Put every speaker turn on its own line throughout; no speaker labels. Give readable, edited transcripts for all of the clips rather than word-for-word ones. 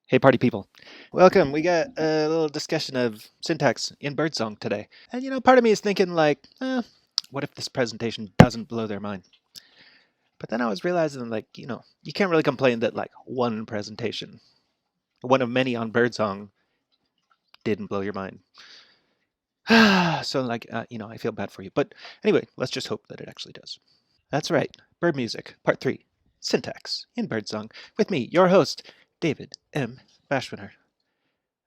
Hey, party people. Welcome. We got a little discussion of syntax in Birdsong today. And, part of me is thinking, like, what if this presentation doesn't blow their mind? But then I was realizing, like, you can't really complain that, like, one presentation, one of many on Birdsong, didn't blow your mind. So, like, I feel bad for you. But anyway, let's just hope that it actually does. That's right. Bird Music, Part 3, Syntax in Birdsong, with me, your host, David M. Bashwiner.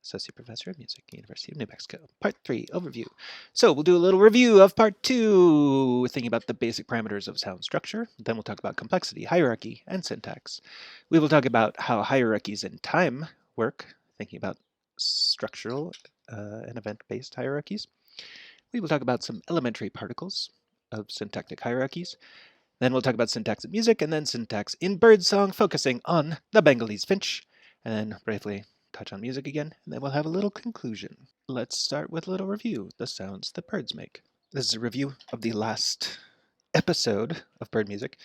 Associate Professor of Music, University of New Mexico. Part 3, Overview. So we'll do a little review of Part 2, thinking about the basic parameters of sound structure. Then we'll talk about complexity, hierarchy, and syntax. We will talk about how hierarchies in time work, thinking about structural and event-based hierarchies. We will talk about some elementary particles of syntactic hierarchies. Then we'll talk about syntax in music, and then syntax in birdsong, focusing on the Bengalese Finch. And then briefly touch on music again, and then we'll have a little conclusion. Let's start with a little review, the sounds that birds make. This is a review of the last episode of bird music,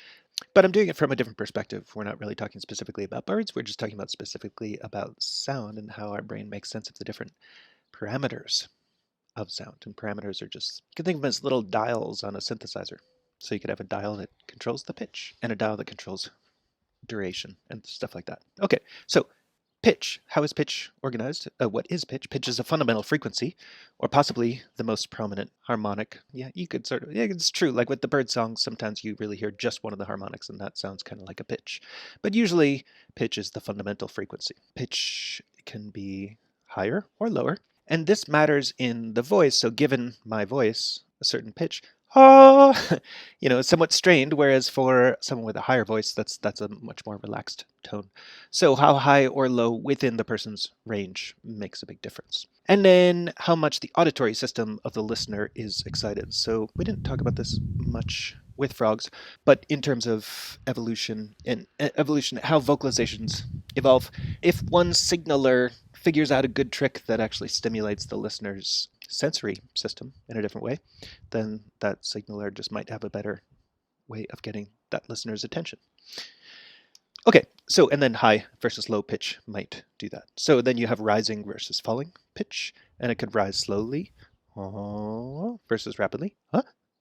but I'm doing it from a different perspective. We're not really talking specifically about birds, we're just talking about specifically about sound and how our brain makes sense of the different parameters of sound. And parameters are just, you can think of them as little dials on a synthesizer. So you could have a dial that controls the pitch and a dial that controls duration and stuff like that. Okay, so pitch. How is pitch organized? What is pitch? Pitch is a fundamental frequency, or possibly the most prominent harmonic. Yeah, you could sort of, yeah, it's true. Like with the bird songs, sometimes you really hear just one of the harmonics, and that sounds kind of like a pitch. But usually, pitch is the fundamental frequency. Pitch can be higher or lower, and this matters in the voice. So given my voice, a certain pitch, oh, somewhat strained, whereas for someone with a higher voice, that's a much more relaxed tone. So how high or low within the person's range makes a big difference. And then how much the auditory system of the listener is excited. So we didn't talk about this much with frogs, but in terms of evolution and how vocalizations evolve, if one signaler figures out a good trick that actually stimulates the listener's sensory system in a different way, then that signaler just might have a better way of getting that listener's attention. Okay, so and then high versus low pitch might do that. So then you have rising versus falling pitch, and it could rise slowly versus rapidly,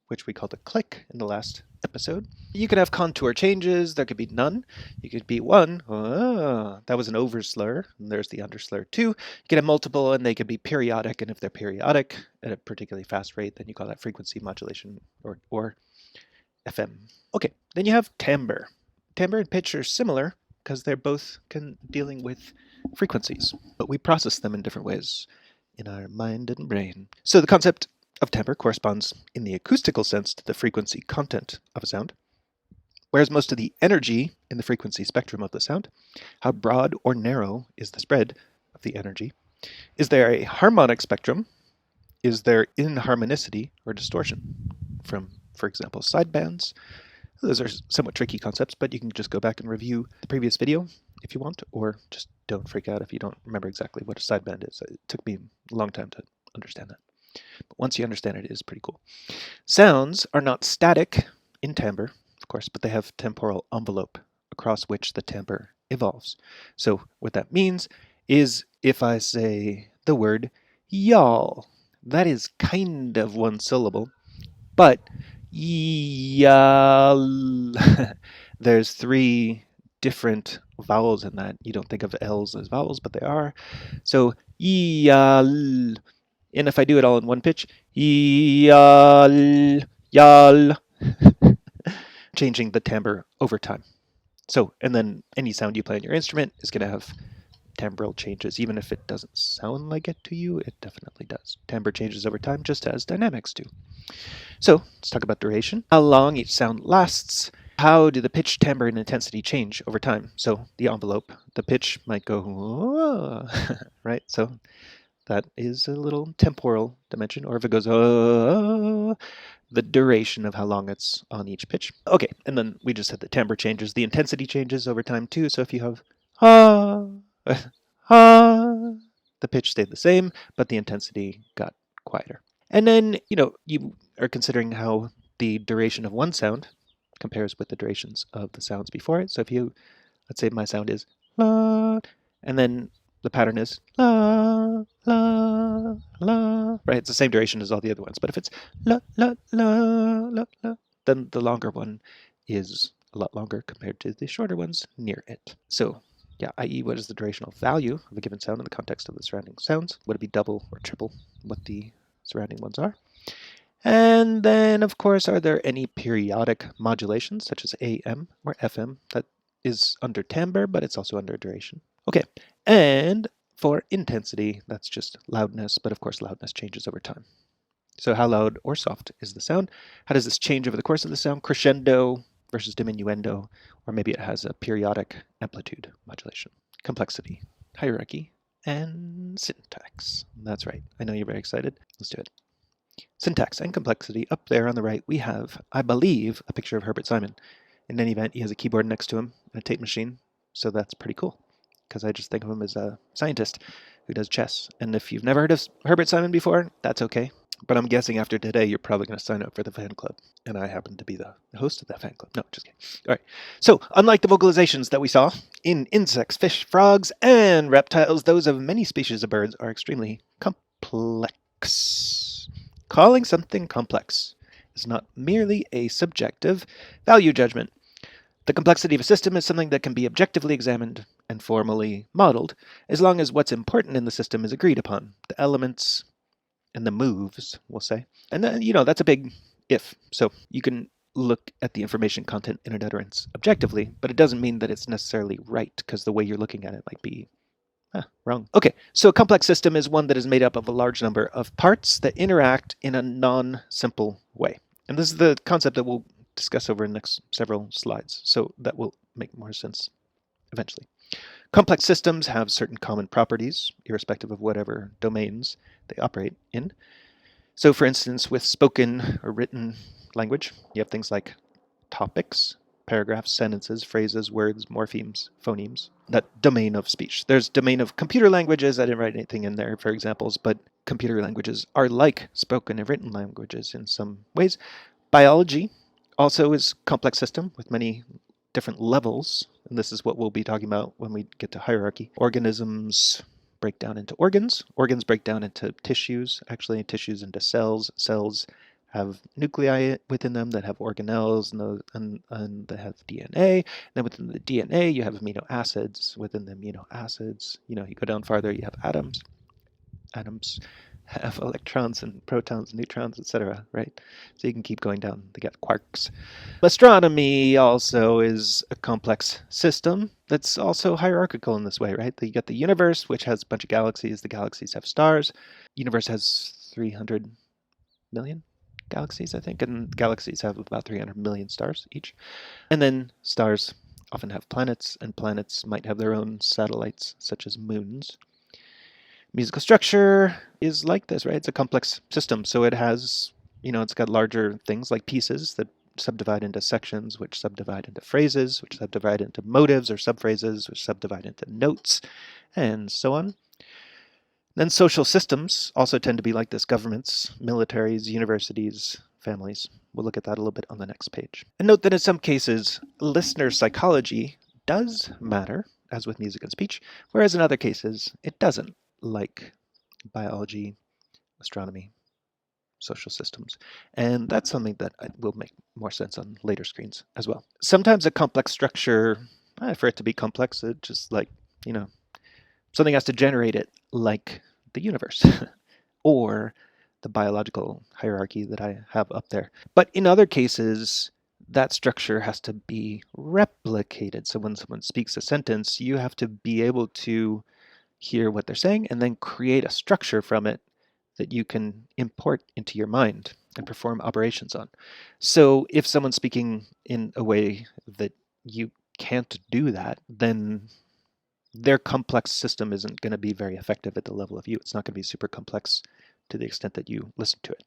which we called a click in the last episode. You could have contour changes. There could be none. You could be one. That was an overslur. And there's the underslur too. You could have multiple, and they could be periodic. And if they're periodic at a particularly fast rate, then you call that frequency modulation or FM. Okay, then you have timbre. Timbre and pitch are similar because they're both dealing with frequencies, but we process them in different ways in our mind and brain. So the concept of timbre corresponds in the acoustical sense to the frequency content of a sound, whereas most of the energy in the frequency spectrum of the sound, how broad or narrow is the spread of the energy? Is there a harmonic spectrum? Is there inharmonicity or distortion from, for example, sidebands? Those are somewhat tricky concepts, but you can just go back and review the previous video if you want, or just don't freak out if you don't remember exactly what a sideband is. It took me a long time to understand that. But once you understand it, it is pretty cool. Sounds are not static in timbre, of course, but they have temporal envelope across which the timbre evolves. So what that means is if I say the word y'all, that is kind of one syllable, but y'all, there's three different vowels in that. You don't think of L's as vowels, but they are. So y'all. And if I do it all in one pitch, y'all, y'all, changing the timbre over time. So, and then any sound you play on your instrument is going to have timbral changes. Even if it doesn't sound like it to you, it definitely does. Timbre changes over time, just as dynamics do. So let's talk about duration. How long each sound lasts. How do the pitch, timbre, and intensity change over time? So the envelope, the pitch might go, right? So that is a little temporal dimension. Or if it goes, the duration of how long it's on each pitch. Okay, and then we just said the timbre changes. The intensity changes over time too. So if you have, the pitch stayed the same, but the intensity got quieter. And then, you are considering how the duration of one sound compares with the durations of the sounds before it. So if you, let's say my sound is, and then the pattern is la, la, la, right? It's the same duration as all the other ones. But if it's la, la, la, la, la, then the longer one is a lot longer compared to the shorter ones near it. So yeah, i.e. what is the durational value of a given sound in the context of the surrounding sounds? Would it be double or triple what the surrounding ones are? And then, of course, are there any periodic modulations, such as AM or FM, that is under timbre, but it's also under duration? Okay, and for intensity, that's just loudness, but of course loudness changes over time. So how loud or soft is the sound? How does this change over the course of the sound? Crescendo versus diminuendo, or maybe it has a periodic amplitude modulation. Complexity, hierarchy, and syntax. That's right. I know you're very excited. Let's do it. Syntax and complexity. Up there on the right, we have, I believe, a picture of Herbert Simon. In any event, he has a keyboard next to him and a tape machine, so that's pretty cool, because I just think of him as a scientist who does chess. And if you've never heard of Herbert Simon before, that's okay. But I'm guessing after today, you're probably going to sign up for the fan club. And I happen to be the host of that fan club. No, just kidding. All right. So, unlike the vocalizations that we saw in insects, fish, frogs, and reptiles, those of many species of birds are extremely complex. Calling something complex is not merely a subjective value judgment. The complexity of a system is something that can be objectively examined and formally modeled, as long as what's important in the system is agreed upon. The elements and the moves, we'll say. And then, that's a big if. So you can look at the information content in an utterance objectively, but it doesn't mean that it's necessarily right, because the way you're looking at it might be wrong. Okay, so a complex system is one that is made up of a large number of parts that interact in a non-simple way. And this is the concept that we'll discuss over the next several slides, so that will make more sense eventually. Complex systems have certain common properties, irrespective of whatever domains they operate in. So for instance, with spoken or written language, you have things like topics, paragraphs, sentences, phrases, words, morphemes, phonemes, that domain of speech. There's domain of computer languages. I didn't write anything in there for examples, but computer languages are like spoken and written languages in some ways. Biology also is a complex system with many different levels, and this is what we'll be talking about when we get to hierarchy. Organisms break down into organs. Organs break down into tissues, actually tissues into cells. Cells have nuclei within them that have organelles and they have DNA. And then within the DNA, you have amino acids. Within the amino acids, you go down farther, you have atoms. Atoms have electrons and protons, neutrons, etc., right? So you can keep going down. They got quarks. Astronomy also is a complex system that's also hierarchical in this way, right? You got the universe, which has a bunch of galaxies. The galaxies have stars. Universe has 300 million galaxies, I think, and galaxies have about 300 million stars each. And then stars often have planets, and planets might have their own satellites, such as moons. Musical structure is like this, right? It's a complex system, so it has, it's got larger things like pieces that subdivide into sections, which subdivide into phrases, which subdivide into motives or subphrases, which subdivide into notes, and so on. Then social systems also tend to be like this: governments, militaries, universities, families. We'll look at that a little bit on the next page. And note that in some cases, listener psychology does matter, as with music and speech, whereas in other cases, it doesn't, like biology, astronomy, social systems. And that's something that will make more sense on later screens as well. Sometimes a complex structure, for it to be complex, it just like, something has to generate it, like the universe or the biological hierarchy that I have up there. But in other cases, that structure has to be replicated. So when someone speaks a sentence, you have to be able to hear what they're saying and then create a structure from it that you can import into your mind and perform operations on. So if someone's speaking in a way that you can't do that, then their complex system isn't going to be very effective at the level of you. It's not going to be super complex to the extent that you listen to it.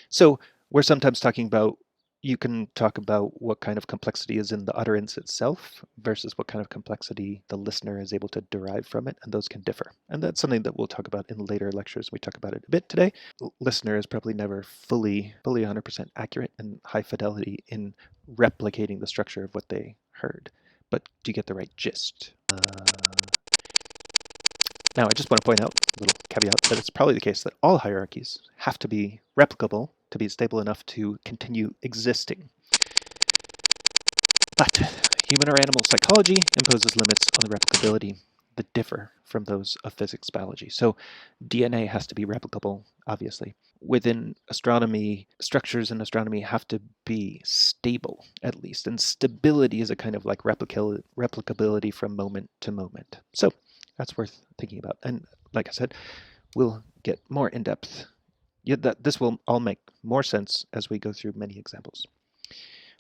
So we're sometimes talking about, you can talk about what kind of complexity is in the utterance itself versus what kind of complexity the listener is able to derive from it, and those can differ. And that's something that we'll talk about in later lectures. We talk about it a bit today. Listener is probably never fully 100% accurate and high fidelity in replicating the structure of what they heard. But do you get the right gist? Now, I just want to point out a little caveat that it's probably the case that all hierarchies have to be replicable to be stable enough to continue existing. But human or animal psychology imposes limits on the replicability that differ from those of physics biology. So DNA has to be replicable, obviously. Within astronomy, structures in astronomy have to be stable, at least. And stability is a kind of like replicability from moment to moment. So that's worth thinking about. And like I said, we'll get more in depth. This will all make more sense as we go through many examples.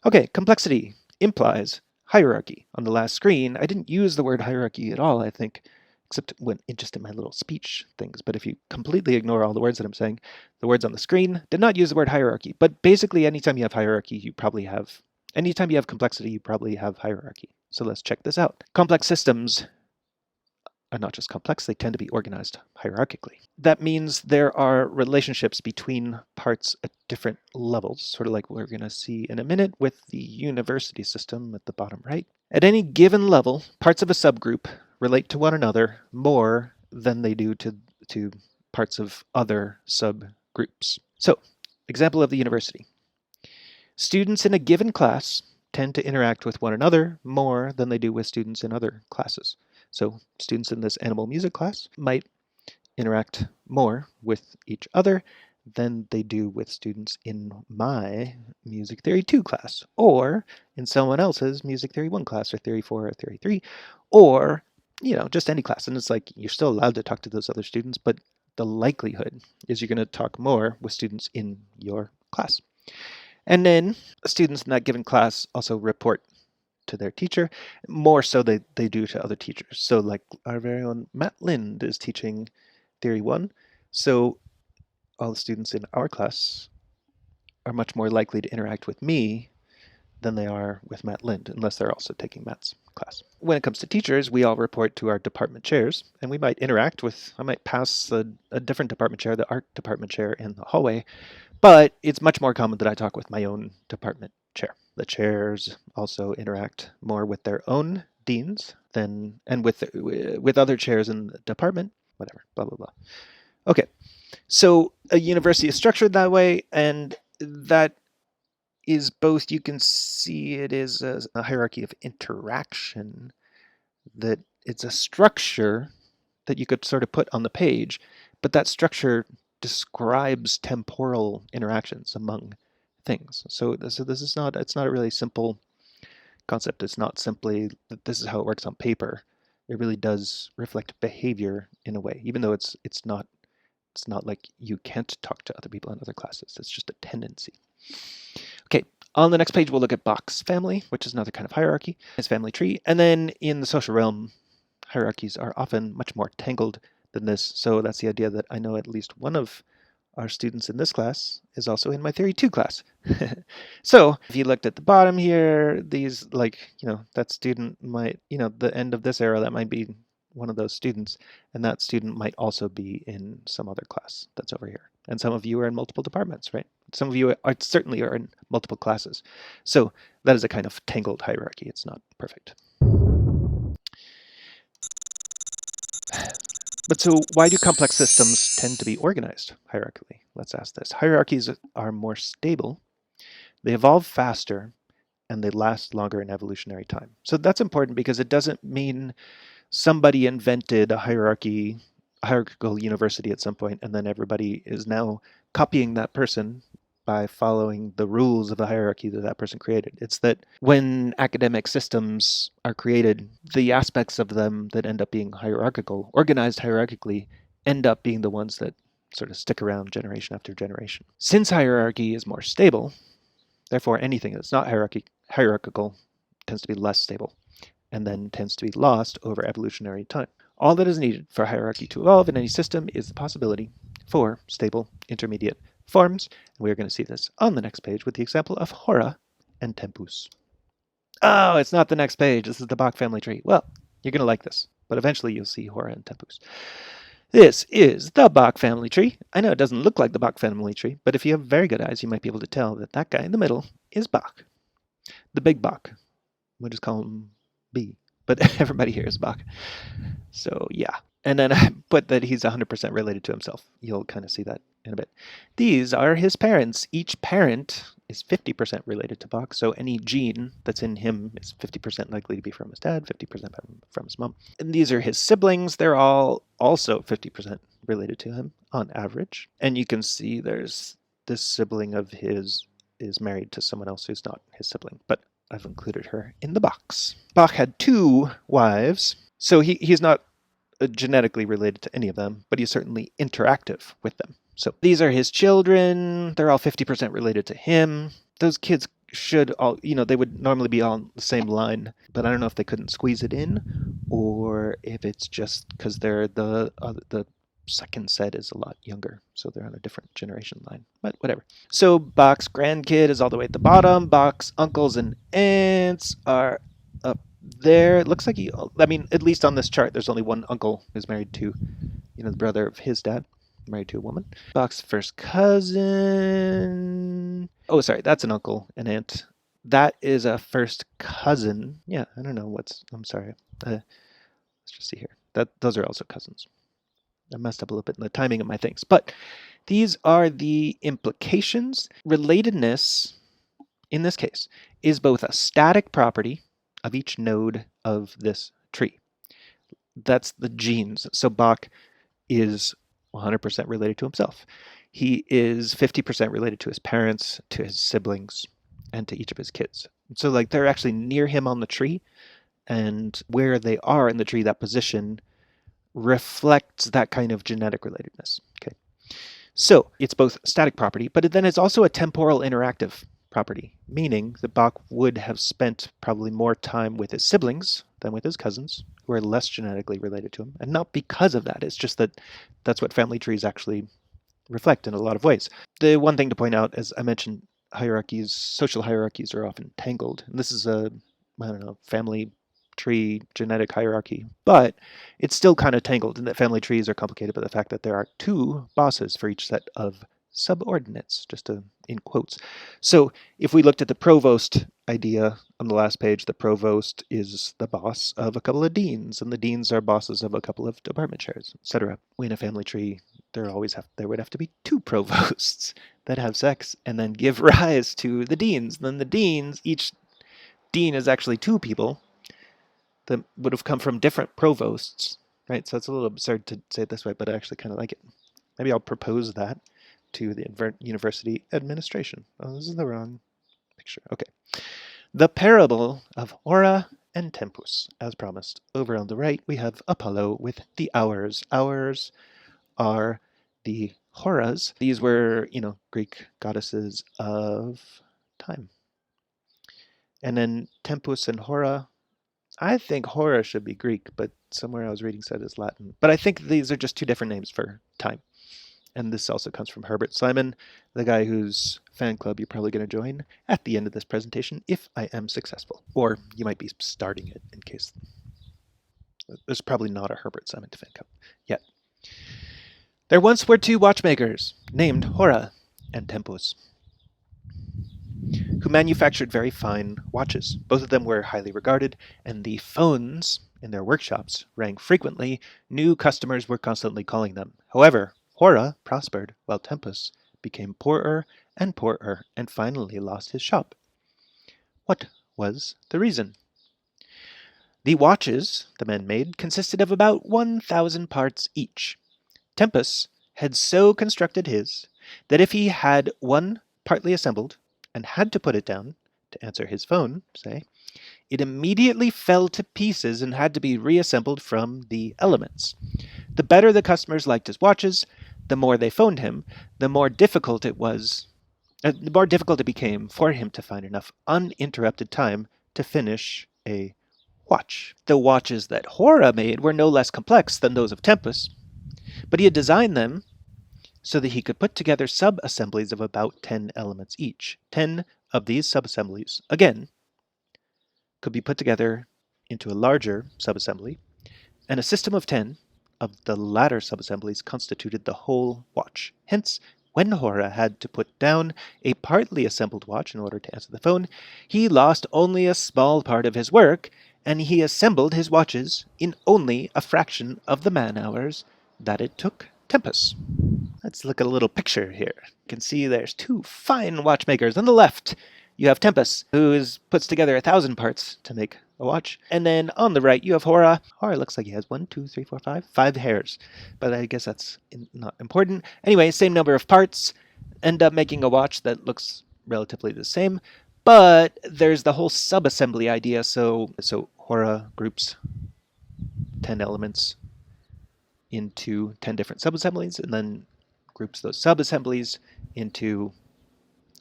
Okay, complexity implies hierarchy. On the last screen, I didn't use the word hierarchy at all, I think, except when just in my little speech things. But if you completely ignore all the words that I'm saying, the words on the screen did not use the word hierarchy. But basically, anytime you have hierarchy, anytime you have complexity, you probably have hierarchy. So let's check this out. Complex systems are not just complex, they tend to be organized hierarchically. That means there are relationships between parts at different levels, sort of like we're going to see in a minute with the university system at the bottom right. At any given level, parts of a subgroup relate to one another more than they do to parts of other subgroups. So, example of the university. Students in a given class tend to interact with one another more than they do with students in other classes. So students in this animal music class might interact more with each other than they do with students in my Music Theory 2 class, or in someone else's Music Theory 1 class, or Theory 4, or Theory 3, or, just any class. And it's like, you're still allowed to talk to those other students, but the likelihood is you're going to talk more with students in your class. And then students in that given class also report to their teacher, more so they do to other teachers. So like our very own Matt Lind is teaching Theory 1, so all the students in our class are much more likely to interact with me than they are with Matt Lind, unless they're also taking Matt's class. When it comes to teachers, we all report to our department chairs, and we might interact with, I might pass a different department chair, the art department chair in the hallway, but it's much more common that I talk with my own department chair. The chairs also interact more with their own deans and with other chairs in the department, whatever, blah, blah, blah. Okay, so a university is structured that way, and that is both, you can see it is a hierarchy of interaction, that it's a structure that you could sort of put on the page, but that structure describes temporal interactions among things. So this is not, it's not a really simple concept. It's not simply that this is how it works on paper. It really does reflect behavior in a way, even though it's not like you can't talk to other people in other classes. It's just a tendency. Okay, on the next page we'll look at Bach's family, which is another kind of hierarchy, his family tree. And then in the social realm, hierarchies are often much more tangled than this. So that's the idea that I know at least one of our students in this class is also in my Theory 2 class. So if you looked at the bottom here, these, like, that student might, the end of this arrow, that might be one of those students, and that student might also be in some other class that's over here. And some of you are in multiple departments, right? Some of you certainly are in multiple classes. So that is a kind of tangled hierarchy. It's not perfect. But so why do complex systems tend to be organized hierarchically? Let's ask this. Hierarchies are more stable, they evolve faster, and they last longer in evolutionary time. So that's important because it doesn't mean somebody invented a hierarchical university at some point, and then everybody is now copying that person by following the rules of the hierarchy that that person created. It's that when academic systems are created, the aspects of them that end up being hierarchical, organized hierarchically, end up being the ones that sort of stick around generation after generation. Since hierarchy is more stable, therefore anything that's not hierarchical tends to be less stable, and then tends to be lost over evolutionary time. All that is needed for hierarchy to evolve in any system is the possibility for stable intermediate forms, and we're going to see this on the next page with the example of Hora and Tempus. Oh, it's not the next page. This is the Bach family tree. Well, you're going to like this, but eventually you'll see Hora and Tempus. This is the Bach family tree. I know it doesn't look like the Bach family tree, but if you have very good eyes, you might be able to tell that that guy in the middle is Bach. The big Bach. We'll just call him B. But everybody here is Bach. So yeah. And then I put that he's 100% related to himself. You'll kind of see that in a bit. These are his parents. Each parent is 50% related to Bach, so any gene that's in him is 50% likely to be from his dad, 50% from his mom. And these are his siblings. They're all also 50% related to him on average. And you can see there's this sibling of his is married to someone else who's not his sibling, but I've included her in the box. Bach had 2 wives, so he's not genetically related to any of them, but he's certainly interactive with them. So these are his children. They're all 50% related to him. Those kids should all, they would normally be on the same line, but I don't know if they couldn't squeeze it in or if it's just because they're the second set is a lot younger, so they're on a different generation line, but whatever. So Bach's grandkid is all the way at the bottom. Bach's uncles and aunts are up there. It looks like at least on this chart, there's only one uncle who's married to, the brother of his dad, married to a woman. Bach's first cousin. Oh, sorry, that's an uncle and aunt. That is a first cousin. Yeah, I don't know I'm sorry. Let's just see here. Those are also cousins. I messed up a little bit in the timing of my things, but these are the implications. Relatedness, in this case, is both a static property of each node of this tree. That's the genes. So Bach is 100% related to himself. He is 50% related to his parents, to his siblings, and to each of his kids. So they're actually near him on the tree, and where they are in the tree, that position reflects that kind of genetic relatedness. Okay. So it's both a static property, but then it's also a temporal interactive property, meaning that Bach would have spent probably more time with his siblings than with his cousins, who are less genetically related to him. And not because of that, it's just that that's what family trees actually reflect in a lot of ways. The one thing to point out, as I mentioned, social hierarchies are often tangled. And this is family tree genetic hierarchy, but it's still kind of tangled in that family trees are complicated by the fact that there are 2 bosses for each set of subordinates, just in quotes. So if we looked at the provost idea on the last page, the provost is the boss of a couple of deans, and the deans are bosses of a couple of department chairs, etc. In a family tree, there would have to be 2 provosts that have sex and then give rise to the deans. And then the deans, each dean is actually 2 people that would have come from different provosts, right? So it's a little absurd to say it this way, but I actually kind of like it. Maybe I'll propose that to the university administration. Oh, this is the wrong picture. Okay. The parable of Hora and Tempus, as promised. Over on the right, we have Apollo with the hours. Hours are the Horas. These were, Greek goddesses of time. And then Tempus and Hora, I think Hora should be Greek, but somewhere I was reading said it's Latin. But I think these are just 2 different names for time. And this also comes from Herbert Simon, the guy whose fan club you're probably going to join at the end of this presentation if I am successful. Or you might be starting it in case. There's probably not a Herbert Simon fan club yet. There once were 2 watchmakers named Hora and Tempus, who manufactured very fine watches. Both of them were highly regarded, and the phones in their workshops rang frequently. New customers were constantly calling them. However, Hora prospered, while Tempus became poorer and poorer and finally lost his shop. What was the reason? The watches the men made consisted of about 1,000 parts each. Tempus had so constructed his that if he had one partly assembled and had to put it down to answer his phone, say, it immediately fell to pieces and had to be reassembled from the elements. The better the customers liked his watches, the more they phoned him, the more difficult it became for him to find enough uninterrupted time to finish a watch. The watches that Hora made were no less complex than those of Tempus, but he had designed them so that he could put together sub-assemblies of about 10 elements each. 10 of these sub-assemblies, again, could be put together into a larger sub-assembly, and a system of 10 of the latter sub-assemblies constituted the whole watch. Hence, when Hora had to put down a partly assembled watch in order to answer the phone, he lost only a small part of his work, and he assembled his watches in only a fraction of the man-hours that it took Tempus. Let's look at a little picture here. You can see there's two fine watchmakers. On the left, you have Tempus, who puts together 1,000 parts to make a watch. And then on the right, you have Hora. Hora looks like he has 5 hairs. But I guess that's not important. Anyway, same number of parts. End up making a watch that looks relatively the same. But there's the whole subassembly idea. So Hora groups 10 elements into 10 different subassemblies, and then groups those subassemblies into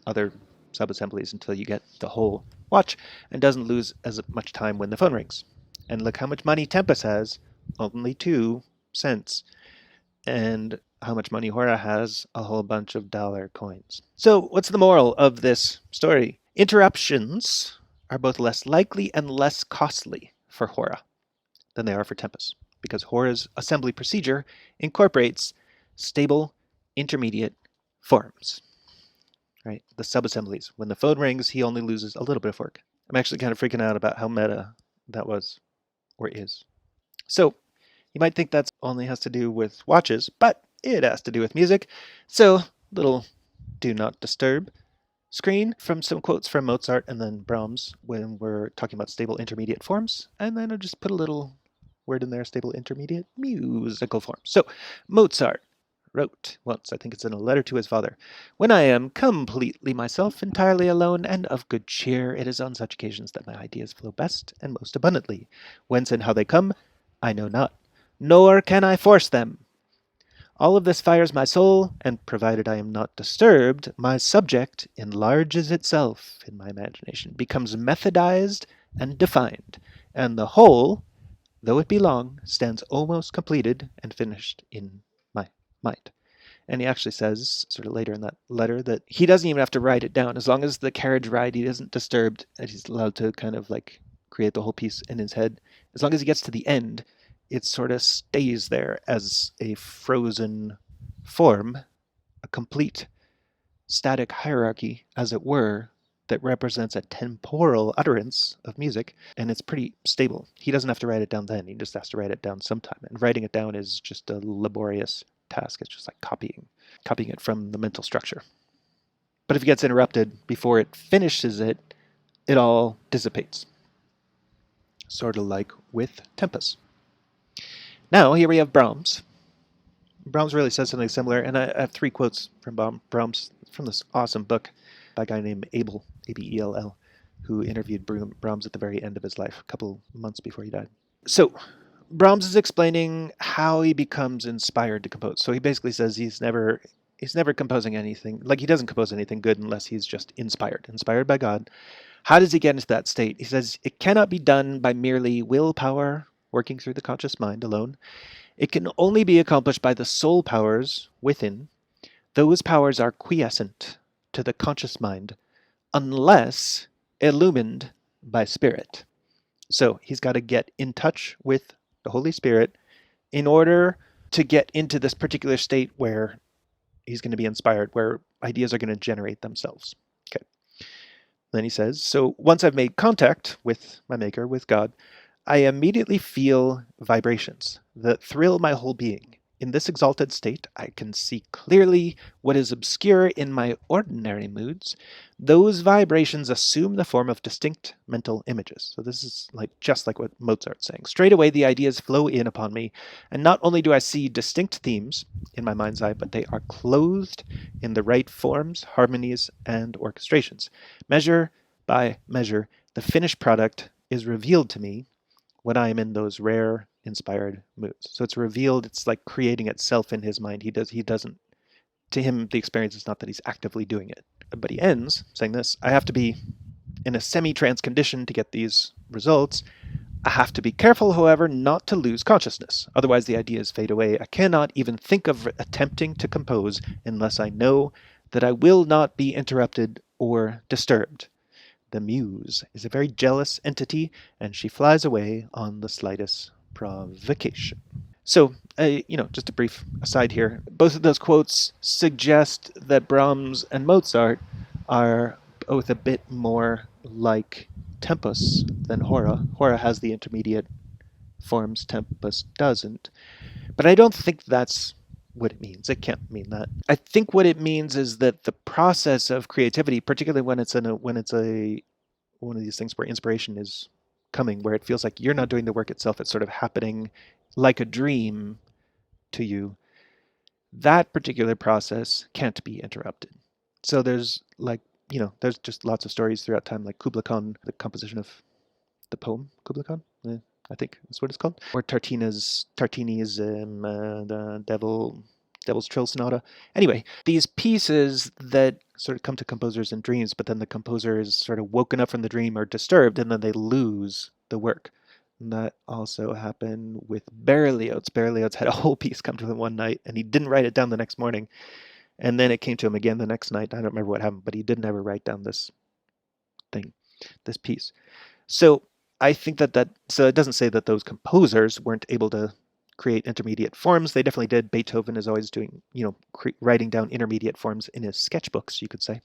other subassemblies until you get the whole watch, and doesn't lose as much time when the phone rings. And look how much money Tempus has, only 2 cents. And how much money Hora has, a whole bunch of dollar coins. So what's the moral of this story? Interruptions are both less likely and less costly for Hora than they are for Tempus, because Hora's assembly procedure incorporates stable intermediate forms. Right? The subassemblies. When the phone rings, he only loses a little bit of work. I'm actually kind of freaking out about how meta that was, or is. So you might think that only has to do with watches, but it has to do with music. So little do not disturb screen from some quotes from Mozart and then Brahms when we're talking about stable intermediate forms. And then I'll just put a little word in there, stable intermediate musical forms. So Mozart wrote once, I think it's in a letter to his father, "When I am completely myself, entirely alone, and of good cheer, it is on such occasions that my ideas flow best and most abundantly. Whence and how they come, I know not, nor can I force them. All of this fires my soul, and provided I am not disturbed, my subject enlarges itself in my imagination, becomes methodized and defined, and the whole, though it be long, stands almost completed and finished in my mind." And he actually says, sort of later in that letter, that he doesn't even have to write it down. As long as the carriage ride, he isn't disturbed, and he's allowed to kind of like create the whole piece in his head. As long as he gets to the end, it sort of stays there as a frozen form, a complete static hierarchy, as it were, that represents a temporal utterance of music, and it's pretty stable. He doesn't have to write it down then, he just has to write it down sometime. And writing it down is just a laborious task. It's just like copying it from the mental structure. But if it gets interrupted before it finishes it, it all dissipates. Sort of like with Tempus. Now, here we have Brahms. Brahms really says something similar, and I have 3 quotes from Brahms from this awesome book by a guy named Abel, A-B-E-L-L, who interviewed Brahms at the very end of his life, a couple months before he died. So, Brahms is explaining how he becomes inspired to compose. So he basically says he's never composing anything, like he doesn't compose anything good unless he's just inspired by God. How does he get into that state? He says it cannot be done by merely willpower working through the conscious mind alone. It can only be accomplished by the soul powers within. Those powers are quiescent to the conscious mind unless illumined by spirit. So he's got to get in touch with the Holy Spirit in order to get into this particular state where he's going to be inspired, where ideas are going to generate themselves. Okay. Then he says, so once I've made contact with my maker, with God, I immediately feel vibrations that thrill my whole being. In this exalted state, I can see clearly what is obscure in my ordinary moods. Those vibrations assume the form of distinct mental images. So this is just like what Mozart's saying. Straight away, the ideas flow in upon me, and not only do I see distinct themes in my mind's eye, but they are clothed in the right forms, harmonies, and orchestrations. Measure by measure, the finished product is revealed to me when I am in those rare, inspired moods. So it's revealed, it's like creating itself in his mind. He doesn't, to him, the experience is not that he's actively doing it. But he ends saying this, I have to be in a semi-trance condition to get these results. I have to be careful, however, not to lose consciousness. Otherwise the ideas fade away. I cannot even think of attempting to compose unless I know that I will not be interrupted or disturbed. The muse is a very jealous entity, and she flies away on the slightest provocation. So, just a brief aside here. Both of those quotes suggest that Brahms and Mozart are both a bit more like Tempus than Hora. Hora has the intermediate forms, Tempus doesn't. But I don't think that's what it means. It can't mean that. I think what it means is that the process of creativity, particularly when it's a one of these things where inspiration is coming, where it feels like you're not doing the work itself, it's sort of happening like a dream to you. That particular process can't be interrupted. So there's there's just lots of stories throughout time, like Kubla Khan, the composition of the poem Kubla Khan, I think that's what it's called, or Tartini's the Devil's Trill Sonata. Anyway, these pieces that sort of come to composers in dreams, but then the composer is sort of woken up from the dream or disturbed, and then they lose the work. And that also happened with Berlioz. Berlioz had a whole piece come to him one night, and he didn't write it down the next morning. And then it came to him again the next night. I don't remember what happened, but he didn't ever write down this thing, this piece. So I think so it doesn't say that those composers weren't able to create intermediate forms. They definitely did. Beethoven is always doing, writing down intermediate forms in his sketchbooks, you could say.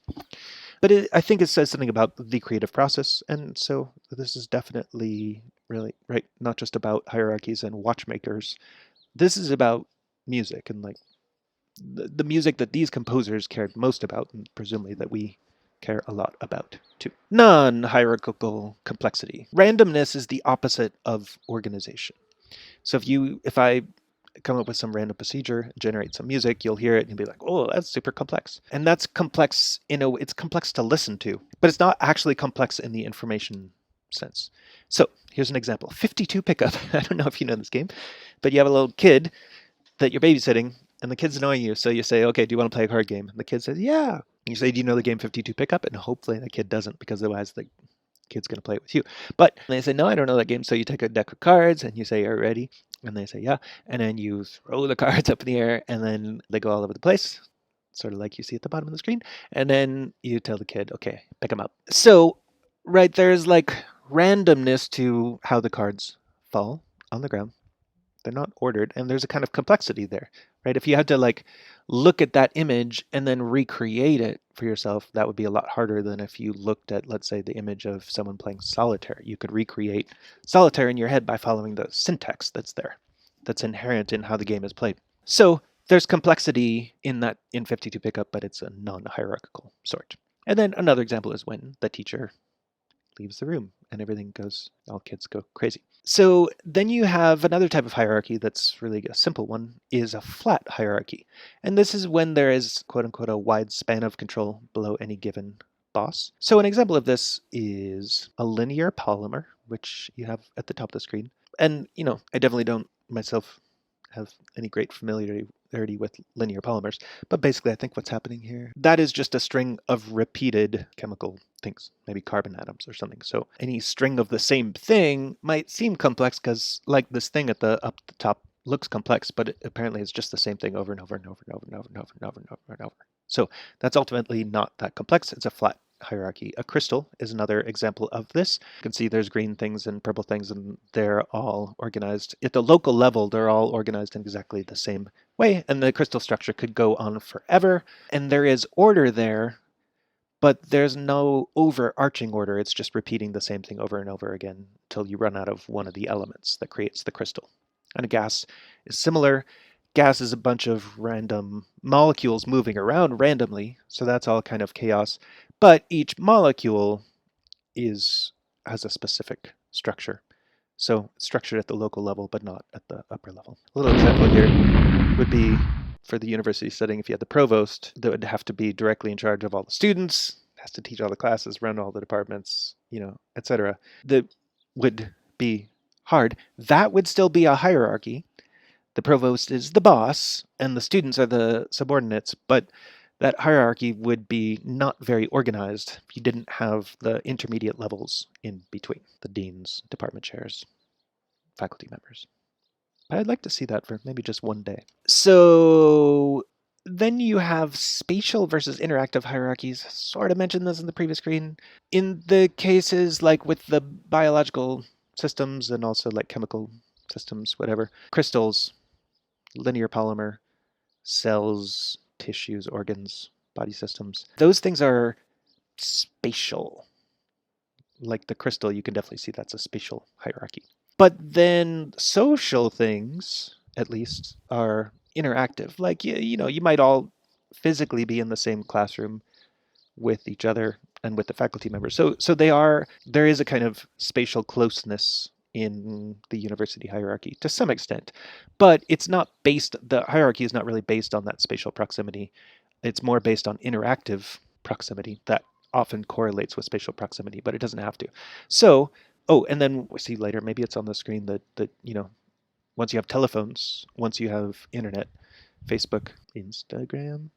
But I think it says something about the creative process. And so this is definitely really, right, not just about hierarchies and watchmakers. This is about music and like the music that these composers cared most about, and presumably that we care a lot about too. Non-hierarchical complexity. Randomness is the opposite of organization. So if I come up with some random procedure, generate some music, you'll hear it and be like, oh, that's super complex. And that's complex, it's complex to listen to, but it's not actually complex in the information sense. So here's an example. 52 pickup. I don't know if you know this game, but you have a little kid that you're babysitting and the kid's annoying you. So you say, okay, do you want to play a card game? And the kid says, yeah. And you say, do you know the game 52 pickup? And hopefully the kid doesn't, because otherwise the kid's going to play it with you. But they say, no, I don't know that game. So you take a deck of cards and you say, are you ready? And they say, yeah. And then you throw the cards up in the air and then they go all over the place, sort of like you see at the bottom of the screen. And then you tell the kid, okay, pick them up. So, right, there's like randomness to how the cards fall on the ground. They're not ordered, and there's a kind of complexity there, right? If you had to like look at that image and then recreate it for yourself, that would be a lot harder than if you looked at, let's say, the image of someone playing solitaire. You could recreate solitaire in your head by following the syntax that's there, that's inherent in how the game is played. So there's complexity in 52 pickup, but it's a non-hierarchical sort. And then another example is when the teacher leaves the room and all kids go crazy. So then you have another type of hierarchy that's really a simple one, is a flat hierarchy. And this is when there is, quote unquote, a wide span of control below any given boss. So an example of this is a linear polymer, which you have at the top of the screen. And, I definitely don't myself have any great familiarity with linear polymers, but basically I think what's happening here, that is just a string of repeated chemical things, maybe carbon atoms or something. So any string of the same thing might seem complex because like this thing up the top looks complex, but apparently it's just the same thing over and over and over and over and over and over and over and over and over. So that's ultimately not that complex. It's a flat hierarchy. A crystal is another example of this. You can see there's green things and purple things, and they're all organized. At the local level, they're all organized in exactly the same way, and the crystal structure could go on forever. And there is order there, but there's no overarching order. It's just repeating the same thing over and over again until you run out of one of the elements that creates the crystal. And a gas is similar. Gas is a bunch of random molecules moving around randomly, so that's all kind of chaos. But each molecule has a specific structure. So it's structured at the local level, but not at the upper level. A little example here would be for the university setting, if you had the provost, that would have to be directly in charge of all the students, has to teach all the classes, run all the departments, etc. That would be hard. That would still be a hierarchy. The provost is the boss, and the students are the subordinates, but that hierarchy would be not very organized if you didn't have the intermediate levels in between, the deans, department chairs, faculty members. I'd like to see that for maybe just one day. So then you have spatial versus interactive hierarchies. Sort of mentioned this in the previous screen. In the cases like with the biological systems and also like chemical systems, whatever, crystals, linear polymer, cells, tissues, organs, body systems. Those things are spatial. like the crystal, you can definitely see that's a spatial hierarchy. But then social things, at least, are interactive. Like, you might all physically be in the same classroom with each other and with the faculty members. So there is a kind of spatial closeness in the university hierarchy to some extent, but the hierarchy is not really based on that spatial proximity. It's more based on interactive proximity that often correlates with spatial proximity, but it doesn't have to. So, and then we see later, maybe it's on the screen that once you have telephones, once you have internet, Facebook, Instagram,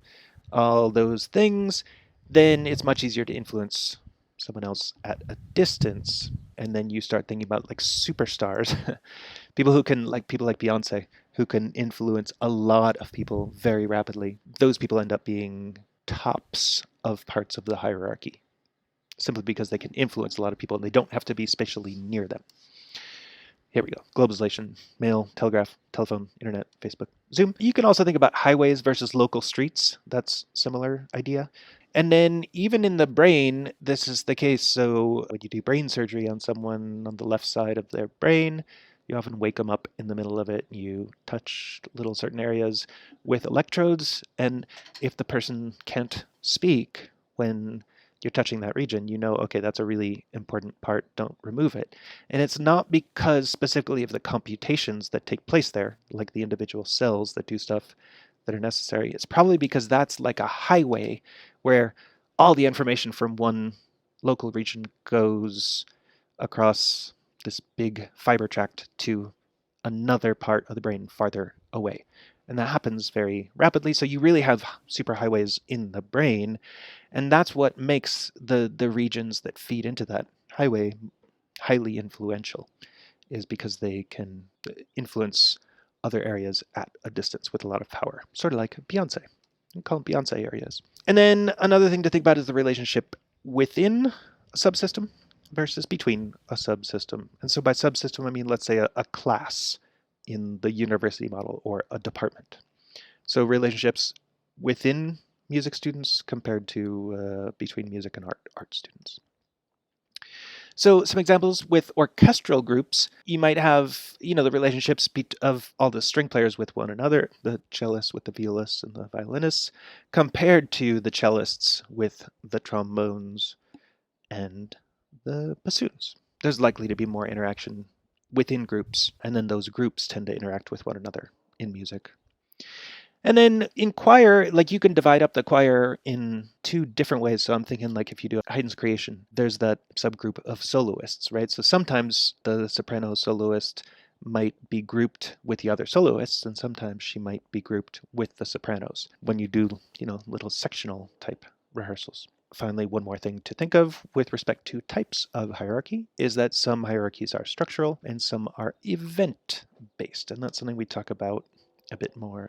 all those things, then it's much easier to influence someone else at a distance. And then you start thinking about like superstars, people like Beyonce, who can influence a lot of people very rapidly. Those people end up being tops of parts of the hierarchy simply because they can influence a lot of people and they don't have to be spatially near them. Here we go. Globalization, mail, telegraph, telephone, internet, Facebook, Zoom. You can also think about highways versus local streets. That's a similar idea. And then even in the brain, this is the case. So when you do brain surgery on someone on the left side of their brain, you often wake them up in the middle of it. You touch little certain areas with electrodes. And if the person can't speak when you're touching that region, okay, that's a really important part. Don't remove it. And it's not because specifically of the computations that take place there, like the individual cells that do stuff that are necessary. It's probably because that's like a highway where all the information from one local region goes across this big fiber tract to another part of the brain farther away. And that happens very rapidly. So you really have superhighways in the brain. And that's what makes the regions that feed into that highway highly influential, is because they can influence other areas at a distance with a lot of power, sort of like Beyonce. We call them Beyonce areas. And then another thing to think about is the relationship within a subsystem versus between a subsystem. And so by subsystem, I mean, let's say a class in the university model or a department. So relationships within music students compared to between music and art students. So some examples with orchestral groups, you might have, the relationships of all the string players with one another, the cellists with the violists and the violinists, compared to the cellists with the trombones and the bassoons. There's likely to be more interaction within groups, and then those groups tend to interact with one another in music. And then in choir, like you can divide up the choir in two different ways. So I'm thinking like if you do Haydn's Creation, there's that subgroup of soloists, right? So sometimes the soprano soloist might be grouped with the other soloists, and sometimes she might be grouped with the sopranos when you do, little sectional type rehearsals. Finally, one more thing to think of with respect to types of hierarchy is that some hierarchies are structural and some are event-based. And that's something we talk about a bit more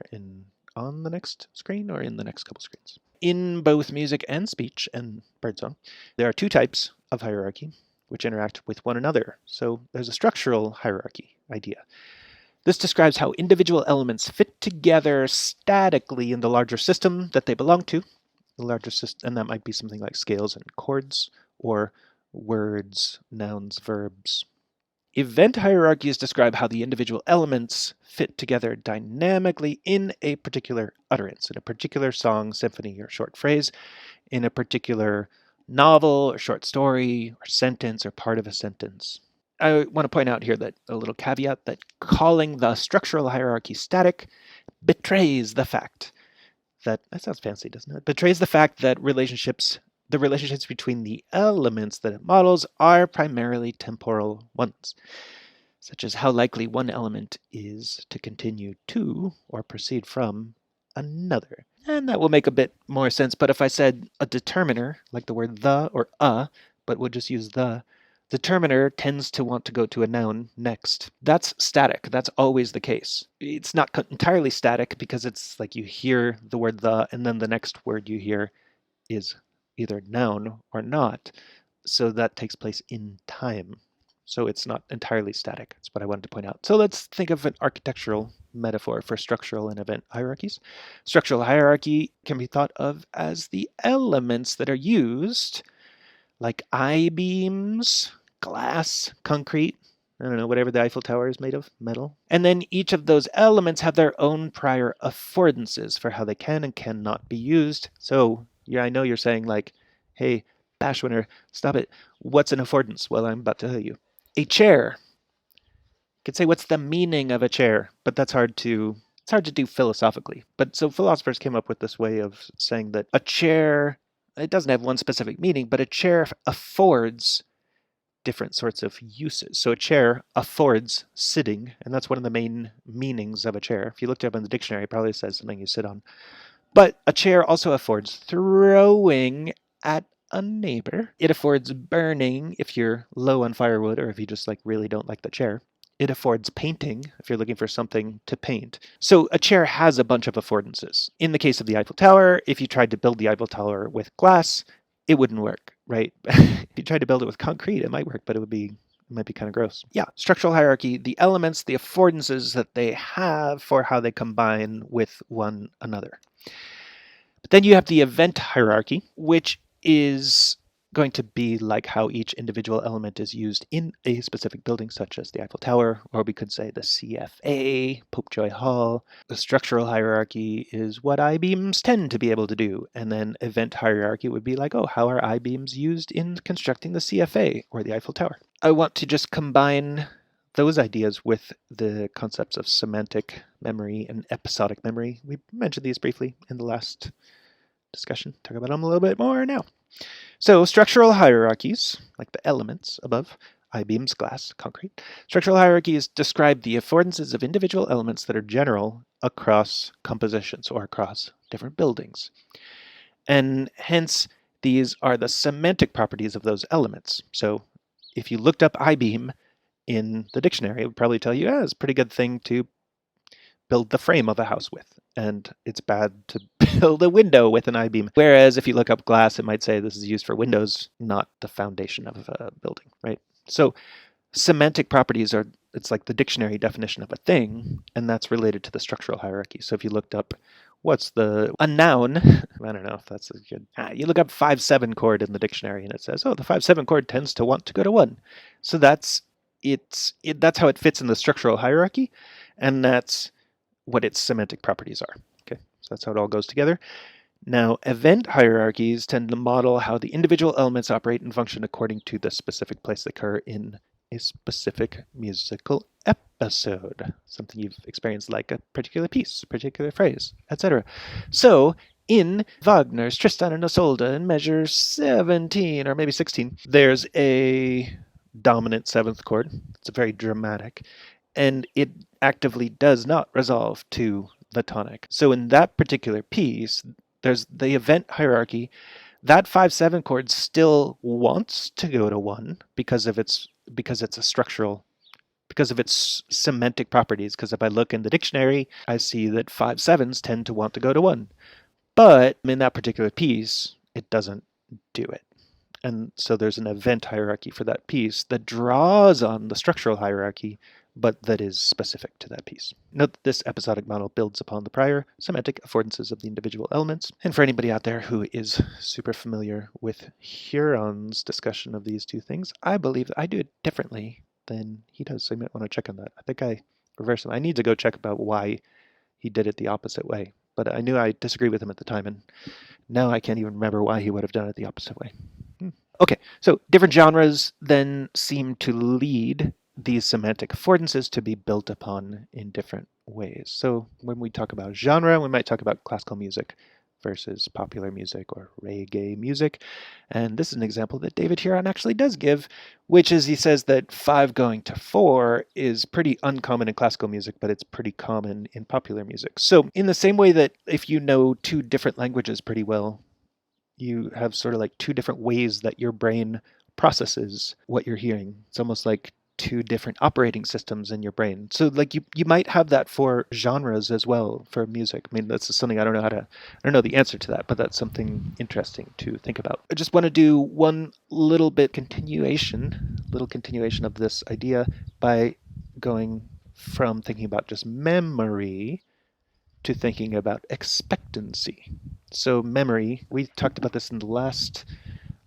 on the next screen or in the next couple screens. In both music and speech and birdsong, there are two types of hierarchy which interact with one another. So there's a structural hierarchy idea. This describes how individual elements fit together statically in the larger system that they belong to. The larger system, and that might be something like scales and chords, or words, nouns, verbs. Event hierarchies describe how the individual elements fit together dynamically in a particular utterance, in a particular song, symphony, or short phrase, in a particular novel, or short story, or sentence, or part of a sentence. I want to point out here that a little caveat that calling the structural hierarchy static betrays the fact that sounds fancy, doesn't it? Betrays the fact that the relationships between the elements that it models are primarily temporal ones, such as how likely one element is to continue to or proceed from another. And that will make a bit more sense, but if I said a determiner, like the word the or but would just use the determiner tends to want to go to a noun next. That's static. That's always the case. It's not entirely static because it's like you hear the word the, and then the next word you hear is either noun or not. So that takes place in time. So it's not entirely static. That's what I wanted to point out. So let's think of an architectural metaphor for structural and event hierarchies. Structural hierarchy can be thought of as the elements that are used like I-beams, glass, concrete, I don't know, whatever the Eiffel Tower is made of, metal. And then each of those elements have their own prior affordances for how they can and cannot be used. So yeah, I know you're saying like, hey, Bashwinner, stop it. What's an affordance? Well, I'm about to tell you. A chair. You could say, what's the meaning of a chair? But that's hard to do philosophically. But so philosophers came up with this way of saying that a chair, it doesn't have one specific meaning, but a chair affords different sorts of uses. So a chair affords sitting, and that's one of the main meanings of a chair. If you looked it up in the dictionary, it probably says something you sit on. But a chair also affords throwing at a neighbor. It affords burning if you're low on firewood or if you just like really don't like the chair. It affords painting if you're looking for something to paint. So a chair has a bunch of affordances. In the case of the Eiffel Tower, if you tried to build the Eiffel Tower with glass, it wouldn't work, right? If you tried to build it with concrete, it might work, but it might be kind of gross. Yeah, structural hierarchy, the elements, the affordances that they have for how they combine with one another. But then you have the event hierarchy, which is going to be like how each individual element is used in a specific building, such as the Eiffel Tower, or we could say the CFA, Popejoy Hall. The structural hierarchy is what I-beams tend to be able to do. And then event hierarchy would be like, oh, how are I-beams used in constructing the CFA or the Eiffel Tower? I want to just combine those ideas with the concepts of semantic memory and episodic memory. We mentioned these briefly in the last discussion. Talk about them a little bit more now. So structural hierarchies, like the elements above, I-beams, glass, concrete. Structural hierarchies describe the affordances of individual elements that are general across compositions or across different buildings. And hence, these are the semantic properties of those elements. So if you looked up I-beam in the dictionary, it would probably tell you, it's a pretty good thing to build the frame of a house with, and it's bad to build a window with an I-beam. Whereas if you look up glass, it might say this is used for windows, not the foundation of a building, right? So semantic properties are, it's like the dictionary definition of a thing, and that's related to the structural hierarchy. So if you looked up a noun, I don't know if that's a good, you look up 5/7 chord in the dictionary and it says, oh, the 5/7 chord tends to want to go to 1. So that's how it fits in the structural hierarchy, and that's what its semantic properties are. Okay, so that's how it all goes together. Now, event hierarchies tend to model how the individual elements operate and function according to the specific place they occur in a specific musical episode, something you've experienced like a particular piece, particular phrase, etc. So, in Wagner's Tristan and Isolde in measure 17 or maybe 16, there's a dominant 7th chord. It's very dramatic, and it actively does not resolve to the tonic. So in that particular piece, there's the event hierarchy. That 5/7 chord still wants to go to 1 because it's a structural, because of its semantic properties. Because if I look in the dictionary, I see that 5/7s tend to want to go to 1. But in that particular piece, it doesn't do it. And so there's an event hierarchy for that piece that draws on the structural hierarchy, but that is specific to that piece. Note that this episodic model builds upon the prior semantic affordances of the individual elements. And for anybody out there who is super familiar with Huron's discussion of these two things, I believe that I do it differently than he does. So you might want to check on that. I think I reversed him. I need to go check about why he did it the opposite way. But I knew I disagreed with him at the time, and now I can't even remember why he would have done it the opposite way. Okay, so different genres then seem to lead these semantic affordances to be built upon in different ways. So when we talk about genre, we might talk about classical music versus popular music or reggae music. And this is an example that David Huron actually does give, which is he says that 5 going to 4 is pretty uncommon in classical music, but it's pretty common in popular music. So in the same way that if you know 2 different languages pretty well, you have sort of like 2 different ways that your brain processes what you're hearing. It's almost like 2 different operating systems in your brain. So like you might have that for genres as well for music. I mean, that's something I don't know the answer to that, but that's something interesting to think about. I just want to do one little continuation of this idea by going from thinking about just memory to thinking about expectancy. So memory, we talked about this in the last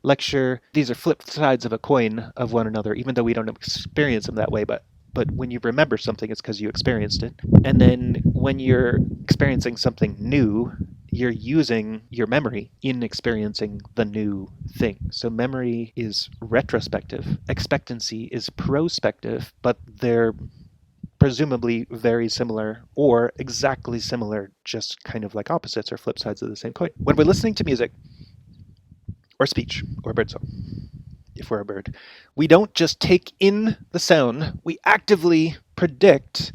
lecture. These are flip sides of a coin of one another, even though we don't experience them that way. But when you remember something, it's because you experienced it. And then when you're experiencing something new, you're using your memory in experiencing the new thing. So memory is retrospective. Expectancy is prospective, but they're presumably very similar or exactly similar, just kind of like opposites or flip sides of the same coin. When we're listening to music or speech or birdsong, if we're a bird, we don't just take in the sound, we actively predict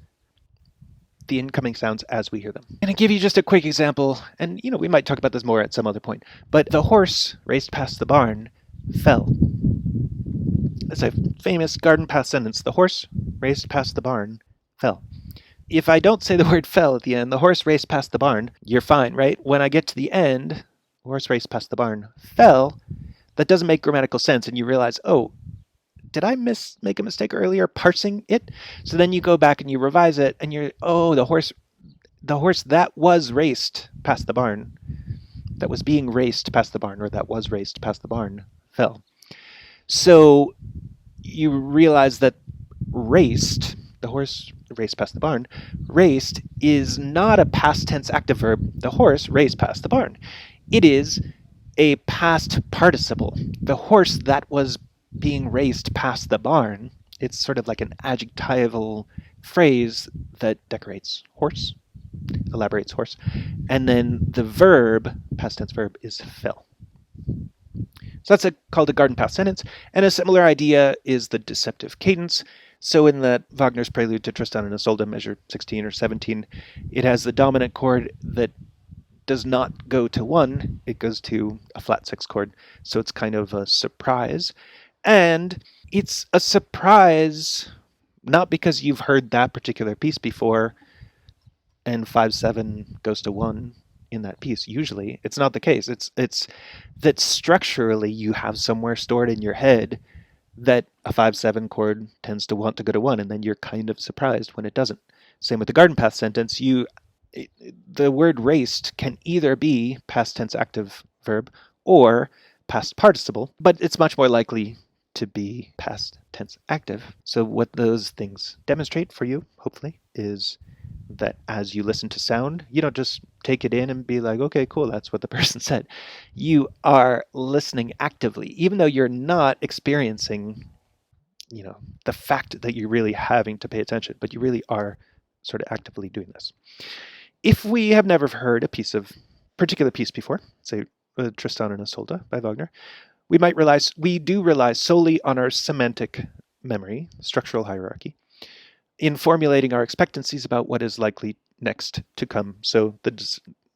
the incoming sounds as we hear them. I'm going to give you just a quick example, and we might talk about this more at some other point, but the horse raced past the barn fell. That's a famous garden path sentence. The horse raced past the barn fell. If I don't say the word fell at the end, the horse raced past the barn, you're fine, right? When I get to the end, the horse raced past the barn fell, that doesn't make grammatical sense, and you realize, oh, did I make a mistake earlier parsing it? So then you go back and you revise it, and the horse that was raced past the barn, that was being raced past the barn, or that was raced past the barn, fell. So you realize that raced, the horse raced past the barn, raced is not a past tense active verb. The horse raced past the barn. It is a past participle. The horse that was being raced past the barn, it's sort of like an adjectival phrase that decorates horse, elaborates horse. And then the verb, past tense verb, is fell. So that's called a garden path sentence. And a similar idea is the deceptive cadence. So in that Wagner's prelude to Tristan and Isolde, measure 16 or 17, it has the dominant chord that does not go to 1, it goes to a flat 6 chord. So it's kind of a surprise. And it's a surprise not because you've heard that particular piece before and 5/7 goes to 1 in that piece. Usually it's not the case. It's that structurally you have somewhere stored in your head that a 5/7 chord tends to want to go to 1, and then you're kind of surprised when it doesn't. Same with the garden path sentence. The word raced can either be past tense active verb or past participle, but it's much more likely to be past tense active. So what those things demonstrate for you, hopefully, is that as you listen to sound, you don't just take it in and be like, okay, cool, that's what the person said. You are listening actively, even though you're not experiencing, the fact that you're really having to pay attention, but you really are sort of actively doing this. If we have never heard a particular piece before, say Tristan and Isolde by Wagner, we do rely solely on our semantic memory, structural hierarchy, in formulating our expectancies about what is likely next to come. So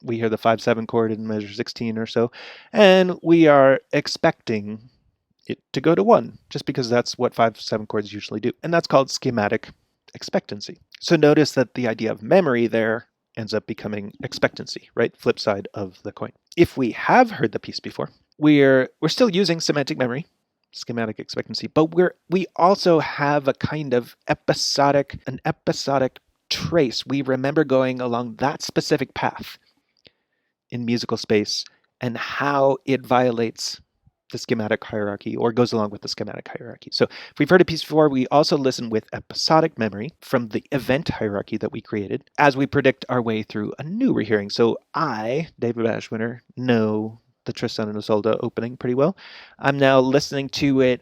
we hear the 5/7 chord in measure 16 or so, and we are expecting it to go to 1, just because that's what 5/7 chords usually do. And that's called schematic expectancy. So notice that the idea of memory there ends up becoming expectancy, right? Flip side of the coin. If we have heard the piece before, we're still using semantic memory, schematic expectancy, but we also have a kind of episodic trace. We remember going along that specific path in musical space and how it violates the schematic hierarchy or goes along with the schematic hierarchy. So if we've heard a piece before, we also listen with episodic memory from the event hierarchy that we created as we predict our way through a new rehearing. So I, David Ashwinner, know the Tristan and Isolde opening pretty well. I'm now listening to it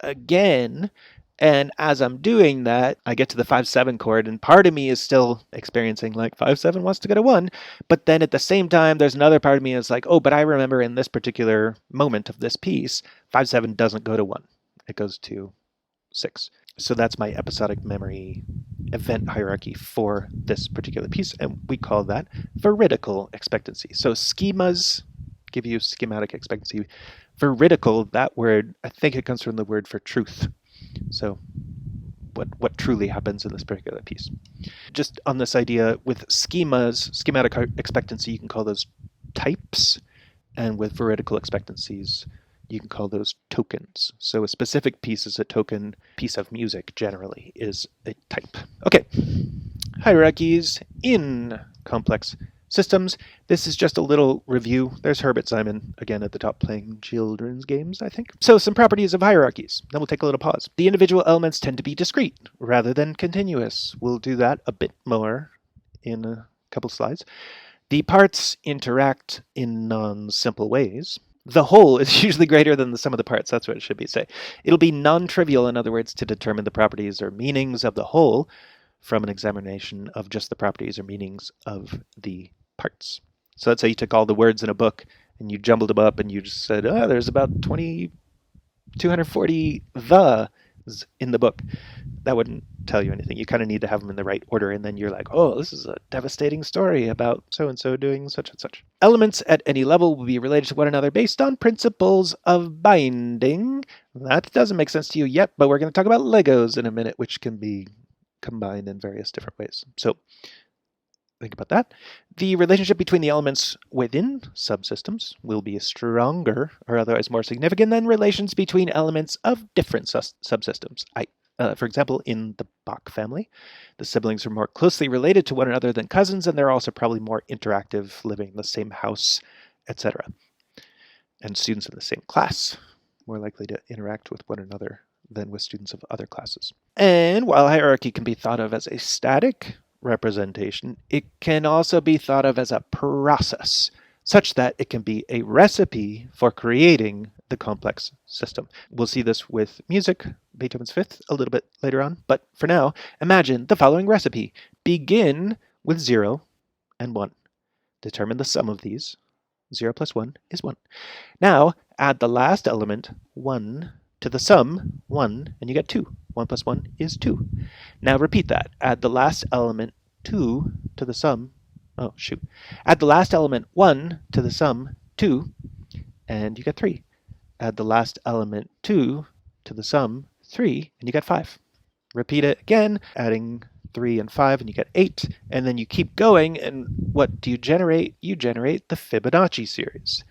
again, and as I'm doing that, I get to the 5/7 chord, and part of me is still experiencing like 5/7 wants to go to 1, but then at the same time, there's another part of me that's like, oh, but I remember in this particular moment of this piece, 5/7 doesn't go to 1. It goes to 6. So that's my episodic memory event hierarchy for this particular piece, and we call that veridical expectancy. So schemas give you schematic expectancy. Veridical, that word, I think it comes from the word for truth. So what truly happens in this particular piece. Just on this idea, with schemas, schematic expectancy, you can call those types, and with veridical expectancies, you can call those tokens. So a specific piece is a token, piece of music generally is a type. Okay, hierarchies in complex systems. This is just a little review. There's Herbert Simon again at the top playing children's games, I think. So some properties of hierarchies. Then we'll take a little pause. The individual elements tend to be discrete rather than continuous. We'll do that a bit more in a couple slides. The parts interact in non-simple ways. The whole is usually greater than the sum of the parts. That's what it should be say. It'll be non-trivial, in other words, to determine the properties or meanings of the whole from an examination of just the properties or meanings of the parts. So let's say you took all the words in a book and you jumbled them up and you just said, oh, there's about 240 the in the book. That wouldn't tell you anything. You kind of need to have them in the right order, and then you're like, oh, this is a devastating story about so-and-so doing such and such. Elements at any level will be related to one another based on principles of binding. That doesn't make sense to you yet, but we're going to talk about Legos in a minute, which can be combined in various different ways. So think about that. The relationship between the elements within subsystems will be stronger or otherwise more significant than relations between elements of different subsystems. For example, in the Bach family, the siblings are more closely related to one another than cousins, and they're also probably more interactive, living in the same house, etc. And students in the same class, more likely to interact with one another than with students of other classes. And while hierarchy can be thought of as a static representation, it can also be thought of as a process, such that it can be a recipe for creating the complex system. We'll see this with music, Beethoven's Fifth, a little bit later on, but for now, imagine the following recipe. Begin with 0 and 1. Determine the sum of these. 0 plus 1 is 1. Now, add the last element, 1, to the sum, 1, and you get 2. 1 plus 1 is 2. Now repeat that. Add the last element, 2, to the sum. Add the last element, 1, to the sum, 2, and you get 3. Add the last element, 2, to the sum, 3, and you get 5. Repeat it again, adding 3 and 5, and you get 8. And then you keep going, and what do you generate? You generate the Fibonacci series.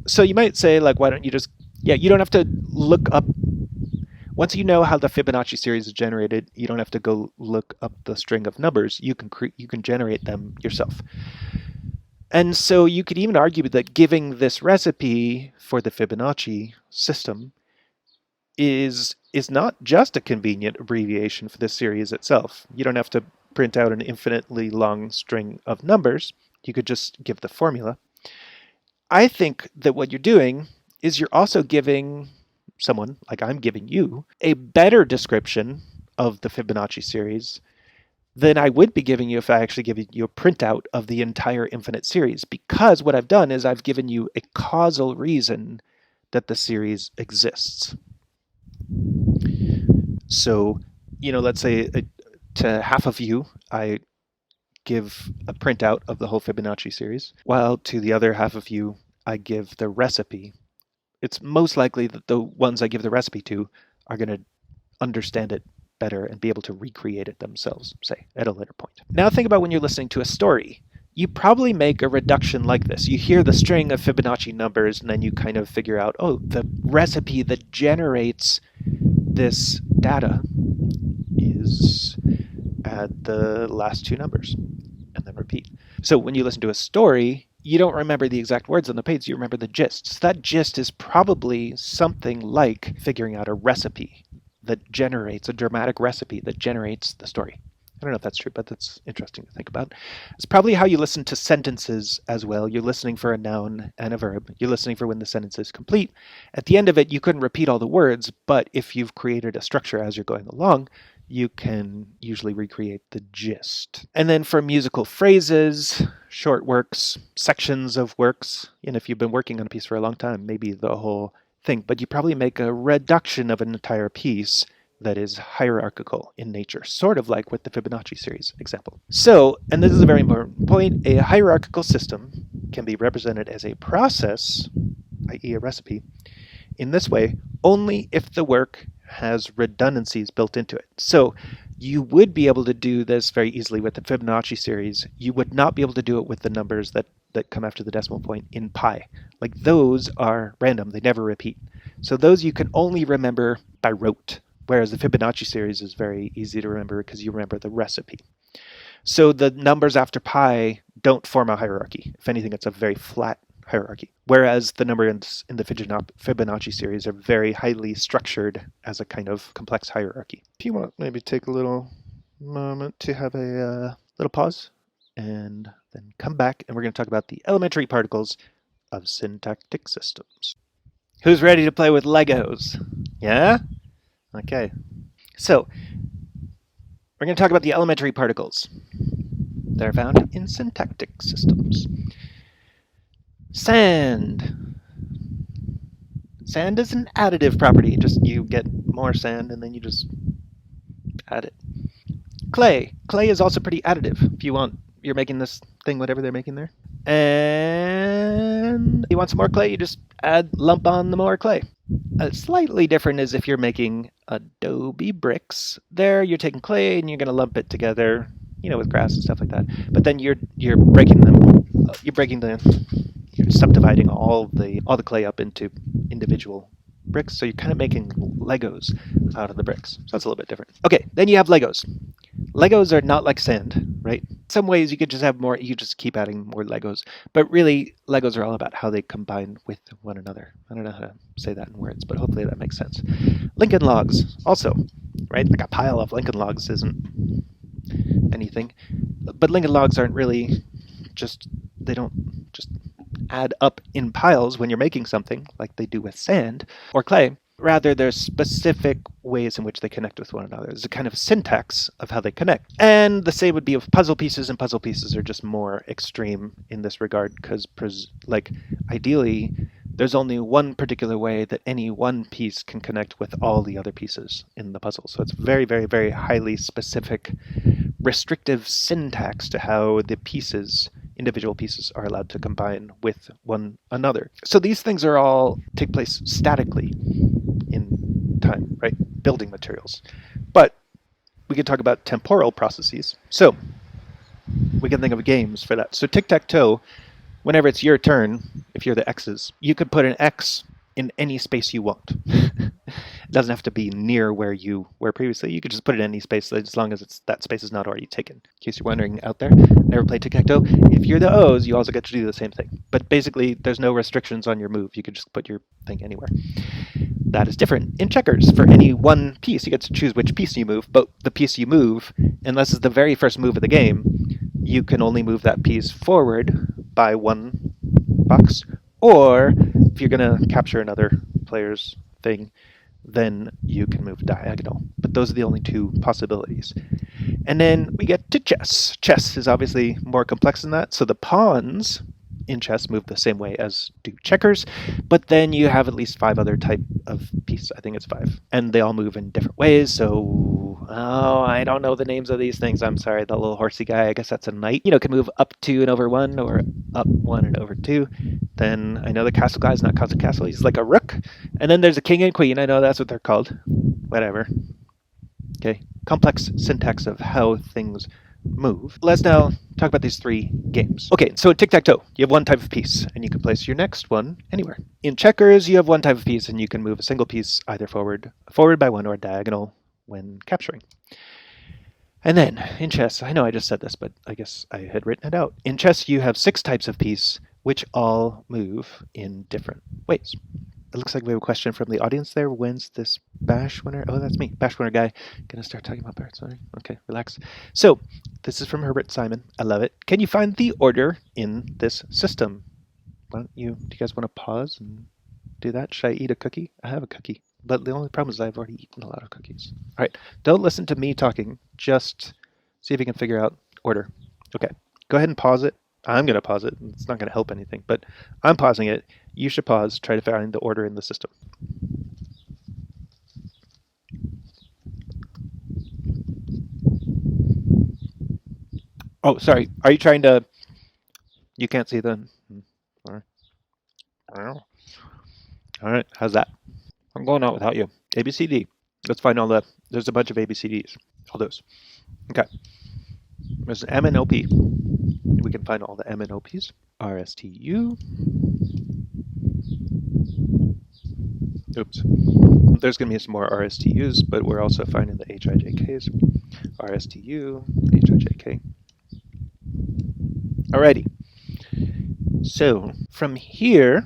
So you might say, like, why don't you just, you don't have to look up. Once you know how the Fibonacci series is generated, you don't have to go look up the string of numbers. You can generate them yourself. And so you could even argue that giving this recipe for the Fibonacci system is not just a convenient abbreviation for the series itself. You don't have to print out an infinitely long string of numbers. You could just give the formula. I think that what you're doing is you're also giving someone, like I'm giving you, a better description of the Fibonacci series than I would be giving you if I actually give you a printout of the entire infinite series, because what I've done is I've given you a causal reason that the series exists. So, let's say to half of you, I give a printout of the whole Fibonacci series, while to the other half of you, I give the recipe. It's most likely that the ones I give the recipe to are going to understand it better and be able to recreate it themselves, say, at a later point. Now think about when you're listening to a story. You probably make a reduction like this. You hear the string of Fibonacci numbers, and then you kind of figure out, oh, the recipe that generates this data is add the last two numbers, and then repeat. So when you listen to a story, you don't remember the exact words on the page, you remember the gist. So that gist is probably something like figuring out a recipe that generates, a dramatic recipe that generates the story. I don't know if that's true, but that's interesting to think about. It's probably how you listen to sentences as well. You're listening for a noun and a verb. You're listening for when the sentence is complete. At the end of it, you couldn't repeat all the words, but if you've created a structure as you're going along, you can usually recreate the gist. And then for musical phrases, short works, sections of works, and if you've been working on a piece for a long time, maybe the whole thing, but you probably make a reduction of an entire piece that is hierarchical in nature, sort of like with the Fibonacci series example. So, and this is a very important point, a hierarchical system can be represented as a process, i.e. a recipe, in this way only if the work has redundancies built into it. So you would be able to do this very easily with the Fibonacci series. You would not be able to do it with the numbers that come after the decimal point in pi. Like those are random, they never repeat. So those you can only remember by rote, whereas the Fibonacci series is very easy to remember because you remember the recipe. So the numbers after pi don't form a hierarchy. If anything, it's a very flat hierarchy. Whereas the numbers in the Fibonacci series are very highly structured as a kind of complex hierarchy. If you want, maybe take a little moment to have a little pause and then come back, and we're going to talk about the elementary particles of syntactic systems. Who's ready to play with Legos? Yeah? Okay. So, we're going to talk about the elementary particles. They're found in syntactic systems. Sand. Sand is an additive property. Just you get more sand and then you just add it. Clay. Clay is also pretty additive. If you want, you're making this thing, whatever they're making there. And you want some more clay, you just lump on the more clay. Slightly different is if you're making adobe bricks. There, you're taking clay and you're going to lump it together, with grass and stuff like that. But then you're breaking them. You're subdividing all the clay up into individual bricks. So you're kind of making Legos out of the bricks. So that's a little bit different. Okay, then you have Legos. Legos are not like sand, right? In some ways you could just have more, you just keep adding more Legos. But really, Legos are all about how they combine with one another. I don't know how to say that in words, but hopefully that makes sense. Lincoln Logs, also, right? Like a pile of Lincoln Logs isn't anything. But Lincoln Logs aren't really they don't just add up in piles when you're making something like they do with sand or clay. Rather, there's specific ways in which they connect with one another. There's a kind of syntax of how they connect. And the same would be of puzzle pieces, and puzzle pieces are just more extreme in this regard because, ideally, there's only one particular way that any one piece can connect with all the other pieces in the puzzle. So it's very, very, very highly specific, restrictive syntax to how the individual pieces are allowed to combine with one another. So these things all take place statically in time, right? Building materials. But we can talk about temporal processes. So we can think of games for that. So tic-tac-toe, whenever it's your turn, if you're the X's, you could put an X in any space you want. It doesn't have to be near where you were previously. You could just put it in any space as long as that space is not already taken. In case you're wondering out there, never played tic-tac-toe. If you're the O's, you also get to do the same thing. But basically, there's no restrictions on your move. You could just put your thing anywhere. That is different. In checkers, for any one piece, you get to choose which piece you move, but the piece you move, unless it's the very first move of the game, you can only move that piece forward by one box, or if you're going to capture another player's thing, then you can move diagonal. But those are the only two possibilities. And then we get to chess. Chess is obviously more complex than that. So the pawns in chess move the same way as do checkers, but then you have at least 5 other type of pieces. I think it's 5. And they all move in different ways. So, I don't know the names of these things. I'm sorry, the little horsey guy, I guess that's a knight. Can move up 2 and over 1 or up 1 and over 2. Then I know the castle guy is not called a castle. He's like a rook. And then there's a king and queen. I know that's what they're called. Whatever. Okay. Complex syntax of how things move. Let's now talk about these 3 games. Okay, so in tic-tac-toe, you have one type of piece, and you can place your next one anywhere. In checkers, you have one type of piece, and you can move a single piece either forward by 1 or diagonal when capturing. And then, in chess, I know I just said this, but I guess I had written it out. In chess, you have 6 types of piece, which all move in different ways. It looks like we have a question from the audience there. When's this Bash winner? Oh, that's me. Bash winner guy. Gonna start talking about Birdsong. Okay, relax. So, this is from Herbert Simon. I love it. Can you find the order in this system? Do you guys want to pause and do that? Should I eat a cookie? I have a cookie. But the only problem is I've already eaten a lot of cookies. All right, don't listen to me talking. Just see if you can figure out order. Okay, go ahead and pause it. I'm going to pause it. It's not going to help anything, but I'm pausing it. You should pause, try to find the order in the system. Oh, sorry. Are you trying to... You can't see the... All right, how's that? I'm going out without you. A, B, C, D. Let's find all the... There's a bunch of A, B, C, Ds. All those. Okay. There's an M and OP. We can find all the M and OPs. R, S, T, U. Oops. There's going to be some more RSTUs, but we're also finding the HIJKs. RSTU, HIJK. Alrighty. So from here,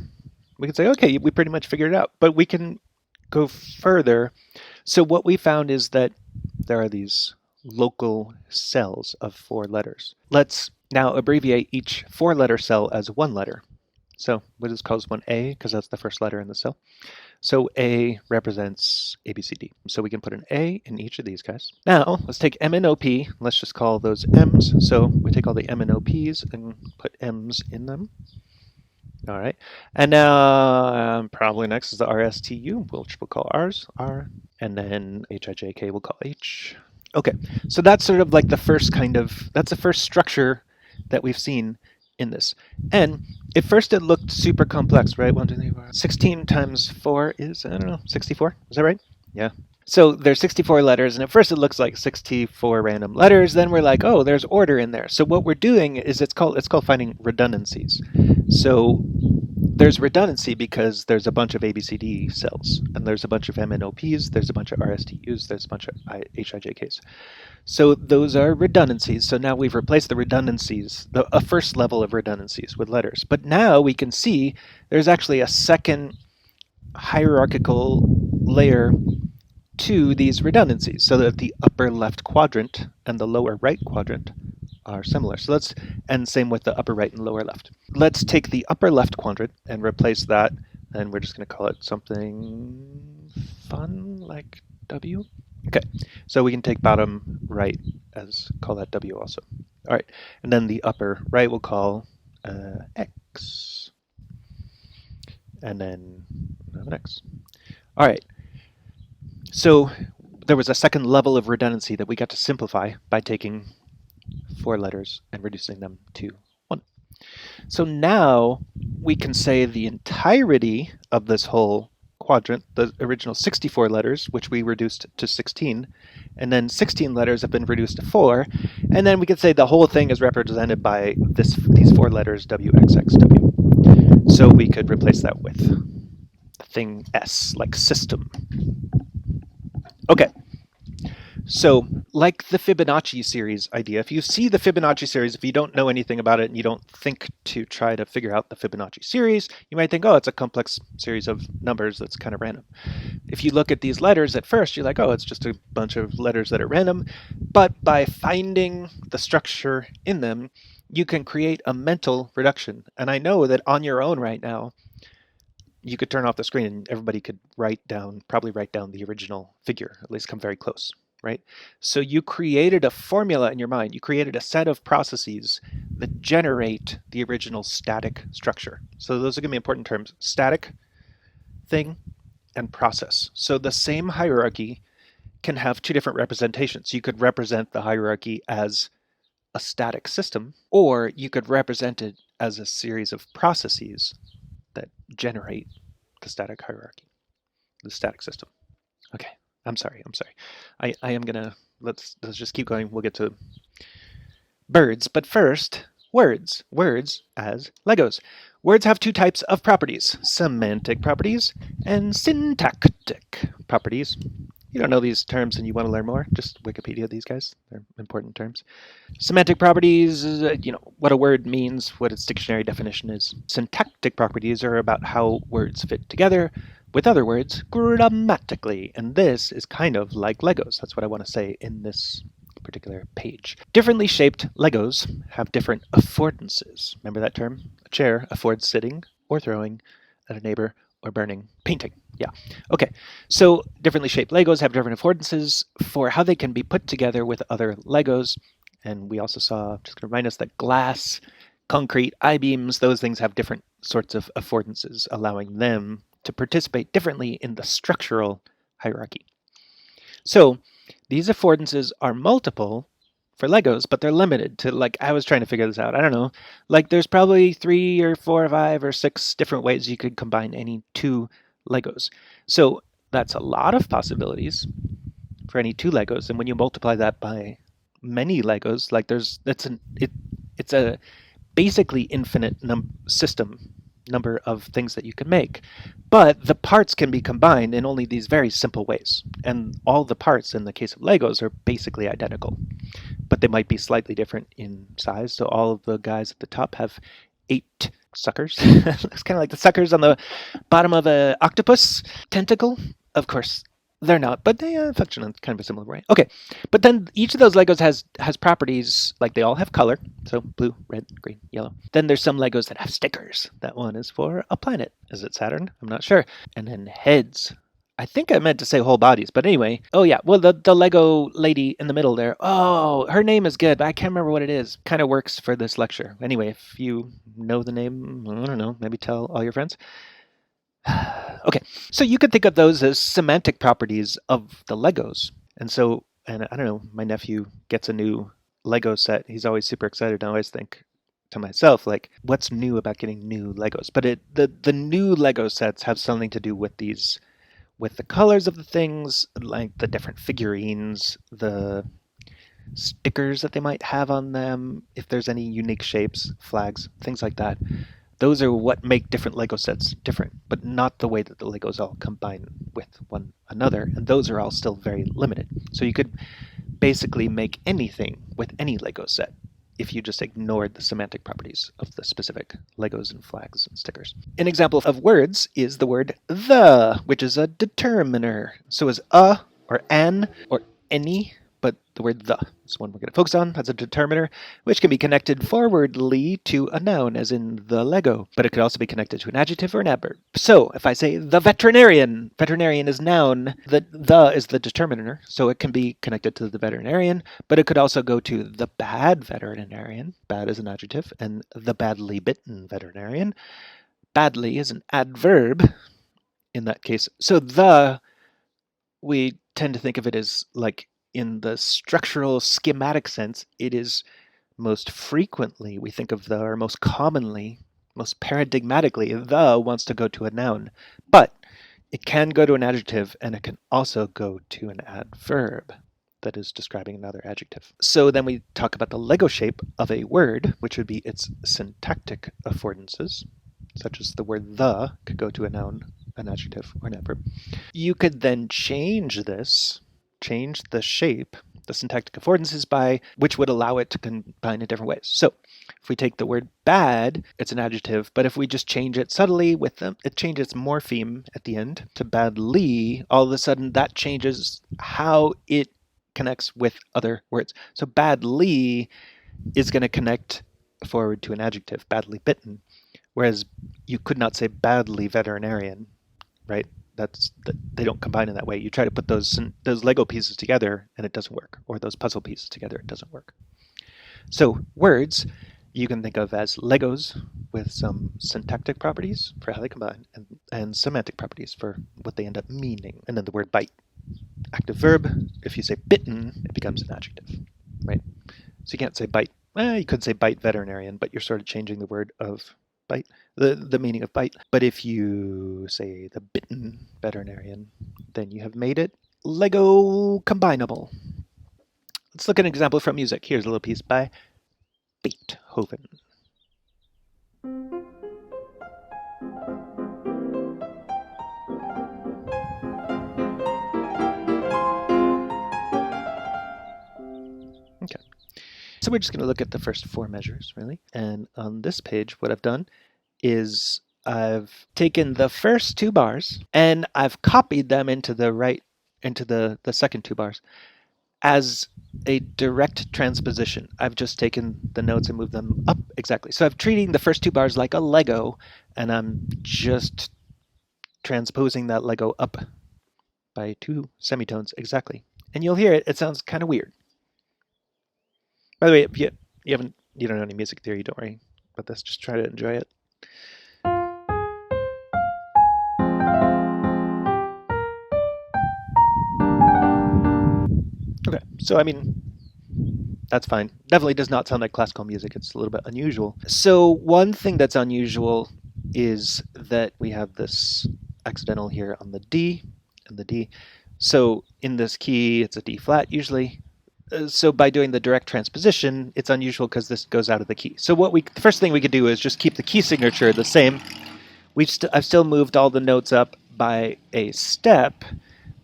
we can say, okay, we pretty much figured it out, but we can go further. So what we found is that there are these local cells of 4 letters. Let's now abbreviate each 4-letter cell as 1 letter. So we'll just call this one A because that's the first letter in the cell. So A represents A, B, C, D. So we can put an A in each of these guys. Now let's take M and OP. Let's just call those M's. So we take all the M and OPs and put M's in them. All right. And now probably next is the RSTU, which we'll call R's, R. And then HIJK we'll call H. Okay. So that's sort of like the first that's the first structure that we've seen in this. And at first it looked super complex, right? 1, 2, 3, 4. 16 times 4 is, I don't know, 64. Is that right? Yeah. So there's 64 letters, and at first it looks like 64 random letters. Then we're like, oh, there's order in there. So what we're doing is it's called finding redundancies. So there's redundancy because there's a bunch of ABCD cells, and there's a bunch of MNOPs, there's a bunch of RSTUs, there's a bunch of HIJKs. So those are redundancies. So now we've replaced the redundancies, a first level of redundancies with letters. But now we can see there's actually a second hierarchical layer to these redundancies, so that the upper left quadrant and the lower right quadrant are similar. So and same with the upper right and lower left. Let's take the upper left quadrant and replace that, and we're just going to call it something fun like W. Okay, so we can take bottom right call that W also. All right, and then the upper right we'll call X, and then an X. All right. So there was a second level of redundancy that we got to simplify by taking 4 letters and reducing them to 1. So now we can say the entirety of this whole quadrant, the original 64 letters, which we reduced to 16, and then 16 letters have been reduced to 4, and then we could say the whole thing is represented by these 4 letters, WXXW. So we could replace that with the thing S, like system. Okay, so like the Fibonacci series idea, if you see the Fibonacci series, if you don't know anything about it and you don't think to try to figure out the Fibonacci series, you might think, oh, it's a complex series of numbers that's kind of random. If you look at these letters at first, you're like, oh, it's just a bunch of letters that are random. But by finding the structure in them, you can create a mental reduction. And I know that on your own right now, you could turn off the screen and everybody could probably write down the original figure, at least come very close, right? So you created a formula in your mind. You created a set of processes that generate the original static structure. So those are going to be important terms: static, thing, and process. So the same hierarchy can have 2 different representations. You could represent the hierarchy as a static system, or you could represent it as a series of processes that generate the static hierarchy, the static system. Okay, I'm sorry. I am gonna, let's just keep going. We'll get to birds, but first, words. Words as Legos. Words have 2 types of properties: semantic properties and syntactic properties. You don't know these terms and you want to learn more, just Wikipedia these guys. They're important terms. Semantic properties, what a word means, what its dictionary definition is. Syntactic properties are about how words fit together with other words grammatically. And this is kind of like Legos. That's what I want to say in this particular page. Differently shaped Legos have different affordances. Remember that term? A chair affords sitting or throwing at a neighbor or burning, painting. Yeah. Okay. So differently shaped Legos have different affordances for how they can be put together with other Legos. And we also saw, just to remind us, that glass, concrete, I-beams, those things have different sorts of affordances, allowing them to participate differently in the structural hierarchy. So these affordances are multiple for Legos, but they're limited to, like, I was trying to figure this out. I don't know. Like, there's probably 3 or 4 or 5 or 6 different ways you could combine any 2 Legos. So that's a lot of possibilities for any 2 Legos. And when you multiply that by many Legos, like it's a basically infinite system number of things that you can make. But the parts can be combined in only these very simple ways. And all the parts in the case of Legos are basically identical, but they might be slightly different in size. So all of the guys at the top have 8 suckers. Looks kind of like the suckers on the bottom of an octopus tentacle. Of course, they're not, but they function in kind of a similar way. Okay, but then each of those Legos has properties, like they all have color, so blue, red, green, yellow. Then there's some Legos that have stickers. That one is for a planet. Is it Saturn? I'm not sure. And then heads. I think I meant to say whole bodies, but anyway. Oh yeah, well the Lego lady in the middle there. Oh, her name is good, but I can't remember what it is. Kind of works for this lecture. Anyway, if you know the name, I don't know, maybe tell all your friends. Okay, so you could think of those as semantic properties of the Legos. And I don't know, my nephew gets a new Lego set. He's always super excited. I always think to myself, like, what's new about getting new Legos? But the new Lego sets have something to do with these, with the colors of the things, like the different figurines, the stickers that they might have on them, if there's any unique shapes, flags, things like that. Those are what make different Lego sets different, but not the way that the Legos all combine with one another. And those are all still very limited. So you could basically make anything with any Lego set if you just ignored the semantic properties of the specific Legos and flags and stickers. An example of words is the word the, which is a determiner. So is a or an or any, but the word the is one we're going to focus on as a determiner, which can be connected forwardly to a noun, as in the Lego, but it could also be connected to an adjective or an adverb. So if I say the veterinarian, veterinarian is noun, the is the determiner, so it can be connected to the veterinarian, but it could also go to the bad veterinarian, bad is an adjective, and the badly bitten veterinarian. Badly is an adverb in that case. So we tend to think of it as, like, in the structural schematic sense, it is most frequently, we think of the, or most commonly, most paradigmatically, the wants to go to a noun. But it can go to an adjective, and it can also go to an adverb that is describing another adjective. So then we talk about the Lego shape of a word, which would be its syntactic affordances, such as the word the could go to a noun, an adjective, or an adverb. You could then change the shape, the syntactic affordances, by which would allow it to combine in different ways. So if we take the word bad, it's an adjective, but if we just change it subtly with them, it changes morpheme at the end to badly, all of a sudden that changes how it connects with other words. So badly is going to connect forward to an adjective, badly bitten, whereas you could not say badly veterinarian, right? They don't combine in that way. You try to put those Lego pieces together and it doesn't work, or those puzzle pieces together, it doesn't work. So words you can think of as Legos with some syntactic properties for how they combine, and semantic properties for what they end up meaning. And then the word bite, active verb. If you say bitten, it becomes an adjective, right? So you can't say bite. You could say bite veterinarian, but you're sort of changing the word of bite, the meaning of bite. But if you say the bitten veterinarian, then you have made it Lego combinable. Let's look at an example from music. Here's a little piece by Beethoven. Okay. So we're just going to look at the first 4 measures, really. And on this page, what I've done is I've taken the first 2 bars and I've copied them into the second 2 bars as a direct transposition. I've just taken the notes and moved them up exactly. So I'm treating the first 2 bars like a Lego, and I'm just transposing that Lego up by 2 semitones exactly. And you'll hear it. It sounds kind of weird. By the way, if you don't know any music theory, don't worry about this. Just try to enjoy it. Okay, so I mean, that's fine. Definitely does not sound like classical music. It's a little bit unusual. So one thing that's unusual is that we have this accidental here on the D and the D. So in this key, it's a D flat usually. So by doing the direct transposition, it's unusual because this goes out of the key. So the first thing we could do is just keep the key signature the same. I've still moved all the notes up by a step,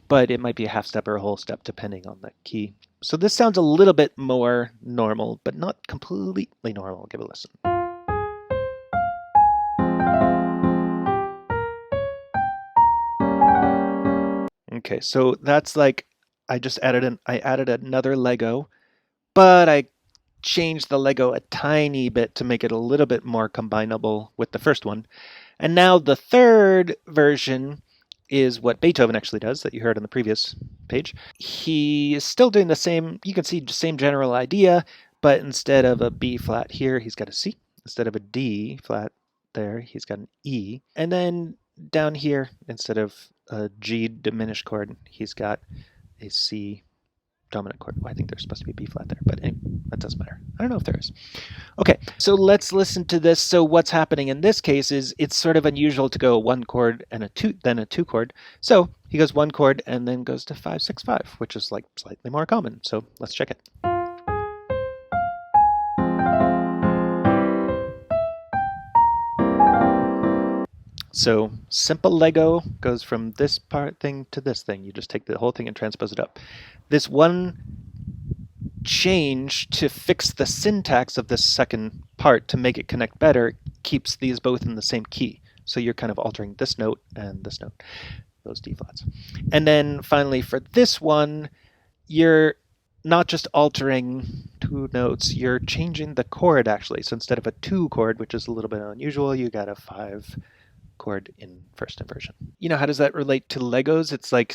but it might be a half step or a whole step depending on the key. So this sounds a little bit more normal, but not completely normal. Give it a listen. Okay, so that's like I added another Lego, but I changed the Lego a tiny bit to make it a little bit more combinable with the first one. And now the third version is what Beethoven actually does that you heard on the previous page. He is still doing the same, you can see the same general idea, but instead of a B flat here, he's got a C. Instead of a D flat there, he's got an E. And then down here, instead of a G diminished chord, he's got a C dominant chord. Well, I think there's supposed to be B flat there, but anyway, that doesn't matter. I don't know if there is. Okay, so let's listen to this. So what's happening in this case is it's sort of unusual to go one chord and then a two chord. So he goes one chord and then goes to 5-6-5, which is like slightly more common. So let's check it. So simple Lego goes from this part thing to this thing. You just take the whole thing and transpose it up. This one change to fix the syntax of this second part to make it connect better keeps these both in the same key. So you're kind of altering this note and this note, those D flats. And then finally for this one, you're not just altering two notes, you're changing the chord actually. So instead of a 2 chord, which is a little bit unusual, you got a 5 chord in first inversion. You know, how does that relate to Legos? It's like,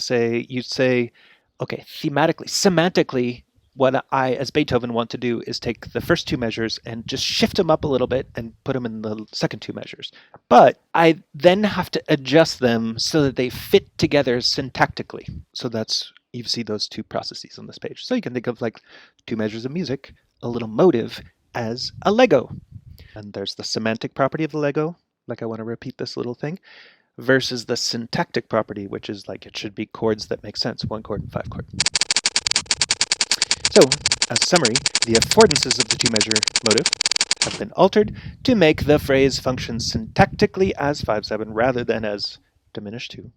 you say, okay, thematically, semantically, what I, as Beethoven, want to do is take the first 2 measures and just shift them up a little bit and put them in the second 2 measures. But I then have to adjust them so that they fit together syntactically. So that's, you see those 2 processes on this page. So you can think of like 2 measures of music, a little motive, as a Lego. And there's the semantic property of the Lego, like I want to repeat this little thing, versus the syntactic property, which is like it should be chords that make sense, 1 chord and 5 chord. So, as a summary, the affordances of the 2-measure motive have been altered to make the phrase function syntactically as 5-7 rather than as diminished 2,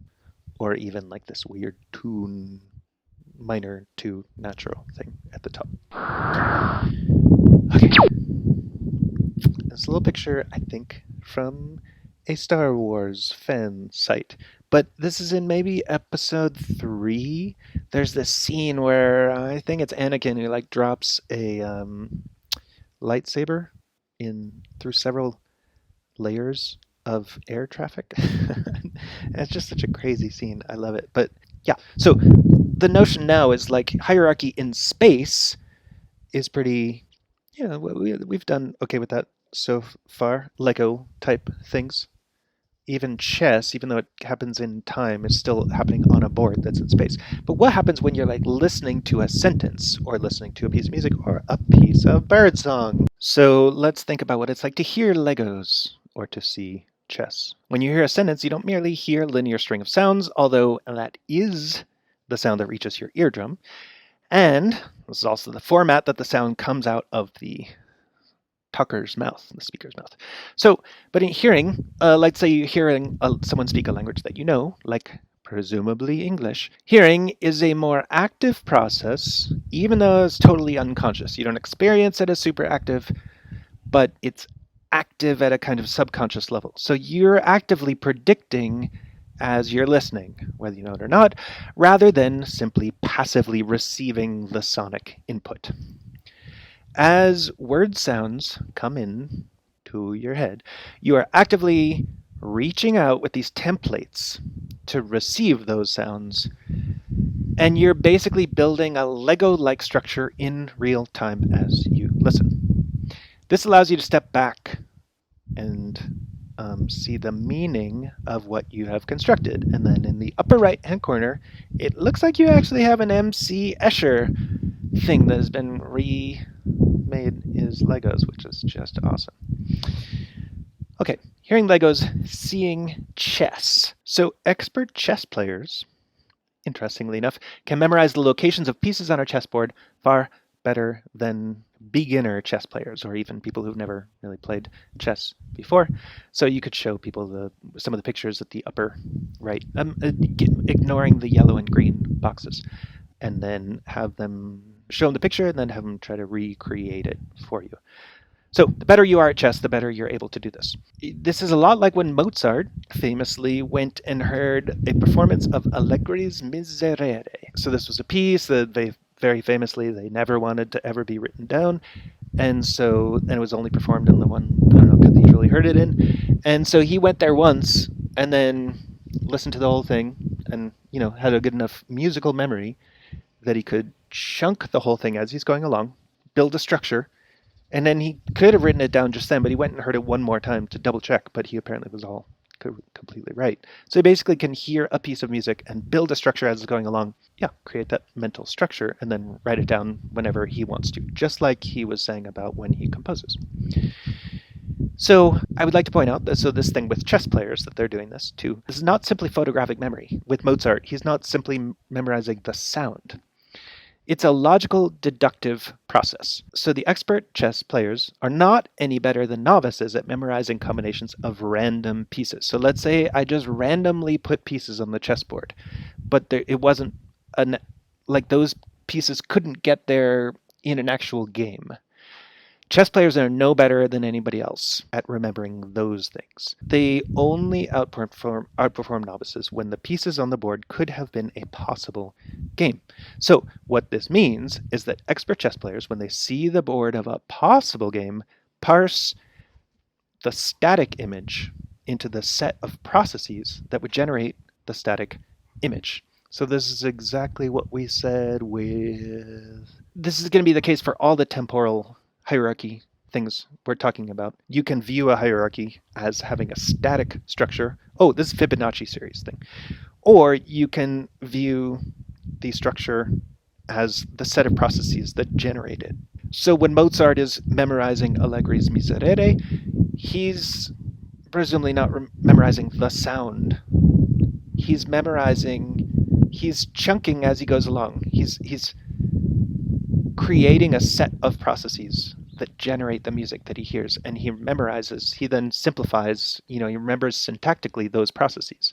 or even like this weird tune minor to natural thing at the top. Okay. This little picture, I think, from a Star Wars fan site. But this is in maybe episode 3. There's this scene where I think it's Anakin who like drops a lightsaber in through several layers of air traffic. It's just such a crazy scene. I love it. But yeah, so the notion now is like hierarchy in space is pretty, we've done okay with that so far. Lego type things. Even chess, even though it happens in time, is still happening on a board that's in space. But what happens when you're like listening to a sentence or listening to a piece of music or a piece of birdsong? So let's think about what it's like to hear Legos or to see chess. When you hear a sentence, you don't merely hear a linear string of sounds, although that is the sound that reaches your eardrum. And this is also the format that the sound comes out of the talker's mouth, the speaker's mouth. So, but in hearing, let's say you're hearing someone speak a language that you know, like presumably English. Hearing is a more active process, even though it's totally unconscious. You don't experience it as super active, but it's active at a kind of subconscious level. So you're actively predicting as you're listening, whether you know it or not, rather than simply passively receiving the sonic input. As word sounds come in to your head, you are actively reaching out with these templates to receive those sounds, and you're basically building a Lego-like structure in real time as you listen. This allows you to step back and see the meaning of what you have constructed. And then in the upper right-hand corner, it looks like you actually have an MC Escher thing that has been remade as Legos, which is just awesome. Okay, hearing Legos, seeing chess. So expert chess players, interestingly enough, can memorize the locations of pieces on our chessboard far better than beginner chess players or even people who've never really played chess before. So you could show people some of the pictures at the upper right, ignoring the yellow and green boxes, and then have them show them the picture and then have them try to recreate it for you. So the better you are at chess, the better you're able to do this. This is a lot like when Mozart famously went and heard a performance of Allegri's Miserere. So this was a piece that they very famously they never wanted to ever be written down, and it was only performed in the one, I don't know, cathedral he heard it in. And so he went there once and then listened to the whole thing and, had a good enough musical memory that he could chunk the whole thing as he's going along, build a structure, and then he could have written it down just then, but he went and heard it one more time to double check, but he apparently was all completely right. So he basically can hear a piece of music and build a structure as it's going along. Yeah, create that mental structure and then write it down whenever he wants to, just like he was saying about when he composes. So I would like to point out that this thing with chess players that they're doing this too, this is not simply photographic memory. With Mozart, he's not simply memorizing the sound. It's a logical deductive process. So the expert chess players are not any better than novices at memorizing combinations of random pieces. So let's say I just randomly put pieces on the chessboard, but it wasn't like those pieces couldn't get there in an actual game. Chess players are no better than anybody else at remembering those things. They only outperform novices when the pieces on the board could have been a possible game. So what this means is that expert chess players, when they see the board of a possible game, parse the static image into the set of processes that would generate the static image. So this is exactly what we said with... This is going to be the case for all the temporal hierarchy things we're talking about. You can view a hierarchy as having a static structure. Oh, this is Fibonacci series thing. Or you can view the structure as the set of processes that generate it. So when Mozart is memorizing Allegri's Miserere, he's presumably not memorizing the sound. He's chunking as he goes along. He's creating a set of processes that generate the music that he hears, and he then simplifies, he remembers syntactically those processes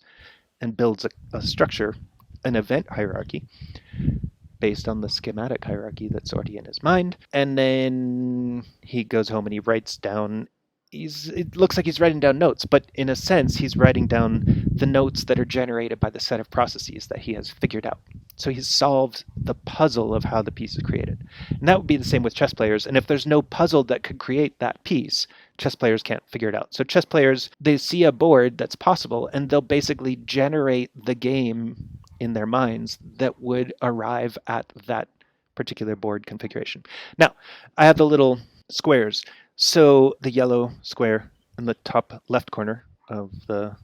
and builds a structure, an event hierarchy based on the schematic hierarchy that's already in his mind. And then he goes home and he writes down, it looks like he's writing down notes, but in a sense, he's writing down the notes that are generated by the set of processes that he has figured out. So he's solved the puzzle of how the piece is created. And that would be the same with chess players. And if there's no puzzle that could create that piece, chess players can't figure it out. So chess players, they see a board that's possible, and they'll basically generate the game in their minds that would arrive at that particular board configuration. Now, I have the little squares. So the yellow square in the top left corner of the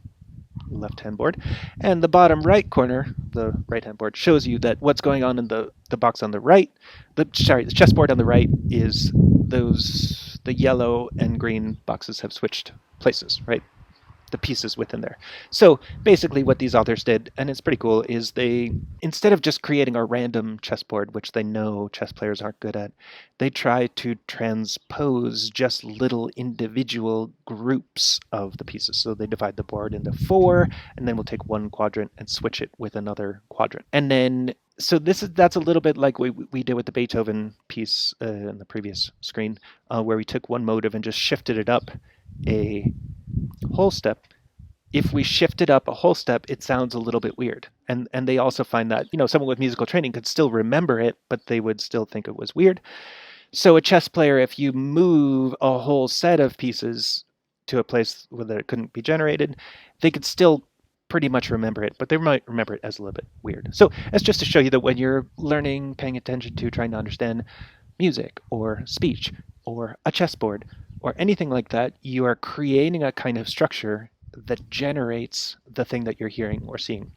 left-hand board, and the bottom right corner, the right-hand board, shows you that what's going on in the box on the right, the chessboard on the right is the yellow and green boxes have switched places, right? The pieces within there. So basically what these authors did, and it's pretty cool, is they, instead of just creating a random chessboard, which they know chess players aren't good at, they try to transpose just little individual groups of the pieces. So they divide the board into 4, and then we'll take one quadrant and switch it with another quadrant. And then, so that's a little bit like we did with the Beethoven piece in the previous screen, where we took one motive and just shifted it up a whole step. If we shift it up a whole step, it sounds a little bit weird. And they also find that, someone with musical training could still remember it, but they would still think it was weird. So a chess player, if you move a whole set of pieces to a place where it couldn't be generated, they could still pretty much remember it, but they might remember it as a little bit weird. So that's just to show you that when you're learning, paying attention to, trying to understand music or speech or a chessboard or anything like that, you are creating a kind of structure that generates the thing that you're hearing or seeing.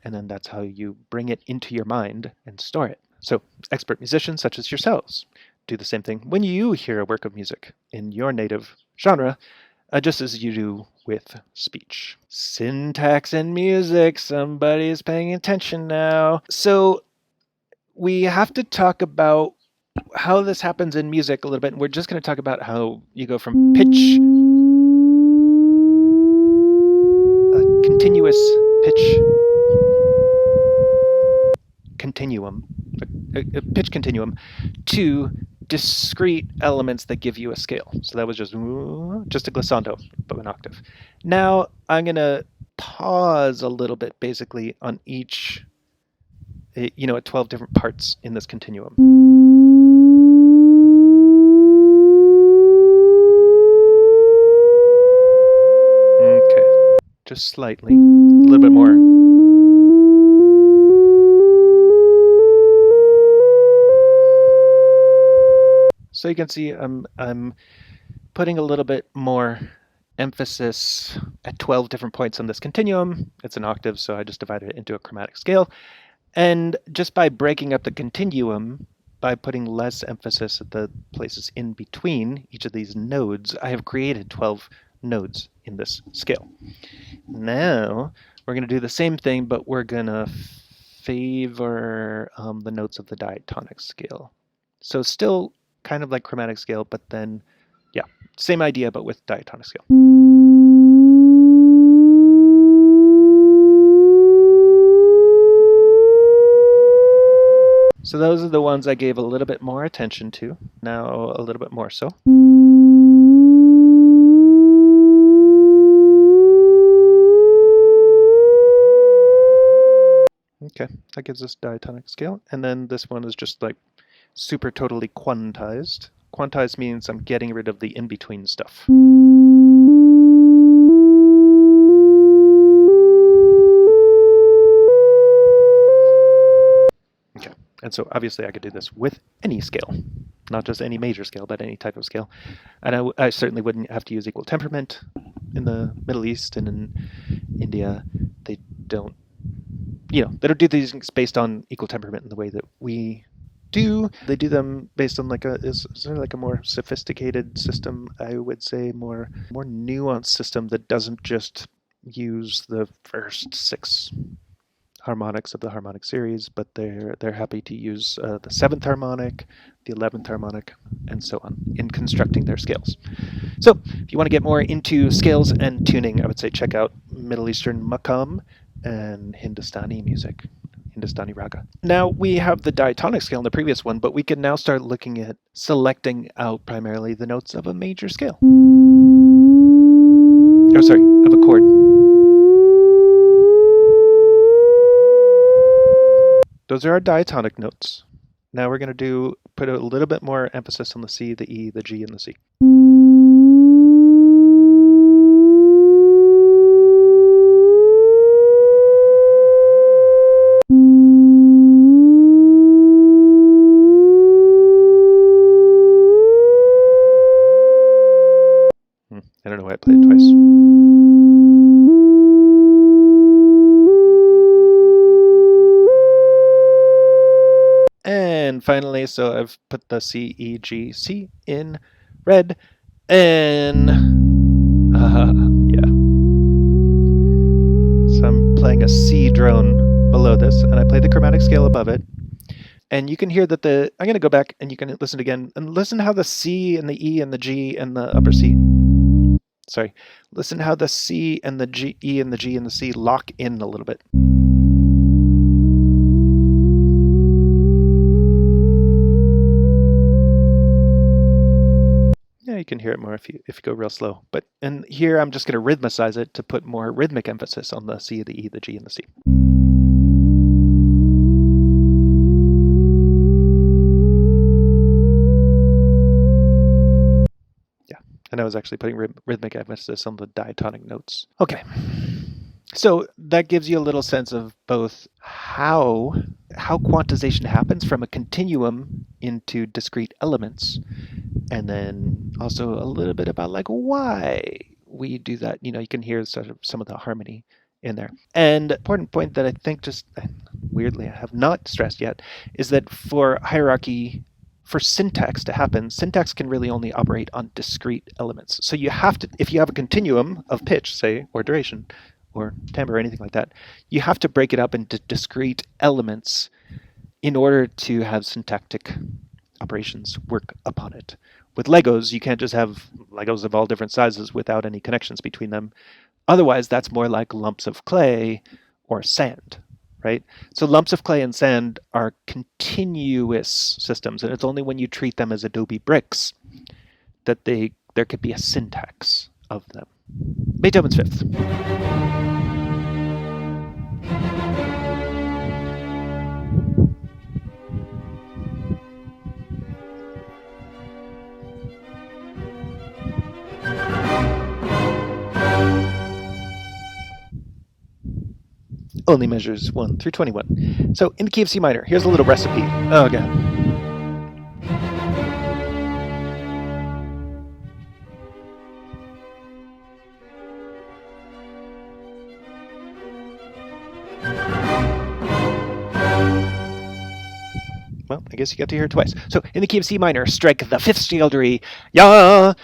And then that's how you bring it into your mind and store it. So expert musicians such as yourselves do the same thing when you hear a work of music in your native genre, just as you do with speech. Syntax and music, somebody is paying attention now. So we have to talk about how this happens in music a little bit. And we're just going to talk about how you go from pitch, a continuous pitch continuum, a pitch continuum, to discrete elements that give you a scale. So that was just a glissando of an octave. Now I'm going to pause a little bit basically on each, at 12 different parts in this continuum. Okay, just slightly, a little bit more. So you can see I'm putting a little bit more emphasis at 12 different points on this continuum. It's an octave, so I just divided it into a chromatic scale. And just by breaking up the continuum, by putting less emphasis at the places in between each of these nodes, I have created 12 nodes in this scale. Now, we're going to do the same thing, but we're going to favor the notes of the diatonic scale. So still kind of like chromatic scale, but then, yeah, same idea, but with diatonic scale. So those are the ones I gave a little bit more attention to, now a little bit more so. Okay, that gives us diatonic scale. And then this one is just like super totally quantized. Quantized means I'm getting rid of the in-between stuff. Okay, and so obviously I could do this with any scale, not just any major scale, but any type of scale. And I certainly wouldn't have to use equal temperament. In the Middle East and in India, they don't do these things based on equal temperament in the way that we do. They do them based on like a more sophisticated system, I would say, more nuanced system that doesn't just use the first 6 harmonics of the harmonic series, but they're happy to use the 7th harmonic, the 11th harmonic, and so on in constructing their scales. So if you want to get more into scales and tuning, I would say check out Middle Eastern Maqam and Hindustani music, Hindustani raga. Now we have the diatonic scale in the previous one, but we can now start looking at selecting out primarily the notes of a major scale. Of a chord. Those are our diatonic notes. Now we're going to put a little bit more emphasis on the C, the E, the G, and the C. I don't know why I played it twice. And finally, so I've put the C, E, G, C in red, and yeah. So I'm playing a C drone below this, and I play the chromatic scale above it. And you can hear that I'm going to go back and you can listen again, and listen how the C and the E and the G and the upper C, listen how the C and the G, E and the G and the C lock in a little bit. Yeah, you can hear it more if you go real slow. And here I'm just going to rhythmicize it to put more rhythmic emphasis on the C, the E, the G, and the C. Yeah, and I was actually putting rhythmic emphasis on the diatonic notes. Okay, so that gives you a little sense of both how quantization happens from a continuum into discrete elements, and then also a little bit about like why we do that. You can hear sort of some of the harmony in there. And important point that I think just weirdly I have not stressed yet is that for hierarchy, for syntax to happen, syntax can really only operate on discrete elements. So you have to, if you have a continuum of pitch, say, or duration, or timbre or anything like that, you have to break it up into discrete elements in order to have syntactic operations work upon it. With Legos, you can't just have Legos of all different sizes without any connections between them. Otherwise, that's more like lumps of clay or sand, right? So lumps of clay and sand are continuous systems, and it's only when you treat them as Adobe bricks that there could be a syntax of them. Beethoven's Fifth. Only measures 1 through 21. So in the key of C minor, here's a little recipe. Oh, God. Well, I guess you got to hear it twice. So in the key of C minor, strike the fifth scale degree, ya,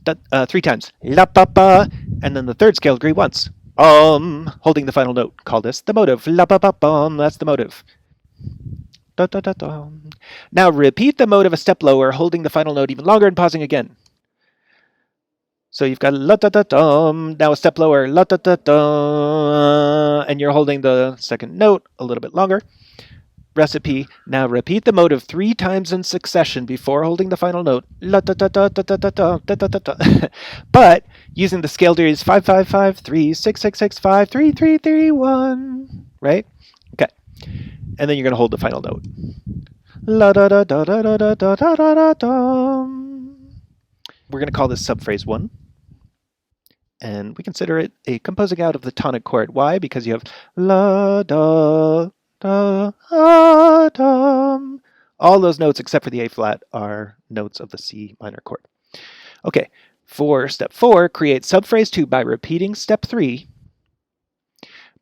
3 times, la pa pa, and then the third scale degree once, holding the final note. Call this the motive, la pa pa bum. That's the motive. Da, da, da, da. Now repeat the motive a step lower, holding the final note even longer and pausing again. So you've got la da da dum, now a step lower, la da da da, and you're holding the second note a little bit longer. Recipe, now repeat the motive 3 times in succession before holding the final note, la da da da da da da da da da da. But using the scale degrees 5 5 5 3 6 6 6 5 3 3 3 1, right? Okay, and then you're going to hold the final note. La da da da da da da da da da da. We're going to call this subphrase 1. And we consider it a composing out of the tonic chord. Why? Because you have la da da dum. All those notes except for the A flat are notes of the C minor chord. Okay, for step 4, create subphrase 2 by repeating step 3,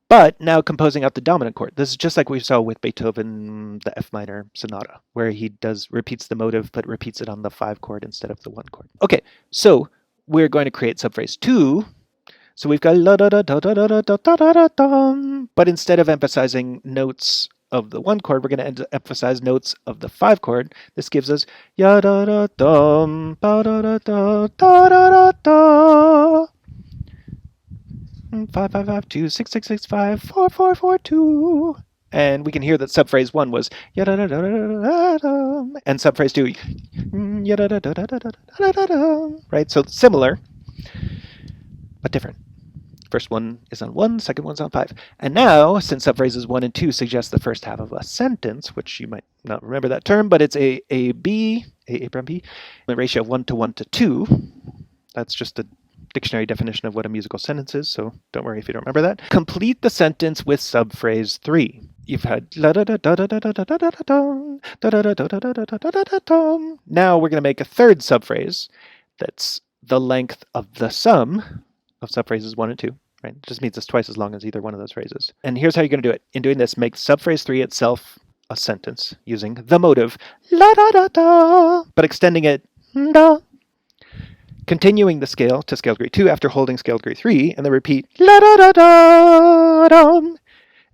but now composing out the dominant chord. This is just like we saw with Beethoven, the F minor sonata, where he repeats the motive but repeats it on the 5 chord instead of the 1 chord. Okay, so we're going to create subphrase 2. So we've got la da da da da da da da da da da, but instead of emphasizing notes of the 1 chord, we're going to emphasize notes of the 5 chord. This gives us ya da da dum, ba da da da da da da. 5 5 5 2 6 6 6 5 4 4 4 2. And we can hear that subphrase 1 was ya da da da da da, and subphrase 2 ya da da da da da da da da. Right? So similar, but different. First one is on 1, second one's on 5. And now, since subphrases 1 and 2 suggest the first half of a sentence, which you might not remember that term, but it's A prime B, the ratio of 1 to 1 to 2. That's just a dictionary definition of what a musical sentence is, so don't worry if you don't remember that. Complete the sentence with subphrase 3. You've had la da da da da da da da da da da da da da da da da da da. Now we're going to make a third subphrase that's the length of the sum of subphrases 1 and 2. Right? It just means it's twice as long as either one of those phrases. And here's how you're going to do it. In doing this, make subphrase 3 itself a sentence using the motive la da da da, but extending it da. Continuing the scale to scale degree 2 after holding scale degree 3, and then repeat la da da da dum,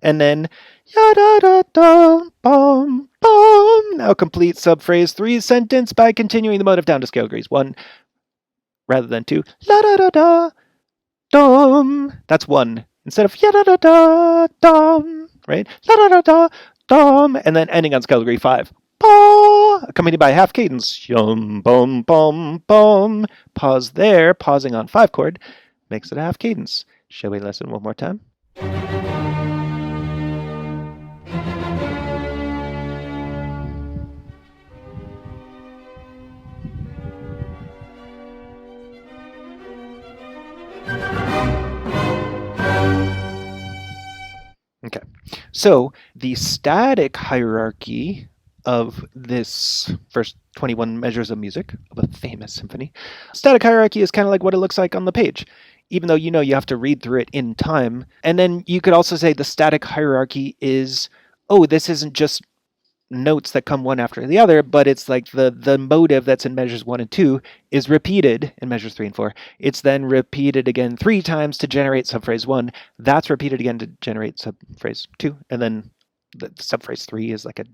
and then ya da da da bum bum. Now complete subphrase 3's sentence by continuing the motive down to scale degrees 1 rather than 2. La da da da dum. That's 1 instead of ya da da da dum. Right? La da da da dum, and then ending on scale degree 5. Pa, accompanied by half cadence. Yum, bum, bum, bum. Pause there, pausing on 5 chord, makes it a half cadence. Shall we listen one more time? Okay, so the static hierarchy of this first 21 measures of music of a famous symphony. Static hierarchy is kind of like what it looks like on the page, even though you know you have to read through it in time. And then you could also say the static hierarchy is, oh, this isn't just notes that come one after the other, but it's like the motive that's in measures 1 and 2 is repeated in measures 3 and 4. It's then repeated again 3 times to generate subphrase 1. That's repeated again to generate subphrase 2. And then the subphrase 3 is like a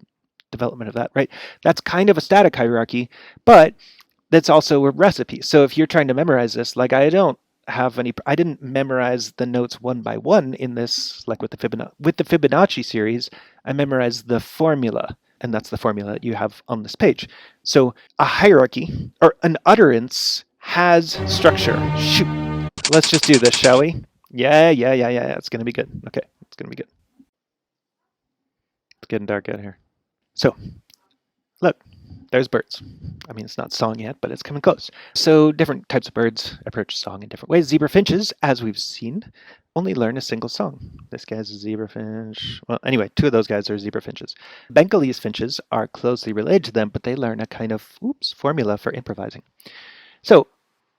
development of that, right? That's kind of a static hierarchy, but that's also a recipe. So if you're trying to memorize this, like I didn't memorize the notes one by one in this, like with the Fibonacci series, I memorized the formula, and that's the formula that you have on this page. So a hierarchy, or an utterance, has structure. Shoot. Let's just do this, shall we? Yeah. It's going to be good. Okay, it's going to be good. It's getting dark out here. So, look, there's birds. I mean, it's not song yet, but it's coming close. So different types of birds approach song in different ways. Zebra finches, as we've seen, only learn a single song. This guy's a zebra finch. Well, anyway, two of those guys are zebra finches. Bengalese finches are closely related to them, but they learn a kind of formula for improvising. So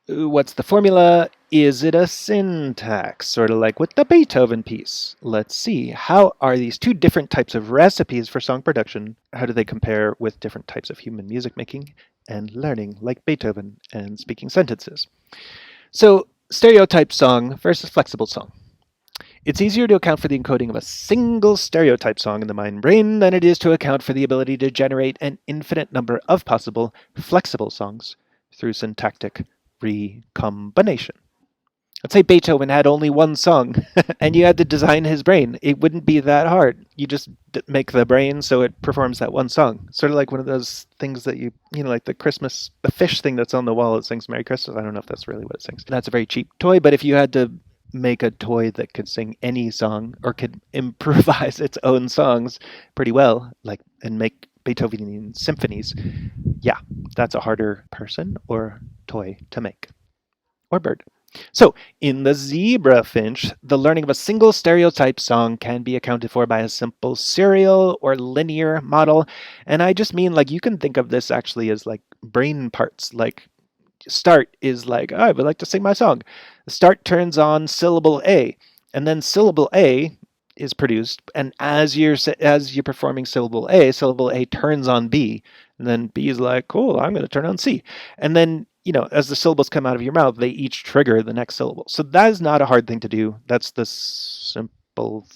what's the formula? Is it a syntax? Sort of like with the Beethoven piece. Let's see. How are these two different types of recipes for song production? How do they compare with different types of human music making and learning, like Beethoven and speaking sentences? So, stereotyped song versus flexible song. It's easier to account for the encoding of a single stereotype song in the mind brain than it is to account for the ability to generate an infinite number of possible flexible songs through syntactic recombination. Let's say Beethoven had only one song and you had to design his brain. It wouldn't be that hard. You just make the brain so it performs that one song. Sort of like one of those things that like the fish thing that's on the wall that sings Merry Christmas. I don't know if that's really what it sings. That's a very cheap toy, but if you had to make a toy that could sing any song or could improvise its own songs pretty well, and make Beethovenian symphonies, yeah, that's a harder person or toy to make. Or bird. So, in the Zebra Finch, the learning of a single stereotype song can be accounted for by a simple serial or linear model. And I just mean, you can think of this actually as brain parts. Start is I would like to sing my song. The start turns on syllable A, and then syllable A is produced, and as you're performing syllable A turns on B, and then B is like, cool, I'm going to turn on C. And then, as the syllables come out of your mouth, they each trigger the next syllable. So that is not a hard thing to do. That's the simple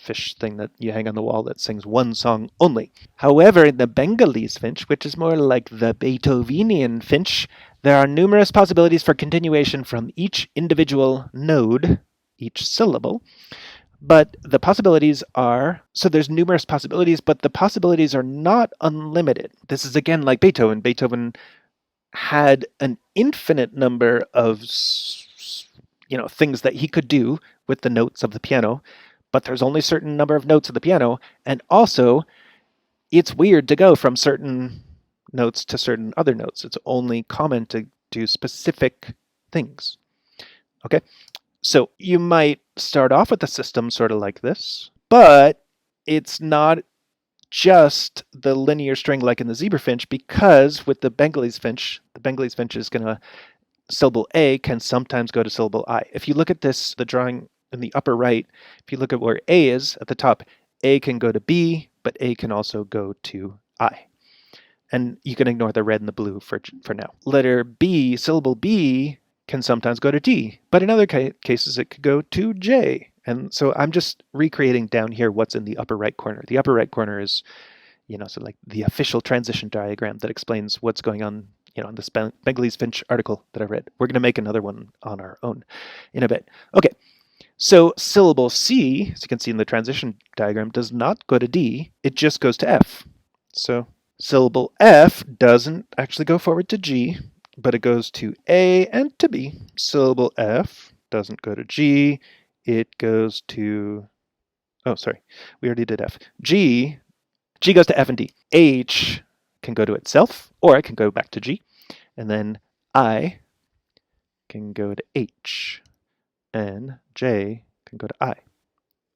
fish thing that you hang on the wall that sings one song only. However, in the Bengalese finch, which is more like the Beethovenian finch, there are numerous possibilities for continuation from each individual node, each syllable. But the possibilities are, so there's numerous possibilities, but the possibilities are not unlimited. This is again like Beethoven. Beethoven had an infinite number of, things that he could do with the notes of the piano, but there's only a certain number of notes of the piano, and also it's weird to go from certain notes to certain other notes. It's only common to do specific things. Okay? So you might start off with a system sort of like this, but it's not just the linear string like in the Zebra Finch, because with the Bengalese Finch is going to, syllable A can sometimes go to syllable I. If you look at this, the drawing in the upper right, if you look at where A is at the top, A can go to B, but A can also go to I. And you can ignore the red and the blue for now. Letter B, syllable B, can sometimes go to D, but in other cases it could go to J. And so I'm just recreating down here what's in the upper right corner. The upper right corner is, so the official transition diagram that explains what's going on, in this Bengalese Finch article that I read. We're going to make another one on our own in a bit. Okay, so syllable C, as you can see in the transition diagram, does not go to D, it just goes to F. So syllable F doesn't actually go forward to G, but it goes to A and to B. Syllable F doesn't go to G, it goes to, we already did F. G goes to F and D. H can go to itself, or it can go back to G. And then I can go to H, and J can go to I.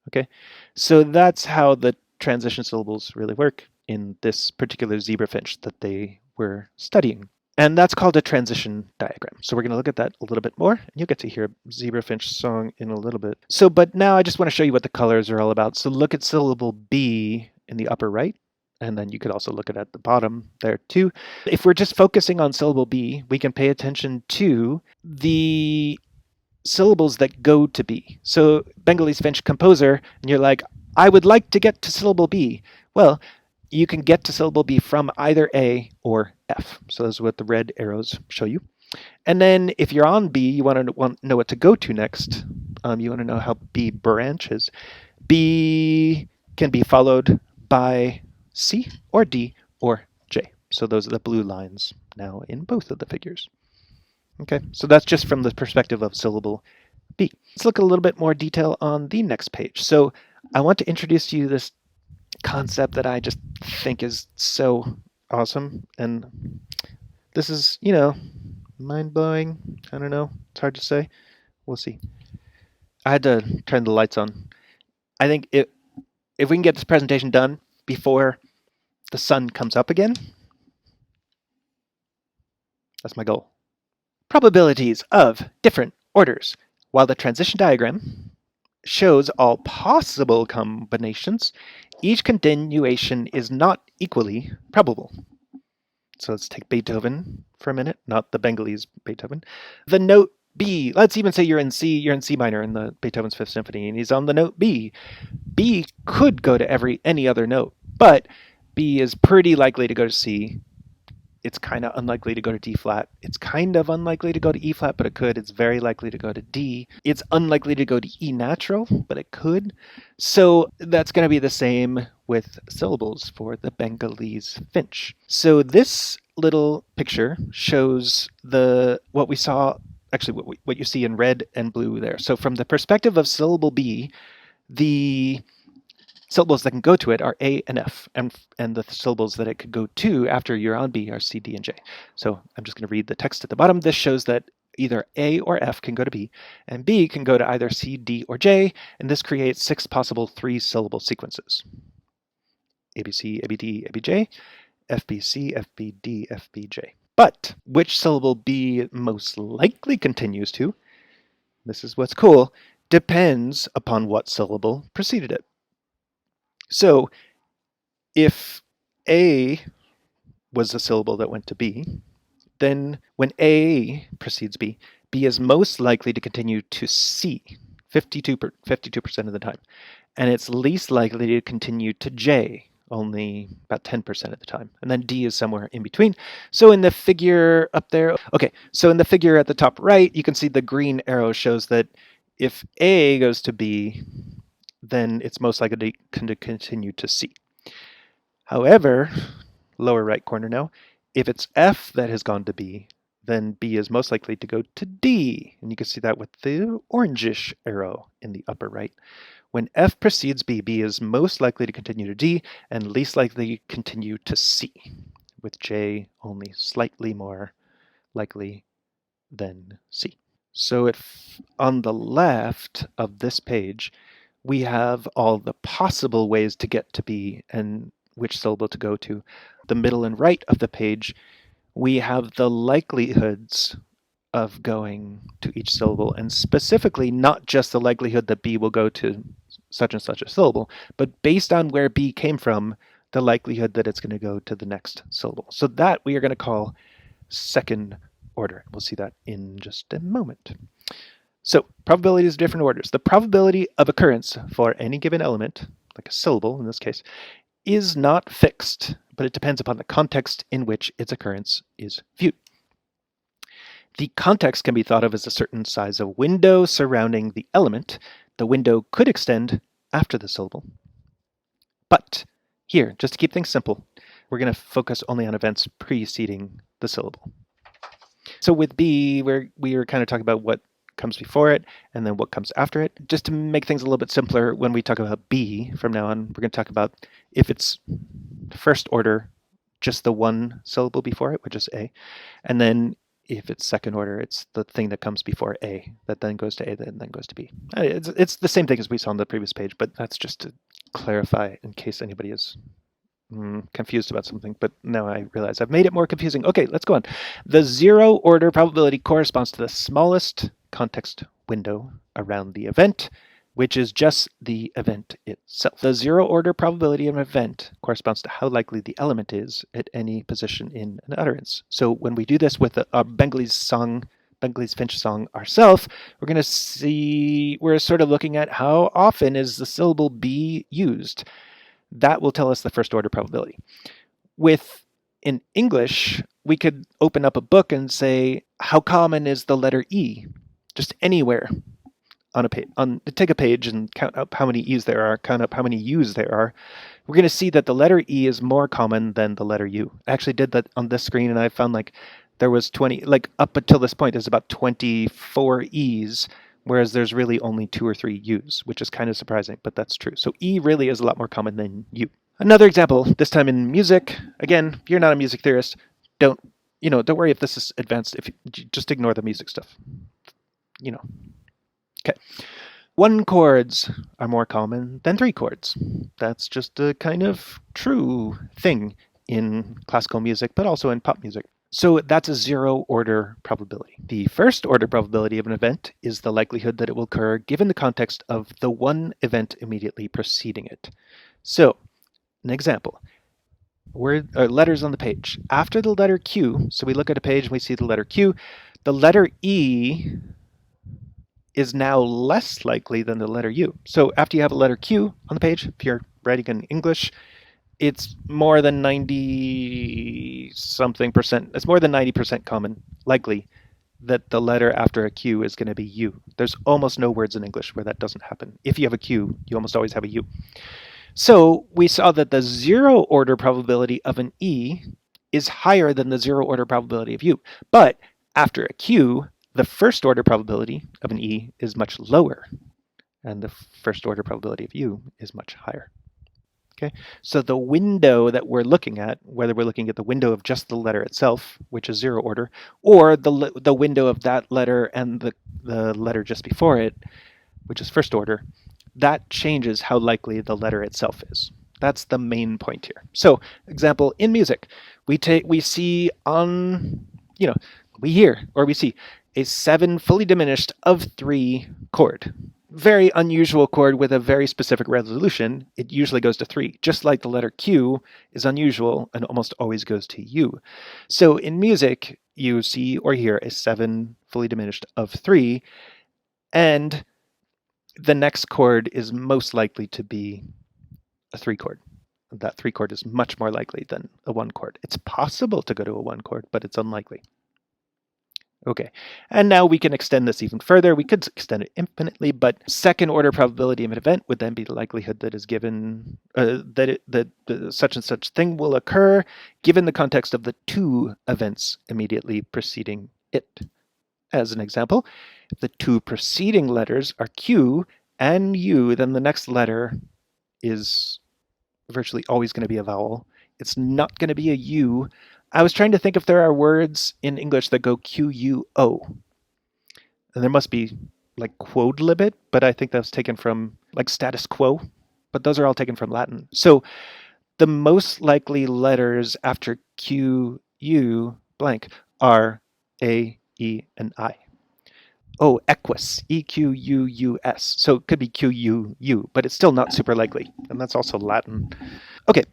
Okay, so that's how the transition syllables really work in this particular Zebra Finch that they were studying. And that's called a transition diagram. So we're going to look at that a little bit more, and you'll get to hear a Zebra Finch song in a little bit. But now I just want to show you what the colors are all about. So look at syllable B in the upper right, and then you could also look at the bottom there too. If we're just focusing on syllable B, we can pay attention to the syllables that go to B. So Bengalese Finch composer, and you're like, I would like to get to syllable B. Well, you can get to syllable B from either A or F. So that's what the red arrows show you. And then if you're on B, you want to know what to go to next. You want to know how B branches. B can be followed by C or D or J. So those are the blue lines now in both of the figures. Okay, so that's just from the perspective of syllable B. Let's look a little bit more detail on the next page. So I want to introduce to you this concept that I just think is so awesome. And this is, mind-blowing. I don't know. It's hard to say. We'll see. I had to turn the lights on. I think if we can get this presentation done before the sun comes up again, that's my goal. Probabilities of different orders. While the transition diagram shows all possible combinations, each continuation is not equally probable. So let's take Beethoven for a minute, not the Bengalese Beethoven. The note B, let's even say you're in C minor in the Beethoven's Fifth Symphony, and he's on the note B. B could go to any other note, but B is pretty likely to go to C. It's kind of unlikely to go to D flat. It's kind of unlikely to go to E flat, but it could. It's very likely to go to D. It's unlikely to go to E natural, but it could. So that's going to be the same with syllables for the Bengalese Finch. So this little picture shows what we saw, actually what you see in red and blue there. So from the perspective of syllable B, the syllables that can go to it are A and F, and the syllables that it could go to after you're on B are C, D, and J. So I'm just going to read the text at the bottom. This shows that either A or F can go to B, and B can go to either C, D, or J, and this creates 6 possible 3-syllable sequences. ABC, ABD, ABJ, FBC, FBD, FBJ. But which syllable B most likely continues to, this is what's cool, depends upon what syllable preceded it. So if A was the syllable that went to B, then when A precedes B, B is most likely to continue to C 52% of the time. And it's least likely to continue to J, only about 10% of the time. And then D is somewhere in between. So in the figure up there, okay, so in the figure at the top right, you can see the green arrow shows that if A goes to B, then it's most likely to continue to C. However, lower right corner now, if it's F that has gone to B, then B is most likely to go to D. And you can see that with the orangish arrow in the upper right. When F precedes B, B is most likely to continue to D and least likely to continue to C, with J only slightly more likely than C. So if on the left of this page, we have all the possible ways to get to B and which syllable to go to. The middle and right of the page, we have the likelihoods of going to each syllable, and specifically not just the likelihood that B will go to such and such a syllable, but based on where B came from, the likelihood that it's going to go to the next syllable. So that we are going to call second order. We'll see that in just a moment. So probabilities of different orders. The probability of occurrence for any given element, like a syllable in this case, is not fixed, but it depends upon the context in which its occurrence is viewed. The context can be thought of as a certain size of window surrounding the element. The window could extend after the syllable. But here, just to keep things simple, we're going to focus only on events preceding the syllable. So with B, we were kind of talking about what comes before it and then what comes after it. Just to make things a little bit simpler, when we talk about B from now on, we're going to talk about if it's first order, just the one syllable before it, which is A. And then if it's second order, it's the thing that comes before A that then goes to A, that then goes to B. It's the same thing as we saw on the previous page, but that's just to clarify in case anybody is confused about something, but now I realize I've made it more confusing. Okay, let's go on. The zero order probability corresponds to the smallest context window around the event, which is just the event itself. The zero order probability of an event corresponds to how likely the element is at any position in an utterance. So when we do this with a Bengalese Finch song ourselves, we're going to see, we're sort of looking at how often is the syllable B used. that will tell us the first order probability. In English, we could open up a book and say, how common is the letter E? Just anywhere on a page. Take a page and count up how many E's there are, count up how many U's there are. We're going to see that the letter E is more common than the letter U. I actually did that on this screen, and I found there was 20, up until this point, there's about 24 E's, whereas there's really only 2 or 3 U's, which is kind of surprising, but that's true. So E really is a lot more common than U. Another example, this time in music. Again, if you're not a music theorist, don't worry if this is advanced. Just ignore the music stuff. Okay. 1 chords are more common than 3 chords. That's just a kind of true thing in classical music, but also in pop music. So that's a 0 order probability. The first order probability of an event is the likelihood that it will occur given the context of the one event immediately preceding it. So, an example. Letters on the page. After the letter Q, so we look at a page and we see the letter Q, the letter E is now less likely than the letter U. So after you have a letter Q on the page, if you're writing in English, it's more than 90-something percent. It's more than 90% likely that the letter after a Q is going to be U. There's almost no words in English where that doesn't happen. If you have a Q, you almost always have a U. So we saw that the 0 order probability of an E is higher than the 0 order probability of U. But after a Q, the first order probability of an E is much lower, and the first order probability of U is much higher. Okay, so the window that we're looking at, whether we're looking at the window of just the letter itself, which is 0 order, or the window of that letter and the letter just before it, which is first order, that changes how likely the letter itself is. That's the main point here. So, example, in music, we see a 7 fully diminished of 3 chord. Very unusual chord with a very specific resolution. It usually goes to 3, just like the letter Q is unusual and almost always goes to U. So in music, you see or hear a 7 fully diminished of 3, and the next chord is most likely to be a 3 chord. That 3 chord is much more likely than a 1 chord. It's possible to go to a 1 chord, but it's unlikely. Okay, and now we can extend this even further. We could extend it infinitely, but second order probability of an event would then be the likelihood that is given that such and such thing will occur given the context of the 2 events immediately preceding it. As an example, if the 2 preceding letters are Q and U, then the next letter is virtually always going to be a vowel. It's not going to be a U. I was trying to think if there are words in English that go Q-U-O. And there must be like quodlibet, but I think that was taken from like status quo. But those are all taken from Latin. So the most likely letters after Q, U, blank are A, E, and I. Oh, equus, E-Q-U-U-S. So it could be Q-U-U, but it's still not super likely. And that's also Latin. Okay,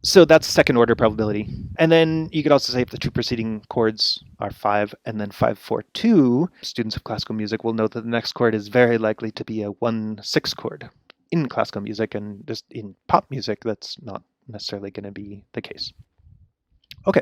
so that's second order probability. And then you could also say if the 2 preceding chords are 5 and then 5, 4, 2, students of classical music will know that the next chord is very likely to be a 1-6 chord. In classical music and just in pop music, that's not necessarily going to be the case. Okay,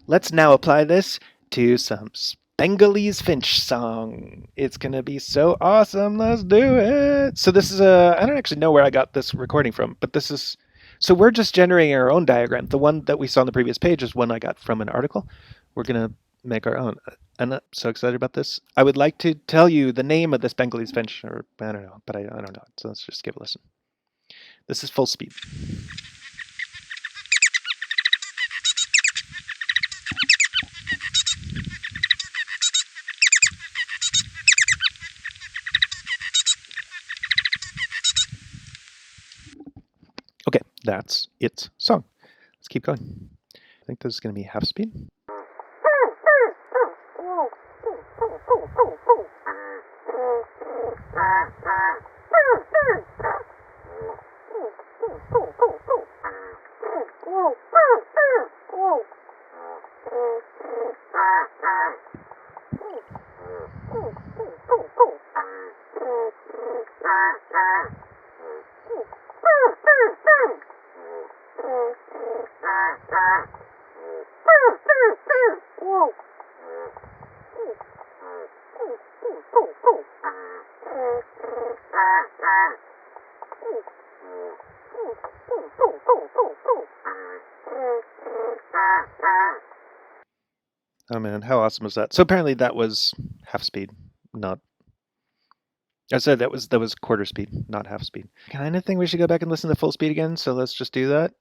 let's now apply this to some Bengalese Finch song. It's going to be so awesome. Let's do it. So this is I don't actually know where I got this recording from, but this is, so we're just generating our own diagram. The one that we saw on the previous page is one I got from an article. We're going to make our own. I'm so excited about this. I would like to tell you the name of this Bengalese Finch, or I don't know, but I don't know. So let's just give a listen. This is full speed. Okay, that's its song. Let's keep going. I think this is going to be half speed. Oh man, how awesome was that? So apparently that was half speed, not. I said that was quarter speed, not half speed. Kind of think we should go back and listen to full speed again. So let's just do that.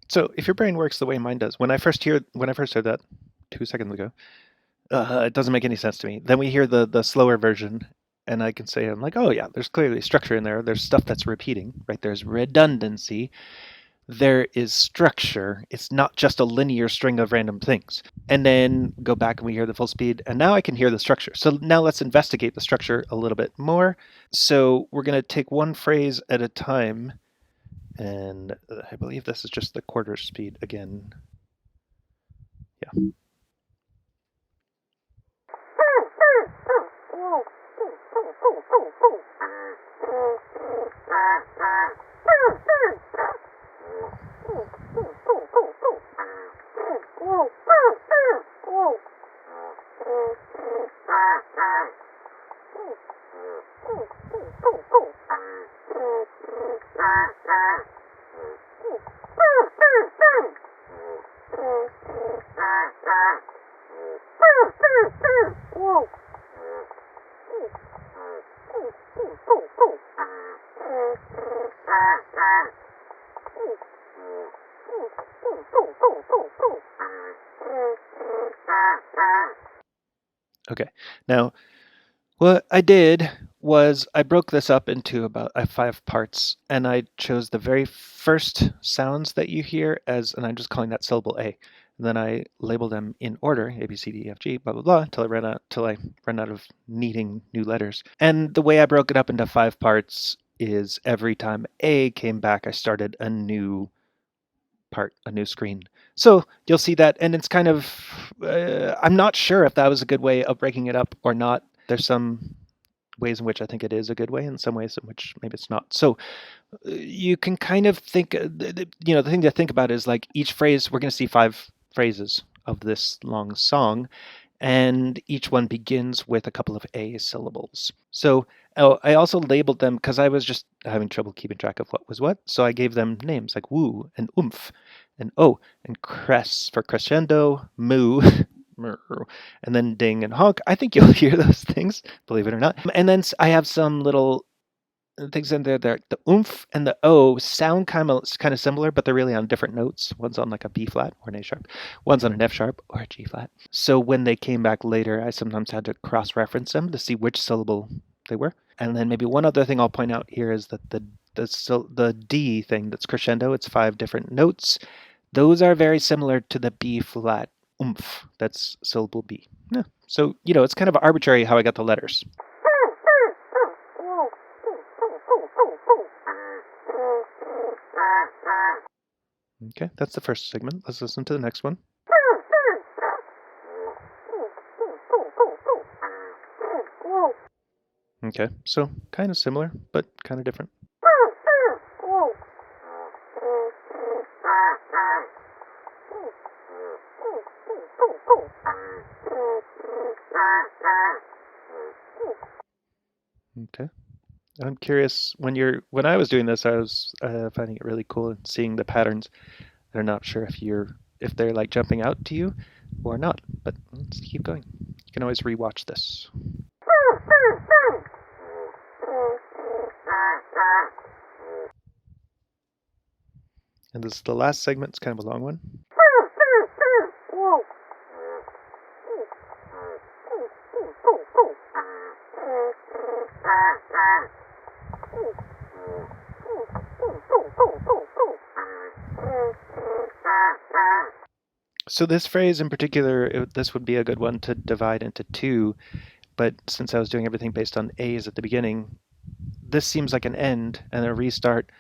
So if your brain works the way mine does, when I first heard that 2 seconds ago, it doesn't make any sense to me. Then we hear the slower version, and I can say, I'm like, oh yeah, there's clearly structure in there. There's stuff that's repeating, right? There's redundancy. There is structure. It's not just a linear string of random things. And then go back and we hear the full speed, and now I can hear the structure. So now let's investigate the structure a little bit more. So we're going to take one phrase at a time. And I believe this is just the quarter speed again. Yeah. Okay, now what I did was I broke this up into about 5 parts, and I chose the very first sounds that you hear as, and I'm just calling that syllable A. And then I label them in order, A, B, C, D, E, F, G, blah, blah, blah, until I run out of needing new letters. And the way I broke it up into 5 parts is every time A came back, I started a new part, a new screen. So you'll see that, and it's kind of, I'm not sure if that was a good way of breaking it up or not. There's some ways in which I think it is a good way, and some ways in which maybe it's not. So you can kind of think, the thing to think about is like each phrase, we're going to see 5 phrases of this long song, and each one begins with a couple of A syllables. So I also labeled them because I was just having trouble keeping track of what was what. So I gave them names like woo and oomph and oh and cress for crescendo, moo, and then ding and honk. I think you'll hear those things, believe it or not. And then I have some little things in there. The oomph and the O sound kind of similar, but they're really on different notes. One's on like a B flat or an A sharp. One's on an F sharp or a G flat. So when they came back later, I sometimes had to cross-reference them to see which syllable they were. And then maybe one other thing I'll point out here is that the D thing that's crescendo, it's 5 different notes. Those are very similar to the B flat oomph. That's syllable B. Yeah. So, it's kind of arbitrary how I got the letters. Okay, that's the first segment. Let's listen to the next one. Okay, so kind of similar, but kind of different. Okay. I'm curious, when I was doing this, I was finding it really cool and seeing the patterns. I'm not sure if they're like jumping out to you or not, but let's keep going. You can always rewatch this. And this is the last segment. It's kind of a long one. So this phrase in particular, this would be a good one to divide into 2, but since I was doing everything based on A's at the beginning, this seems like an end and a restart,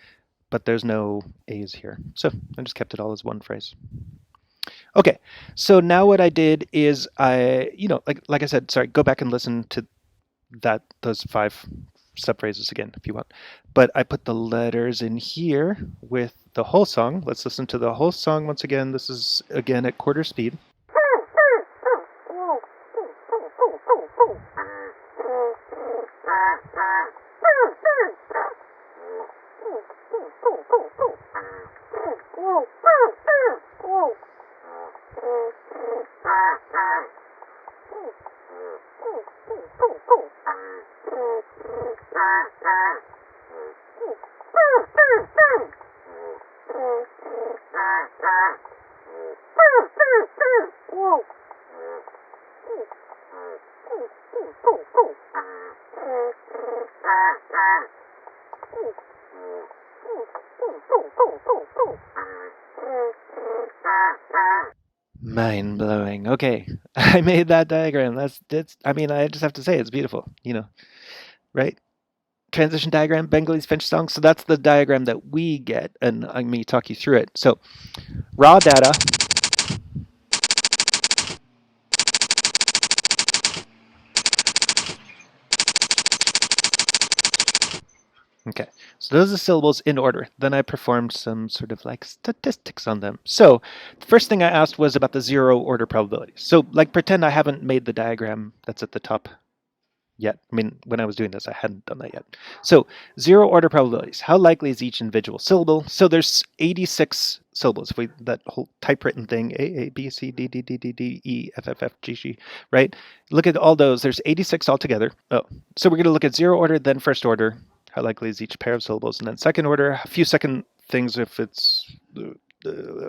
but there's no A's here. So I just kept it all as one phrase. Okay, so now what I did is like I said, go back and listen to those 5 subphrases again if you want. But I put the letters in here with the whole song. Let's listen to the whole song once again. This is again at quarter speed. Mind-blowing. Okay, I made that diagram. That's. I mean, I just have to say it's beautiful. Right? Transition diagram, Bengalese Finch song. So that's the diagram that we get, and I'm going to talk you through it. So raw data. Okay, so those are the syllables in order. Then I performed some sort of like statistics on them. So the first thing I asked was about the zero order probabilities. So like pretend I haven't made the diagram that's at the top yet. I mean, when I was doing this, I hadn't done that yet. So zero order probabilities. How likely is each individual syllable? So there's 86 syllables. If we that whole typewritten thing, A, B, C, D, D, D, D, D, E, F, F, F, G, G, right? Look at all those. There's 86 altogether. Oh, so we're going to look at zero order, then first order. How likely is each pair of syllables? And then second order, a few second things if it's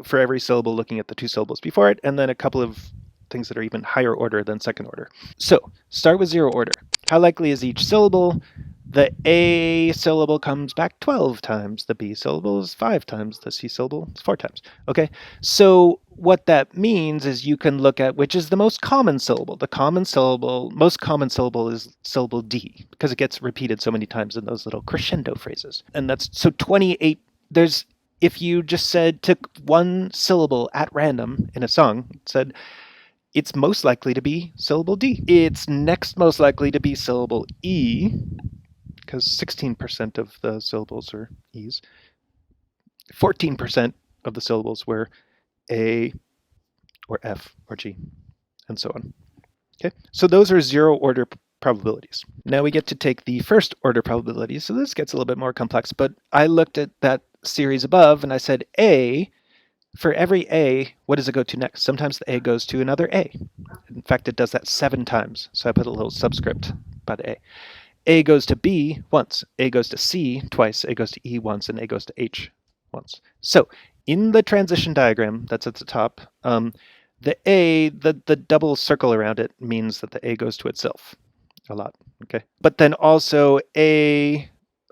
for every syllable looking at the two syllables before it, and then a couple of things that are even higher order than second order. So start with zero order. How likely is each syllable? The A syllable comes back 12 times. The B syllable is 5 times. The C syllable is 4 times. Okay, so what that means is you can look at which is the most common syllable. The most common syllable is syllable D because it gets repeated so many times in those little crescendo phrases. And that's so 28. If you just took one syllable at random in a song, said, it's most likely to be syllable D. It's next most likely to be syllable E, because 16% of the syllables are E's. 14% of the syllables were A or F or G, and so on. Okay, so those are zero order probabilities. Now we get to take the first order probabilities. So this gets a little bit more complex, but I looked at that series above and I said A, for every A, what does it go to next? Sometimes the A goes to another A. In fact, it does that 7 times. So I put a little subscript by the A. A goes to B once. A goes to C twice. A goes to E once. And A goes to H once. So in the transition diagram that's at the top, the A, the double circle around it means that the A goes to itself a lot. Okay. But then also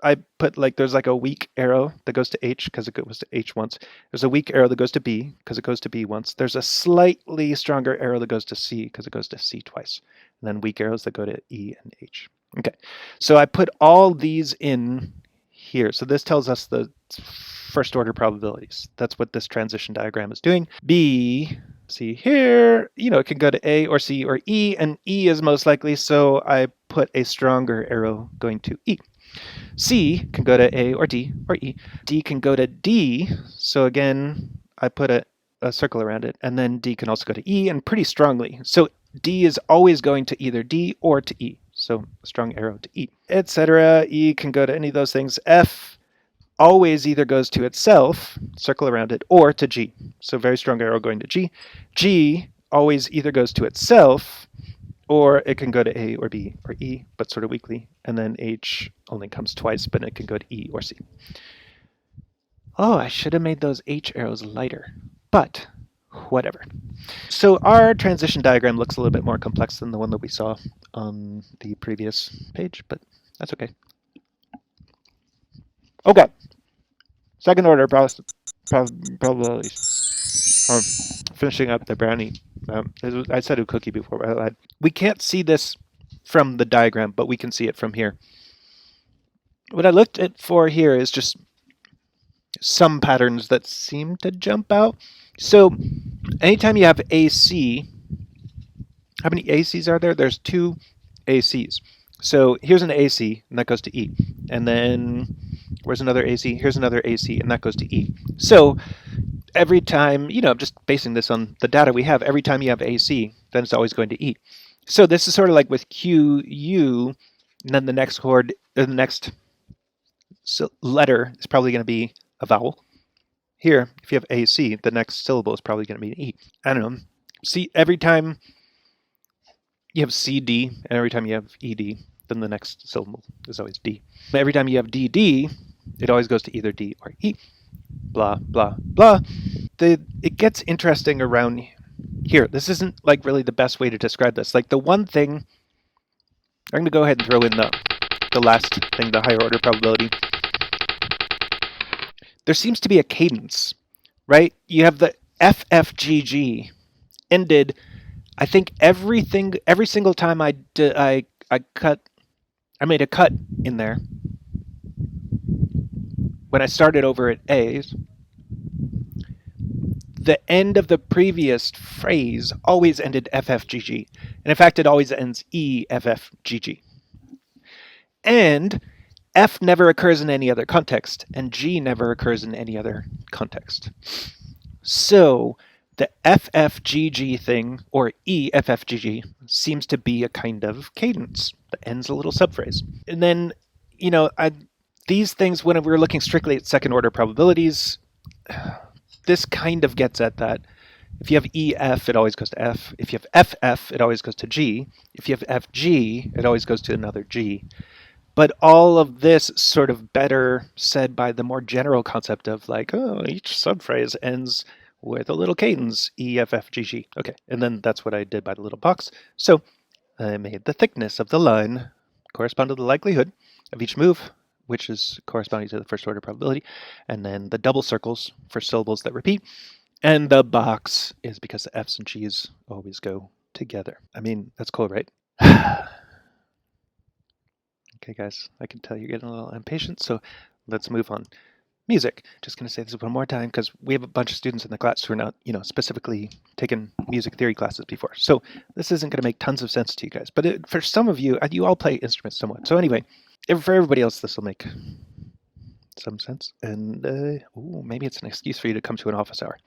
I put there's a weak arrow that goes to H because it goes to H once. There's a weak arrow that goes to B because it goes to B once. There's a slightly stronger arrow that goes to C because it goes to C twice. And then weak arrows that go to E and H. Okay, so I put all these in here. So this tells us the first order probabilities. That's what this transition diagram is doing. B, see here, it can go to A or C or E, and E is most likely, so I put a stronger arrow going to E. C can go to A or D or E. D can go to D, so again, I put a circle around it, and then D can also go to E, and pretty strongly. So D is always going to either D or to E. So a strong arrow to E, etc. E can go to any of those things. F always either goes to itself, circle around it, or to G. So very strong arrow going to G. G always either goes to itself, or it can go to A or B or E, but sort of weakly. And then H only comes twice, but it can go to E or C. Oh, I should have made those H arrows lighter, but whatever. So our transition diagram looks a little bit more complex than the one that we saw on the previous page, but that's okay. Okay. Second order probabilities. Finishing up the brownie. I said a cookie before, but we can't see this from the diagram, but we can see it from here. What I looked at for here is just some patterns that seem to jump out. So anytime you have AC, how many ACs are there? There's 2 ACs. So here's an AC, and that goes to E. And then where's another AC? Here's another AC, and that goes to E. So every time, I'm just basing this on the data we have, every time you have AC, then it's always going to E. So this is sort of like with Q, U, and then the next chord, the next letter is probably going to be a vowel. Here, if you have AC, the next syllable is probably going to be an E. I don't know. See, every time you have CD, and every time you have ED, then the next syllable is always D. Every time you have DD, It always goes to either D or E. Blah, blah, blah. It gets interesting around here. This isn't like really the best way to describe this. Like the one thing, I'm going to go ahead and throw in the last thing, the higher order probability. There seems to be a cadence, right? You have the FFGG ended. I think every single time I made a cut in there when I started over at A's. The end of the previous phrase always ended FFGG. And in fact, it always ends EFFGG. And F never occurs in any other context, and G never occurs in any other context. So the FFGG thing, or EFFGG, seems to be a kind of cadence that ends a little subphrase. And then, these things, when we're looking strictly at second order probabilities, this kind of gets at that. If you have EF, it always goes to F. If you have FF, it always goes to G. If you have FG, it always goes to another G. But all of this sort of better said by the more general concept of like, oh, each subphrase ends with a little cadence, E, F, F, G, G. Okay, and then that's what I did by the little box. So I made the thickness of the line correspond to the likelihood of each move, which is corresponding to the first order probability, and then the double circles for syllables that repeat, and the box is because the F's and G's always go together. I mean, that's cool, right? Okay, guys, I can tell you're getting a little impatient, so let's move on. Music. Just going to say this one more time because we have a bunch of students in the class who are not, specifically taken music theory classes before. So this isn't going to make tons of sense to you guys. But for some of you, you all play instruments somewhat. So anyway, for everybody else, this will make some sense. And maybe it's an excuse for you to come to an office hour.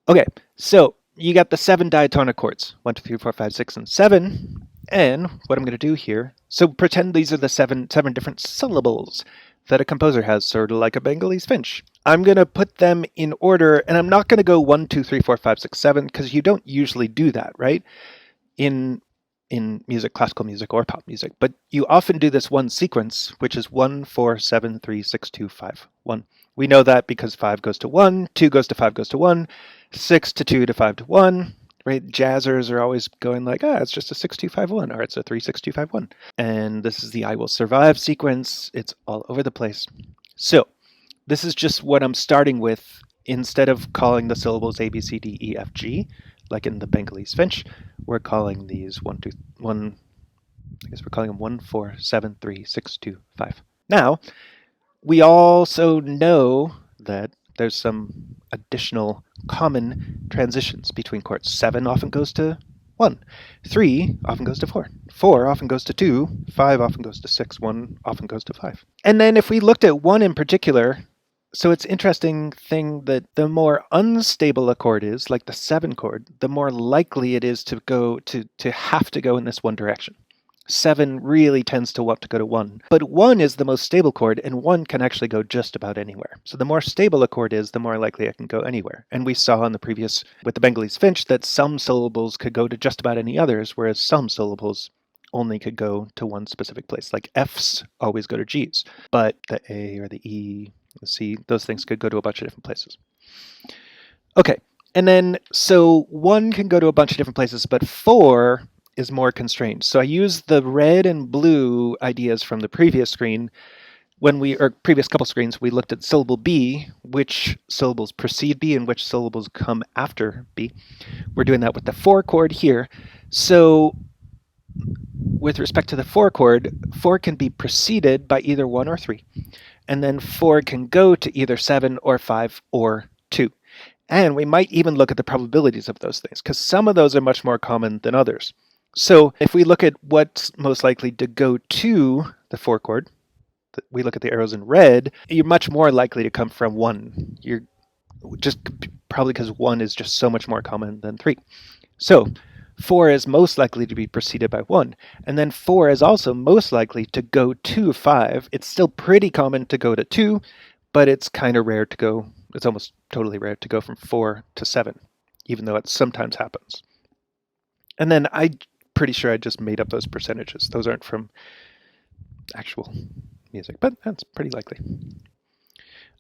Okay, so you got the 7 diatonic chords. 1, 2, 3, 4, 5, 6, and 7. And what I'm going to do here, so pretend these are the seven different syllables that a composer has, sort of like a Bengalese Finch. I'm going to put them in order, and I'm not going to go 1, 2, 3, 4, 5, 6, 7, because you don't usually do that, right? In music, classical music, or pop music. But you often do this one sequence, which is 1, 4, 7, 3, 6, 2, 5, 1. We know that because 5 goes to 1, 2 goes to 5 goes to 1, 6 to 2 to 5 to 1. Right? Jazzers are always going like, it's just a 6-2-5-1, or it's a 3-6-2-5-1. And this is the I Will Survive sequence. It's all over the place. So this is just what I'm starting with. Instead of calling the syllables A, B, C, D, E, F, G, like in the Bengalese Finch, we're calling these 1, 4, 7, 3, 6, 2, 5. Now, we also know that there's some additional common transitions between chords. 7 often goes to 1. 3 often goes to 4. 4 often goes to 2. 5 often goes to 6. 1 often goes to 5. And then if we looked at 1 in particular, so it's interesting thing that the more unstable a chord is, like the 7 chord, the more likely it is to go to have to go in this one direction. 7 really tends to want to go to 1. But 1 is the most stable chord, and 1 can actually go just about anywhere. So the more stable a chord is, the more likely it can go anywhere. And we saw in the previous, with the Bengalese Finch, that some syllables could go to just about any others, whereas some syllables only could go to one specific place. Like F's always go to G's, but the A or the E, the C, those things could go to a bunch of different places. Okay, and then, so 1 can go to a bunch of different places, but 4 is more constrained. So I used the red and blue ideas from the previous screen. Previous couple screens, we looked at syllable B, which syllables precede B and which syllables come after B. We're doing that with the 4 chord here. So with respect to the 4 chord, 4 can be preceded by either 1 or 3. And then 4 can go to either 7 or 5 or 2. And we might even look at the probabilities of those things, because some of those are much more common than others. So if we look at what's most likely to go to the 4 chord, we look at the arrows in red, you're much more likely to come from 1. You're just probably because 1 is just so much more common than 3. So 4 is most likely to be preceded by 1. And then 4 is also most likely to go to 5. It's still pretty common to go to 2, but it's kind of rare to go, it's almost totally rare to go from 4 to 7, even though it sometimes happens. And then I'm pretty sure I just made up those percentages. Those aren't from actual music, but that's pretty likely.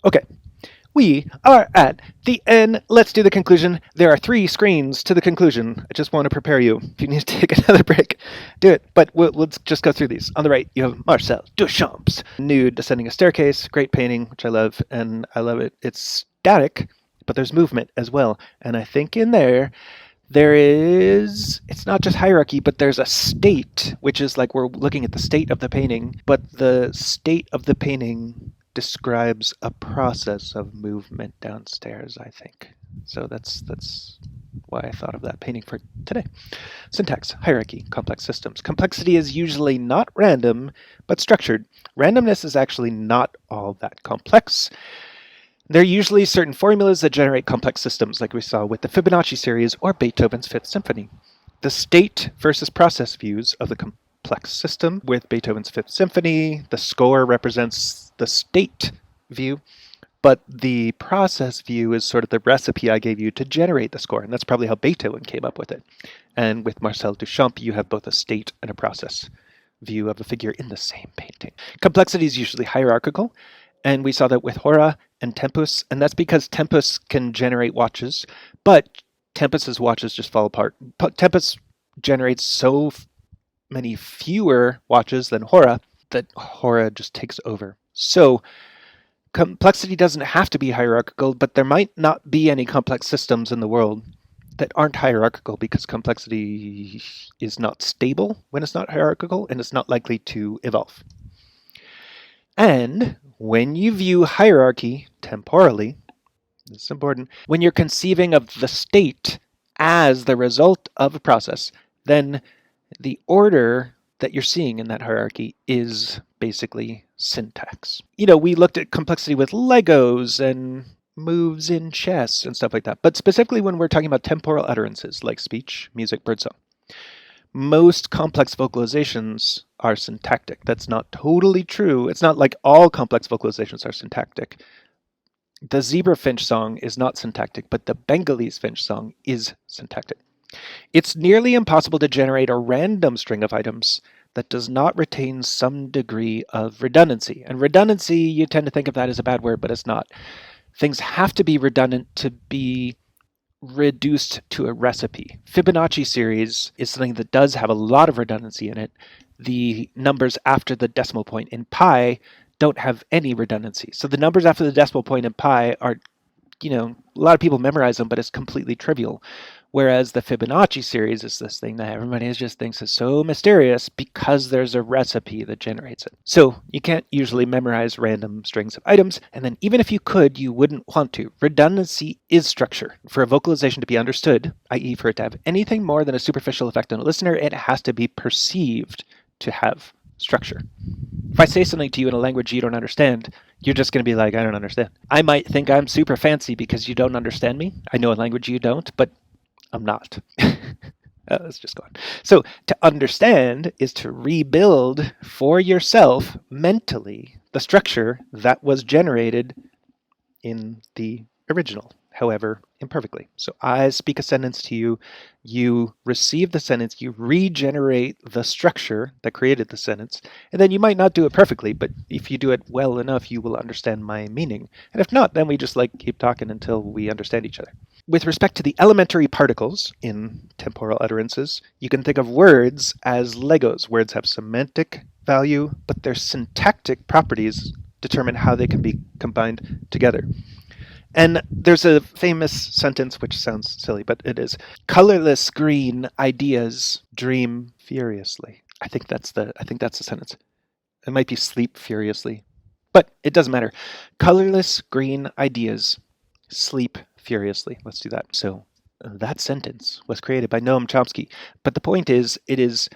Okay, we are at the end. Let's do the conclusion. There are 3 screens to the conclusion. I just want to prepare you. If you need to take another break, do it. But let's just go through these. On the right, you have Marcel Duchamp's Nude Descending a Staircase. Great painting, which I love, and I love it. It's static, but there's movement as well. And I think in there is, it's not just hierarchy, but there's a state, which is like we're looking at the state of the painting, but the state of the painting describes a process of movement downstairs, I think. So that's why I thought of that painting for today. Syntax, hierarchy, complex systems. Complexity is usually not random, but structured. Randomness is actually not all that complex. There are usually certain formulas that generate complex systems, like we saw with the Fibonacci series or Beethoven's Fifth Symphony. The state versus process views of the complex system with Beethoven's Fifth Symphony, the score represents the state view, but the process view is sort of the recipe I gave you to generate the score, and that's probably how Beethoven came up with it. And with Marcel Duchamp, you have both a state and a process view of a figure in the same painting. Complexity is usually hierarchical, and we saw that with Hora and Tempus, and that's because Tempus can generate watches, but Tempus's watches just fall apart. Tempus generates so many fewer watches than Hora that Hora just takes over. So complexity doesn't have to be hierarchical, but there might not be any complex systems in the world that aren't hierarchical because complexity is not stable when it's not hierarchical, and it's not likely to evolve. And when you view hierarchy temporally, this is important, when you're conceiving of the state as the result of a process, then the order that you're seeing in that hierarchy is basically syntax. We looked at complexity with Legos and moves in chess and stuff like that, but specifically when we're talking about temporal utterances like speech, music, birdsong. Most complex vocalizations are syntactic. That's not totally true. It's not like all complex vocalizations are syntactic. The Zebra Finch song is not syntactic, but the Bengalese Finch song is syntactic. It's nearly impossible to generate a random string of items that does not retain some degree of redundancy. And redundancy, you tend to think of that as a bad word, but it's not. Things have to be redundant to be reduced to a recipe. Fibonacci series is something that does have a lot of redundancy in it. The numbers after the decimal point in pi don't have any redundancy. So the numbers after the decimal point in pi are, a lot of people memorize them, but it's completely trivial. Whereas the Fibonacci series is this thing that everybody just thinks is so mysterious because there's a recipe that generates it. So you can't usually memorize random strings of items, and then even if you could, you wouldn't want to. Redundancy is structure. For a vocalization to be understood, i.e. for it to have anything more than a superficial effect on a listener, it has to be perceived to have structure. If I say something to you in a language you don't understand, you're just going to be like, I don't understand. I might think I'm super fancy because you don't understand me. I know a language you don't, but I'm not. Let's just go on. So to understand is to rebuild for yourself mentally the structure that was generated in the original, however imperfectly. So I speak a sentence to you, you receive the sentence, you regenerate the structure that created the sentence, and then you might not do it perfectly, but if you do it well enough, you will understand my meaning. And if not, then we just keep talking until we understand each other. With respect to the elementary particles in temporal utterances, you can think of words as Legos. Words have semantic value, but their syntactic properties determine how they can be combined together. And there's a famous sentence, which sounds silly, but it is, colorless green ideas dream furiously. I think that's the sentence. It might be sleep furiously, but it doesn't matter. Colorless green ideas sleep furiously. Let's do that. So that sentence was created by Noam Chomsky, but the point is, it is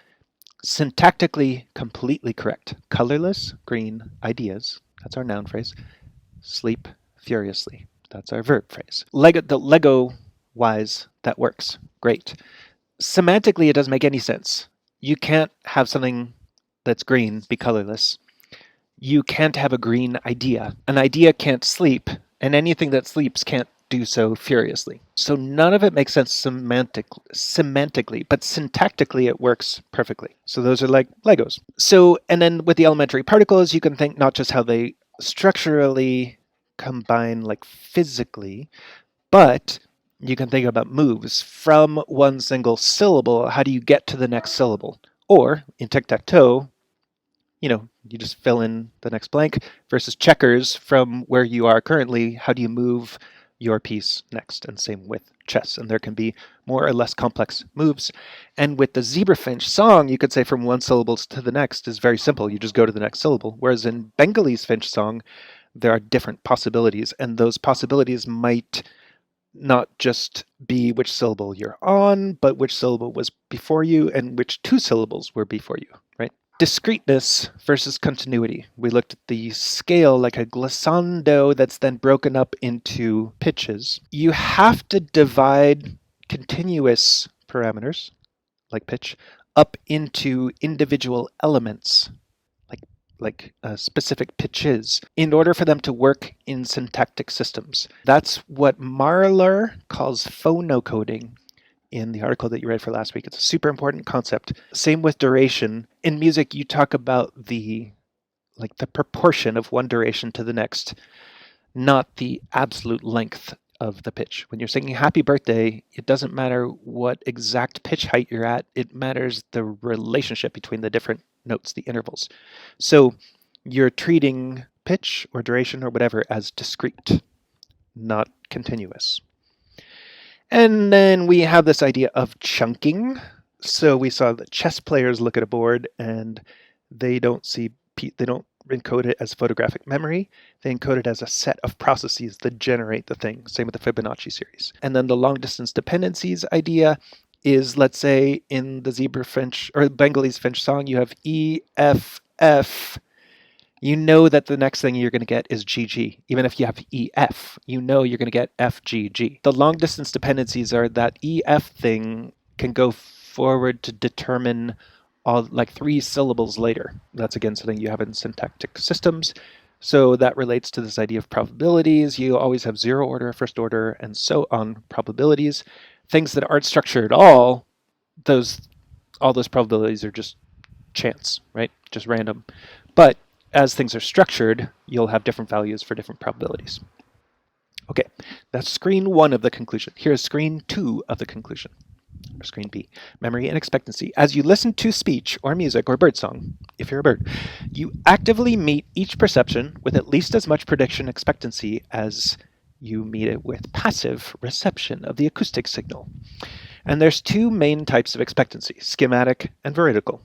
syntactically completely correct. Colorless green ideas, that's our noun phrase, sleep furiously. That's our verb phrase. The Lego-wise, that works. Great. Semantically, it doesn't make any sense. You can't have something that's green be colorless. You can't have a green idea. An idea can't sleep, and anything that sleeps can't do so furiously. So none of it makes sense semantically, but syntactically it works perfectly. So those are like Legos. So, and then with the elementary particles, you can think not just how they structurally combine like physically, but you can think about moves from one single syllable. How do you get to the next syllable? Or in tic-tac-toe, you just fill in the next blank versus checkers from where you are currently. How do you move your piece next? And same with chess. And there can be more or less complex moves. And with the Zebra Finch song, you could say from one syllable to the next is very simple. You just go to the next syllable. Whereas in Bengalese Finch song, there are different possibilities. And those possibilities might not just be which syllable you're on, but which syllable was before you and which two syllables were before you, right? Discreteness versus continuity. We looked at the scale like a glissando that's then broken up into pitches. You have to divide continuous parameters, like pitch, up into individual elements, like specific pitches, in order for them to work in syntactic systems. That's what Marler calls phonocoding in the article that you read for last week. It's a super important concept. Same with duration. In music, you talk about the proportion of one duration to the next, not the absolute length of the pitch. When you're singing Happy Birthday, it doesn't matter what exact pitch height you're at. It matters the relationship between the different notes, the intervals. So you're treating pitch or duration or whatever as discrete, not continuous. And then we have this idea of chunking. So we saw that chess players look at a board and they don't encode it as photographic memory. They encode it as a set of processes that generate the thing. Same with the Fibonacci series. And then the long distance dependencies idea is, let's say in the Zebra Finch or Bengalese Finch song, you have E, F, F. You know that the next thing you're going to get is GG. Even if you have EF, you know you're going to get FGG. The long distance dependencies are that EF thing can go forward to determine all like 3 syllables later. That's again something you have in syntactic systems. So that relates to this idea of probabilities. You always have 0 order, first order, and so on probabilities. Things that aren't structured at all, all those probabilities are just chance, right? Just random. But as things are structured, you'll have different values for different probabilities. Okay, that's screen 1 of the conclusion. Here's screen 2 of the conclusion, or screen B, memory and expectancy. As you listen to speech or music or birdsong, if you're a bird, you actively meet each perception with at least as much prediction expectancy as you meet it with passive reception of the acoustic signal. And there's 2 main types of expectancy, schematic and veridical.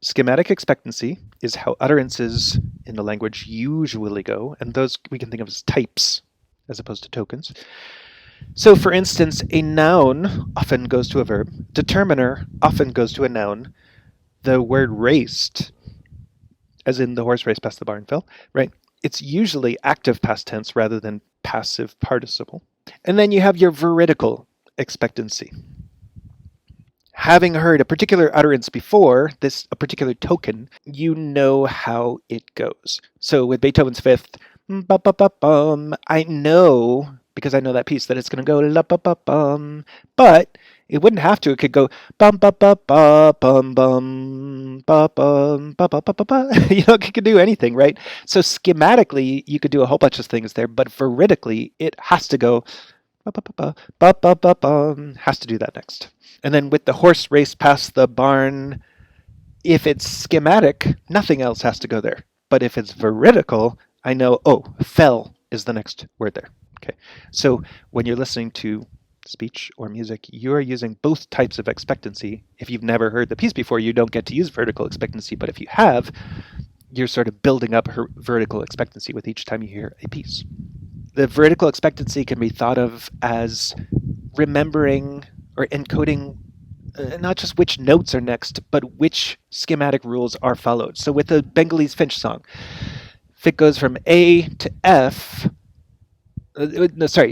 Schematic expectancy is how utterances in the language usually go, and those we can think of as types as opposed to tokens. So for instance, a noun often goes to a verb. Determiner often goes to a noun. The word raced, as in the horse raced past the barn fell, right? It's usually active past tense rather than passive participle. And then you have your veridical expectancy. Having heard a particular utterance before, a particular token, you know how it goes. So with Beethoven's Fifth, I know, because I know that piece, that it's going to go la-ba-ba-bum, but it wouldn't have to. It could go bum-ba-ba-ba-bum-bum, ba-bum, ba-ba-ba-ba-ba. It could do anything, right? So schematically, you could do a whole bunch of things there, but veridically, it has to go ba-ba-ba-ba-bum, has to do that next. And then with the horse race past the barn, if it's schematic, nothing else has to go there. But if it's veridical, I know, fell is the next word there. Okay. So when you're listening to speech or music, you're using both types of expectancy. If you've never heard the piece before, you don't get to use vertical expectancy. But if you have, you're sort of building up vertical expectancy with each time you hear a piece. The vertical expectancy can be thought of as remembering or encoding not just which notes are next, but which schematic rules are followed. So with the Bengalese Finch song, if it goes from A to F,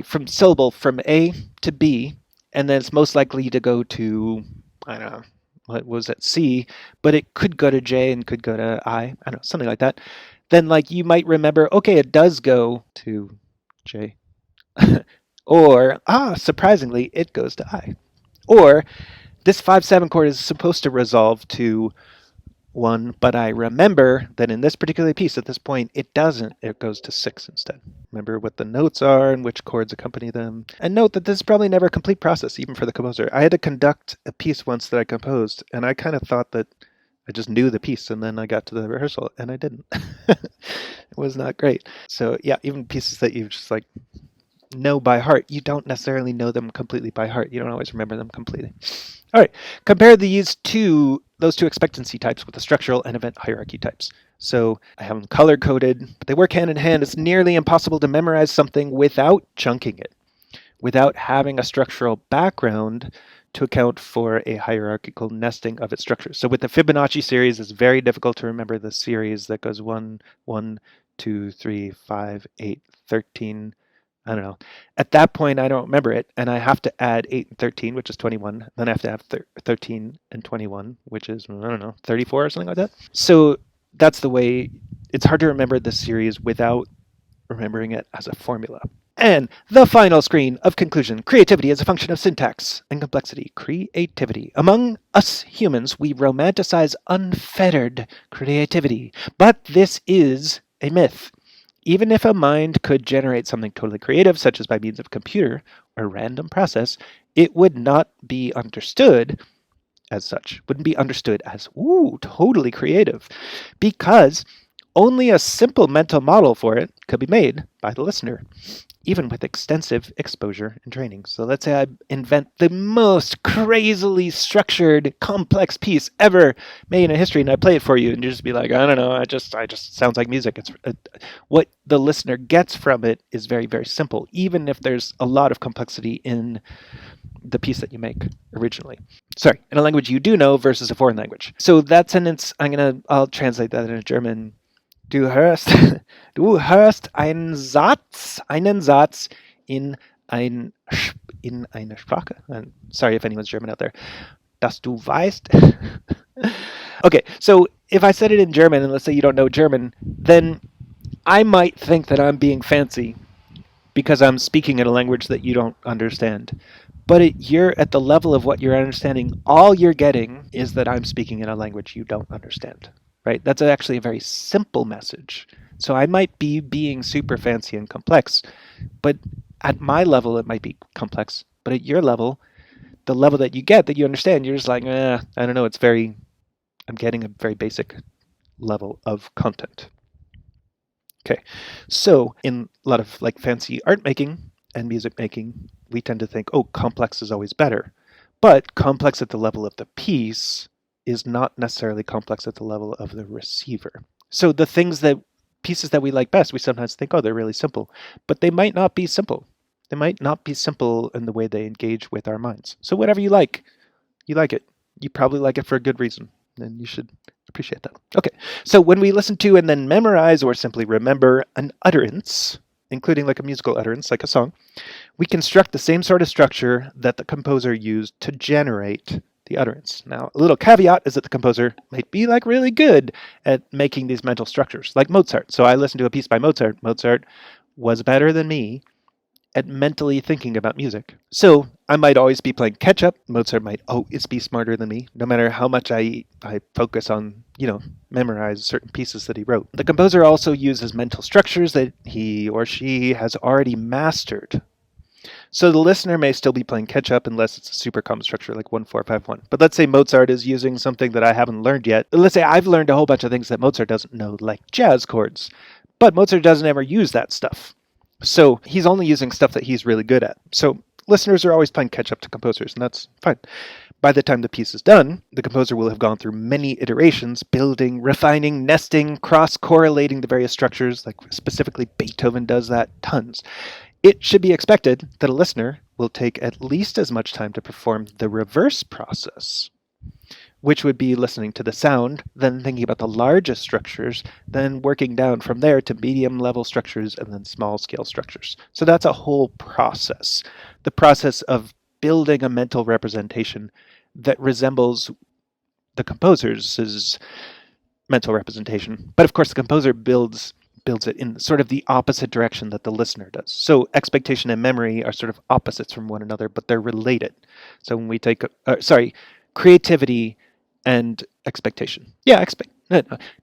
from syllable from A to B, and then it's most likely to go to, I don't know, what was it, C, but it could go to J and could go to I don't know, something like that. Then you might remember, okay, it does go to J. Or, surprisingly, it goes to I. Or, this 5/7 chord is supposed to resolve to 1, but I remember that in this particular piece at this point, it doesn't. It goes to 6 instead. remember what the notes are and which chords accompany them. And note that this is probably never a complete process, even for the composer. I had to conduct a piece once that I composed, and I kind of thought that I just knew the piece, and then I got to the rehearsal, and I didn't. It was not great. So yeah, even pieces that you just like know by heart, you don't necessarily know them completely by heart. You don't always remember them completely. All right, compare those two expectancy types with the structural and event hierarchy types. So I have them color-coded, but they work hand in hand. It's nearly impossible to memorize something without chunking it, without having a structural background to account for a hierarchical nesting of its structures. So with the Fibonacci series, it's very difficult to remember the series that goes 1, 1, 2, 3, 5, 8, 13. I don't know. At that point, I don't remember it, and I have to add 8 and 13, which is 21. Then I have to have 13 and 21, which is, I don't know, 34 or something like that. So that's the way. It's hard to remember the series without remembering it as a formula. And the final screen of conclusion. Creativity is a function of syntax and complexity. Creativity. Among us humans, we romanticize unfettered creativity, but this is a myth. Even if a mind could generate something totally creative, such as by means of a computer or random process, it would not be understood as such, wouldn't be understood as, ooh, totally creative, because only a simple mental model for it could be made by the listener, even with extensive exposure and training. So let's say I invent the most crazily structured, complex piece ever made in history, and I play it for you, and you just be like, I don't know, I just sounds like music. It's what the listener gets from it is very, very simple, even if there's a lot of complexity in the piece that you make originally. Sorry, in a language you do know versus a foreign language. So that sentence, I'll translate that into German. Du hörst einen Satz in eine Sprache. Sorry if anyone's German out there. Dass du weißt. Okay, so if I said it in German, and let's say you don't know German, then I might think that I'm being fancy because I'm speaking in a language that you don't understand. But you're at the level of what you're understanding. All you're getting is that I'm speaking in a language you don't understand. Right? That's actually a very simple message. So I might be being super fancy and complex, but at my level, it might be complex. But at your level, the level that you get, that you understand, you're just like, I don't know. I'm getting a very basic level of content. Okay. So in a lot of like fancy art making and music making, we tend to think, oh, complex is always better. But complex at the level of the piece is not necessarily complex at the level of the receiver. So the pieces that we like best, we sometimes think, oh, they're really simple, but they might not be simple. They might not be simple in the way they engage with our minds. So whatever you like it. You probably like it for a good reason, and you should appreciate that. Okay, so when we listen to and then memorize or simply remember an utterance, including like a musical utterance, like a song, we construct the same sort of structure that the composer used to generate the utterance. Now, a little caveat is that the composer might be like really good at making these mental structures, like Mozart. So I listened to a piece by Mozart. Mozart was better than me at mentally thinking about music. So I might always be playing catch up. Mozart might always be smarter than me, no matter how much I focus on, memorize certain pieces that he wrote. The composer also uses mental structures that he or she has already mastered. So the listener may still be playing catch up unless it's a super common structure like 1-4-5-1. But let's say Mozart is using something that I haven't learned yet. Let's say I've learned a whole bunch of things that Mozart doesn't know, like jazz chords. But Mozart doesn't ever use that stuff. So he's only using stuff that he's really good at. So listeners are always playing catch up to composers, and that's fine. By the time the piece is done, the composer will have gone through many iterations, building, refining, nesting, cross-correlating the various structures, like specifically Beethoven does that tons. It should be expected that a listener will take at least as much time to perform the reverse process, which would be listening to the sound, then thinking about the largest structures, then working down from there to medium-level structures and then small-scale structures. So that's a whole process. The process of building a mental representation that resembles the composer's mental representation. But of course, the composer builds it in sort of the opposite direction that the listener does. So expectation and memory are sort of opposites from one another, but they're related. So when we take, creativity and expectation. Yeah,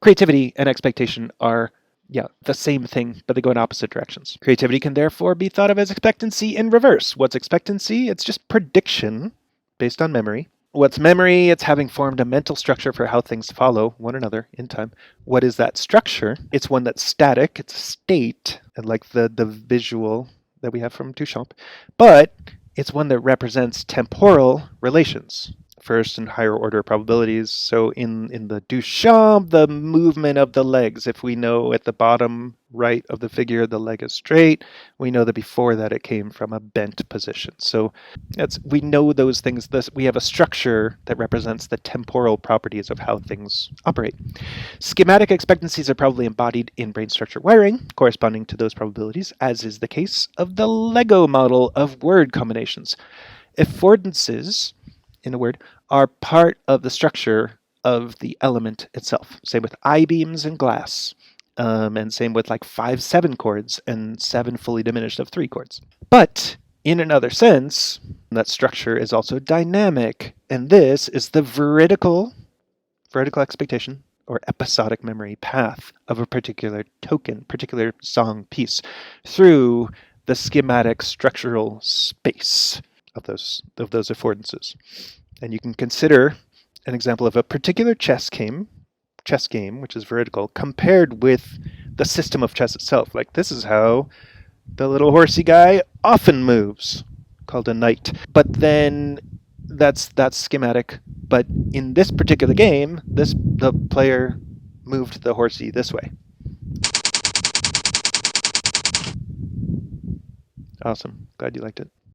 creativity and expectation are Yeah, the same thing, but they go in opposite directions. Creativity can therefore be thought of as expectancy in reverse. What's expectancy? It's just prediction based on memory. What's memory? It's having formed a mental structure for how things follow one another in time. What is that structure? It's one that's static, it's a state, and like the visual that we have from Duchamp, but it's one that represents temporal relations. First and higher order probabilities. So in the Duchamp, the movement of the legs, if we know at the bottom right of the figure the leg is straight, we know that before that it came from a bent position. So we know those things. We have a structure that represents the temporal properties of how things operate. Schematic expectancies are probably embodied in brain structure wiring corresponding to those probabilities, as is the case of the Lego model of word combinations. Affordances, in a word, are part of the structure of the element itself. Same with I-beams and glass. And same with like 5/7 chords and 7 fully diminished of 3 chords. But in another sense, that structure is also dynamic. And this is the vertical expectation or episodic memory path of a particular token, particular song piece through the schematic structural space of those affordances. And you can consider an example of a particular chess game, which is vertical, compared with the system of chess itself. Like, this is how the little horsey guy often moves, called a knight. But then that's schematic. But in this particular game, the player moved the horsey this way. Awesome. Glad you liked it.